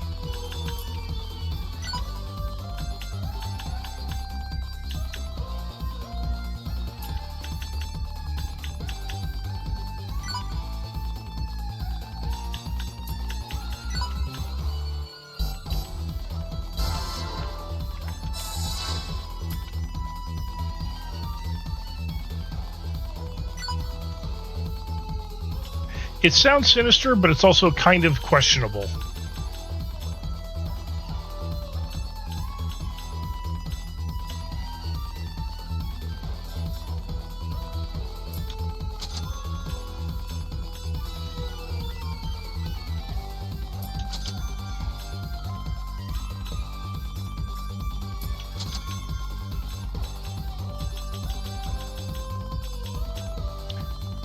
It sounds sinister, but it's also kind of questionable.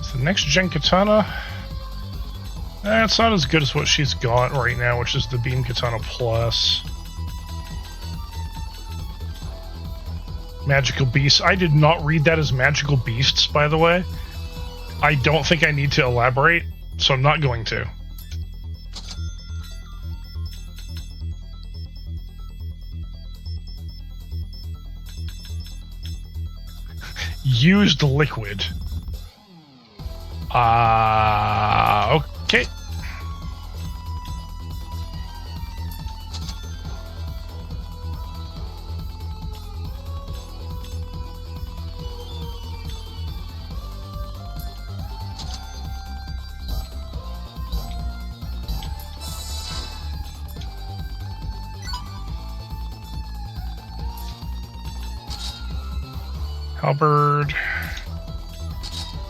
So the next gen katana. It's not as good as what she's got right now, which is the Beam Katana Plus. Magical Beasts. I did not read that as Magical Beasts, by the way. I don't think I need to elaborate, so I'm not going to. Used liquid. Okay. Halberd.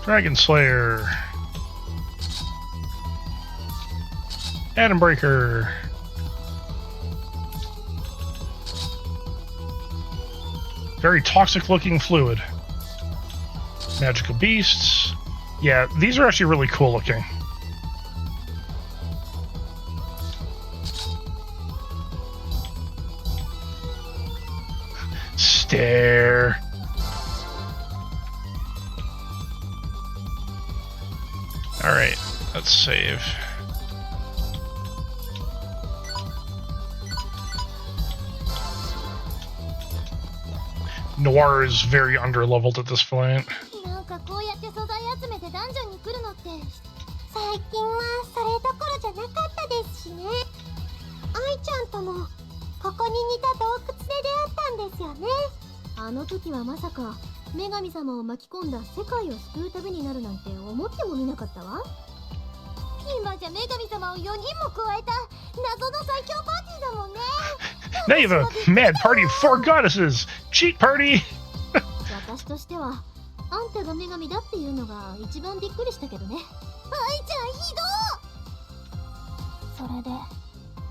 Dragon Slayer. Atom Breaker. Very toxic looking fluid. Magical beasts. Yeah, these are actually really cool looking. Stare. Alright, let's save. Noir is very underleveled at this point. なんかこうやって素材集めてダンジョンに来るのって最近はそれどころじゃなかったですしね。愛ちゃんともここに似た洞窟で出会ったんですよね。あの時はまさか女神様を巻き込んだ世界を救う旅になるなんて思ってもみなかったわ。今じゃ女神様を4人も加えた謎の最強パーティーだもんね。Now you have a mad party of 4 goddesses! Cheat party! 私としてはあんたが女神だっていうのが一番びっくりしたけどね。愛ちゃんひどっ。それで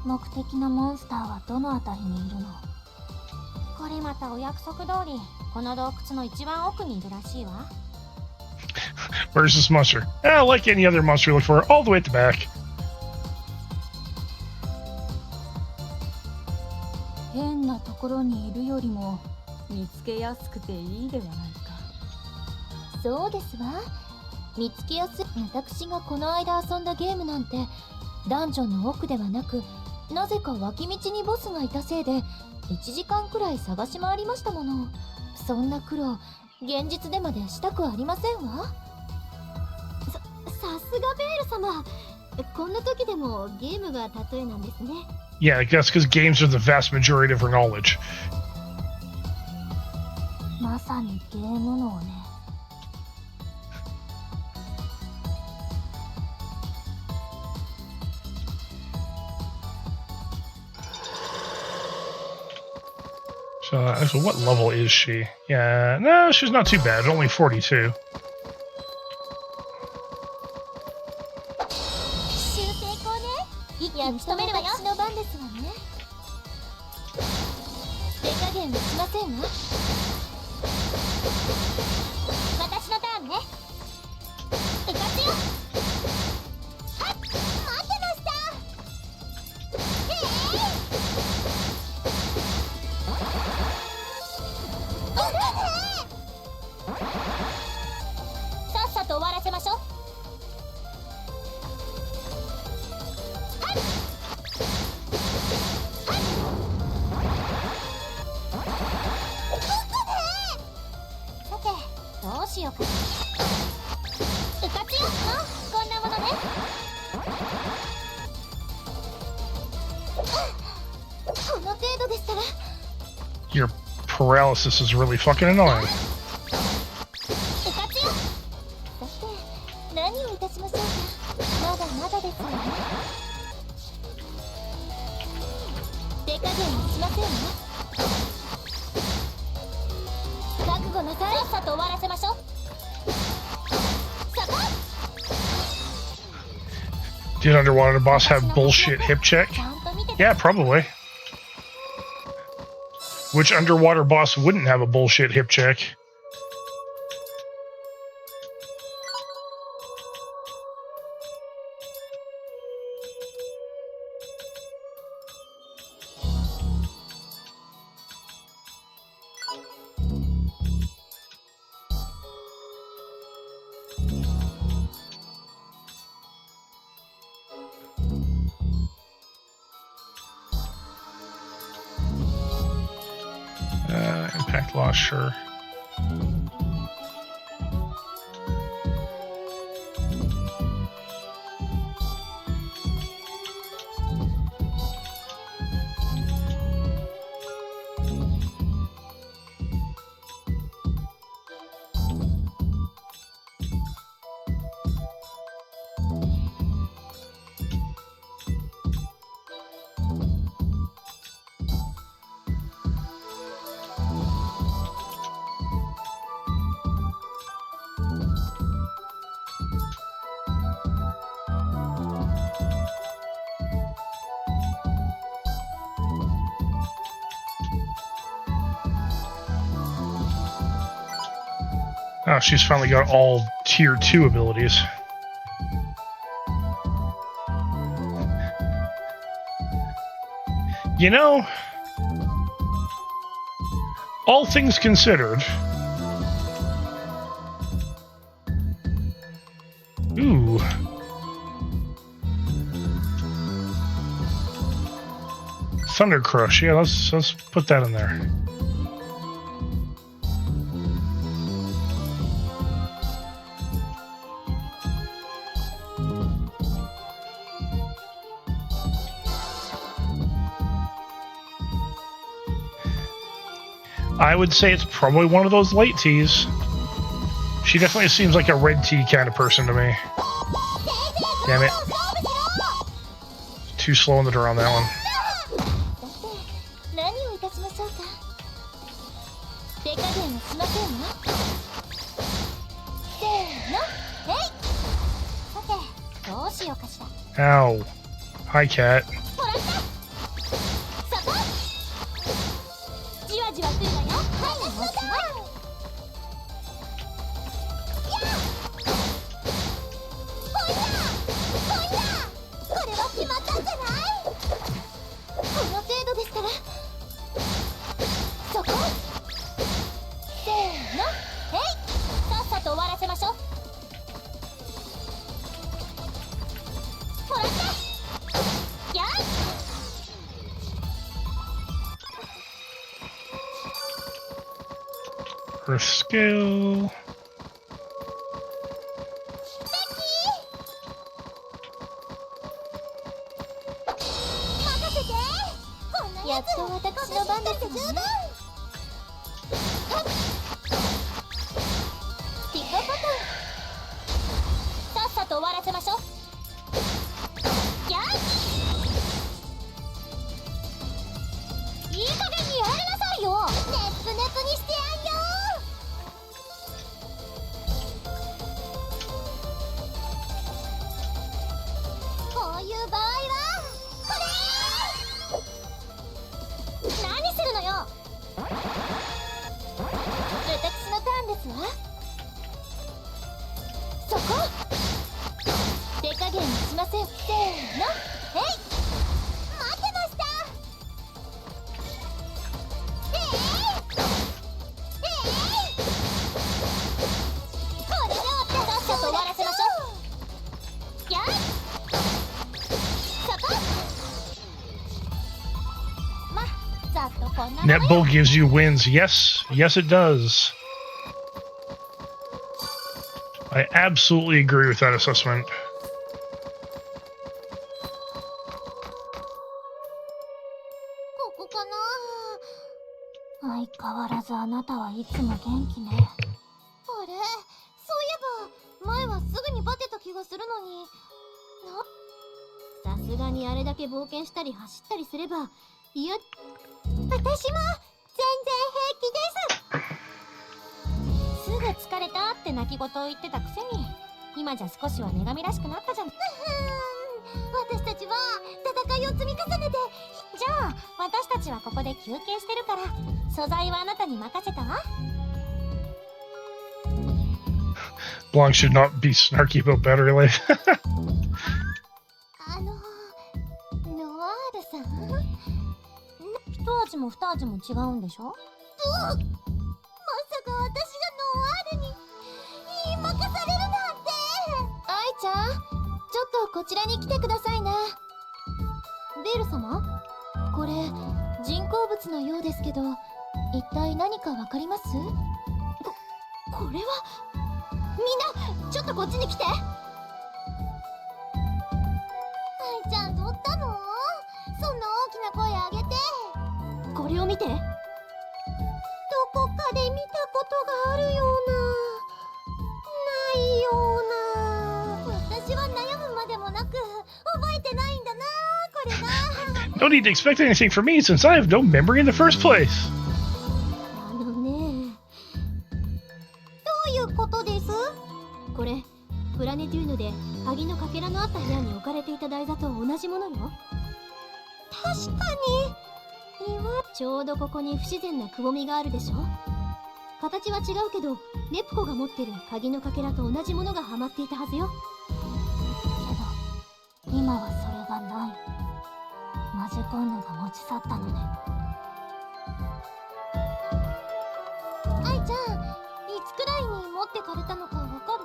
目的のモンスターはどのあたりにいるの？これまたお約束通りこの洞窟の一番奥にいるらしいわ。Where's this monster? Like any other monster you look for, all the way at the back. 変なところにいるよりも見つけやすくていいではないか。そうですわ。見つけやすい。私がこの間遊んだゲームなんてダンジョンの奥ではなく、なぜか脇道にボスがいたせいで1時間くらい探し回りましたもの。そんな苦労現実でまでしたくありませんわ。さすがベール様。こんな時でもゲームが例えなんですね。Yeah, I guess because games are the vast majority of her knowledge. まさにゲーム脳ね。So what level is she? Yeah, no, she's not too bad. Only 42. 修正功ね。一気に仕留めるわよ。私の番ですわね。手加減はしませんわ。私のターンね。うかつよ。はい、待ってました。さっさと終わらせましょう。さて、どうしようか。うかつよ。こんなものね。この程度でしたら。Your paralysis is really fucking annoying. うかつよ。さて、何をいたしましょうか。まだまだですわね。手加減はしませんわ。覚悟なさい。さっさと終わらせましょう。そこ。 Did Underwater Boss have bullshit hip check? ちゃんと見てて。 Yeah, probably. Which underwater boss wouldn't have a bullshit hip check? Impact loss, sure. Oh, she's finally got all tier 2 abilities. You know, all things considered. Ooh. Thunder Crush. Yeah, let's put that in there. I would say it's probably one of those light teas. She definitely seems like a red tea kind of person to me. Damn it. Too slow in the draw on that one. Ow. Hi, cat. Earth scale. NEPU gives you wins. Yes, yes it does. I absolutely agree with that assessment. 相変わらずあなたはいつも元気ね。あれ、そういえば前はすぐにバテた気がするのに。さすがにあれだけ冒険したり走ったりすれば、いや、私も全然平気です。すぐ疲れたって泣き言を言ってたくせに、今じゃ少しは女神らしくなったじゃん。私たちは戦いを積み重ねて。じゃあ私たちはここで休憩してるから、素材はあなたに任せたわ。Blanc should not be snarky about battery life. ノワールさん、一味も二味も違うんでしょ？まさか私がノワールに言い任されるなんて。愛ちゃん、ちょっとこちらに来てくださいな。ベール様、これ人工物のようですけど、一体何かわかります？これは。みんなちょっとこっちに来て。愛ちゃんどったの？そんな大きな声あげて。これを見て。どこかで見たことがあるような、ないような。私は悩むまでもなく覚えてないんだな、これが。No need to expect anything from me since I have no memory in the first place. どういうことです？これプラネテューヌで鍵のかけらのあった部屋に置かれていた台座と同じものよ。確かに。ちょうどここに不自然なくぼみがあるでしょ。形は違うけど、ネプコが持ってる鍵のかけらと同じものがはまっていたはずよ。けど今はそれがない。マジコンヌが持ち去ったのね。愛ちゃん、いつくらいに持ってかれたのかわかる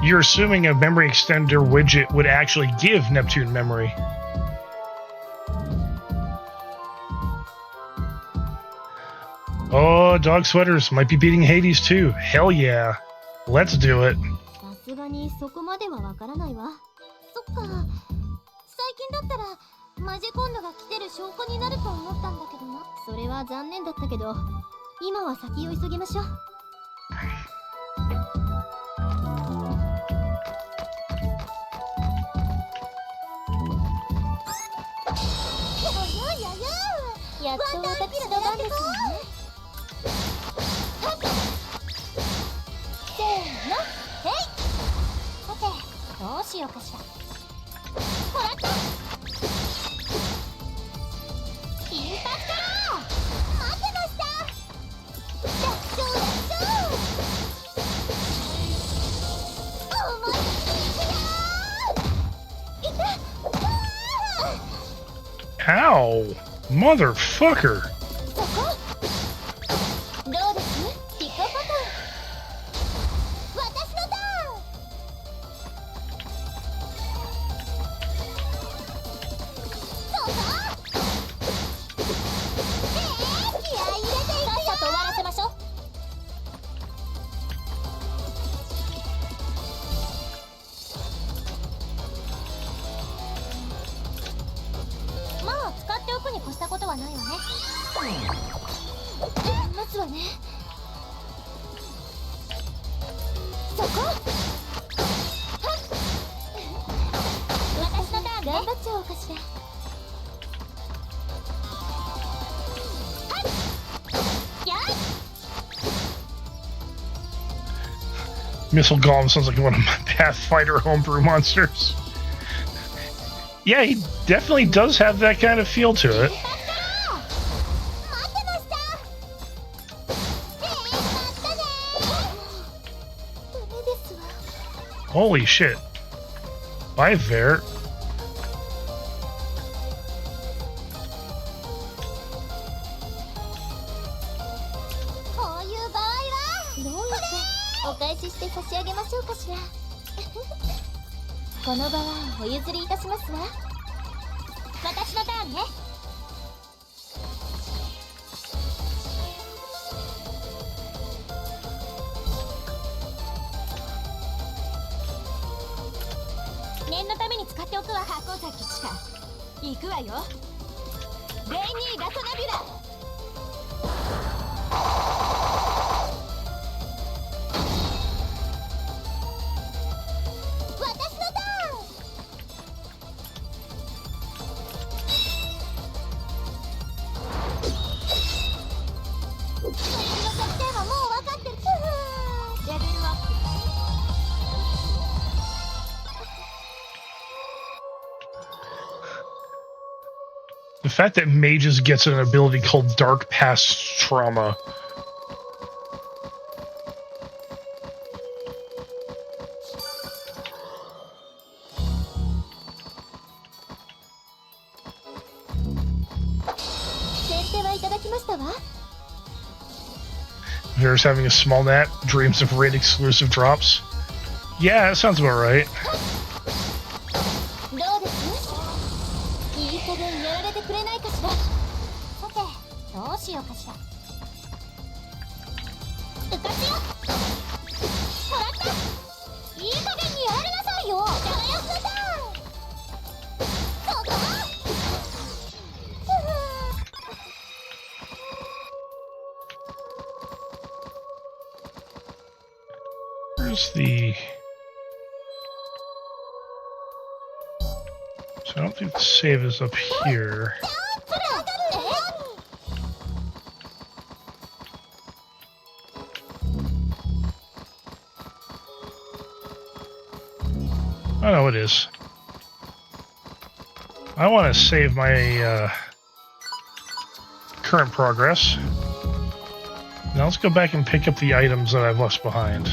？You're assuming a memory extender widget would actually give Neptune memory. Oh, dog sweaters might be beating Hades too. Hell yeah. Let's do it. さすがにそこまではわからないわ。そっか。最近だったらマジコンヌが来てる証拠になると思ったんだけどな。それは残念だったけど、今は先を急ぎましょう。やっと私の番ですわね。せーの、へい。さて、どうしようかしら。もらった。インパクト待ってました。楽勝楽勝。思いっきりいくよ。いた。Ow! Motherfucker! そこ。どうです？ピコパパ。私のターン。そこ。気合い入れていくよ。さっさと終わらせましょう。まあ使っておくに越したことはないわね。まずはね。そこ。私のターンね。頑張っちゃおうかしら。やい。 Missile Golem sounds like one of my Pathfinder homebrew monsters. Yeah, he definitely does have that kind of feel to it. Holy shit. Bye, Vert. こういう場合はどうやってお返しして差し上げましょうかしら。この場はお譲りいたしますわ。私のターンね。念のために使っておくわ。箱崎千佳、行くわよ。レイニー・ラトナビュラ。The fact that Mages gets an ability called Dark Past Trauma. There's having a small nap, dreams of raid exclusive drops. Yeah, that sounds about right. どうです？いい加減やられてくれないかしら。さて、どうしようかしら。うかつよ。もらった。いい加減にやられなさいよ。じゃあやったー。そこ。Where's the... So I don't think the save is up here. Oh no, it is. I want to save my current progress. Now let's go back and pick up the items that I've left behind.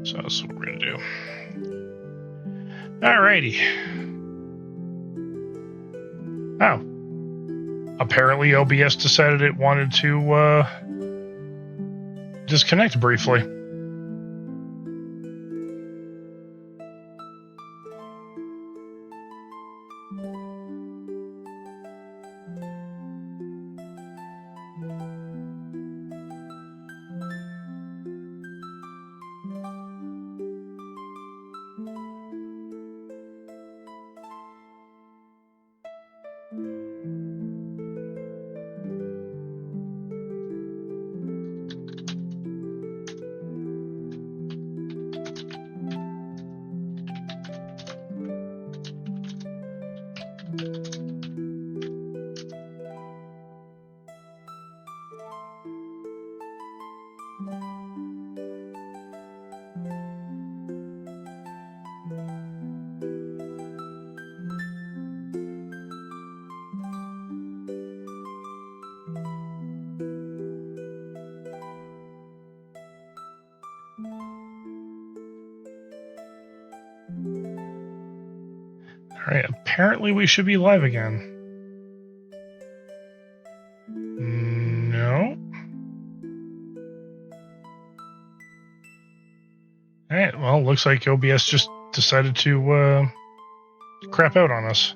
So that's what we're gonna do. Alrighty. Oh. Apparently OBS decided it wanted to disconnect briefly. Alright, apparently we should be live again. No. Alright, well, looks like OBS just decided to crap out on us.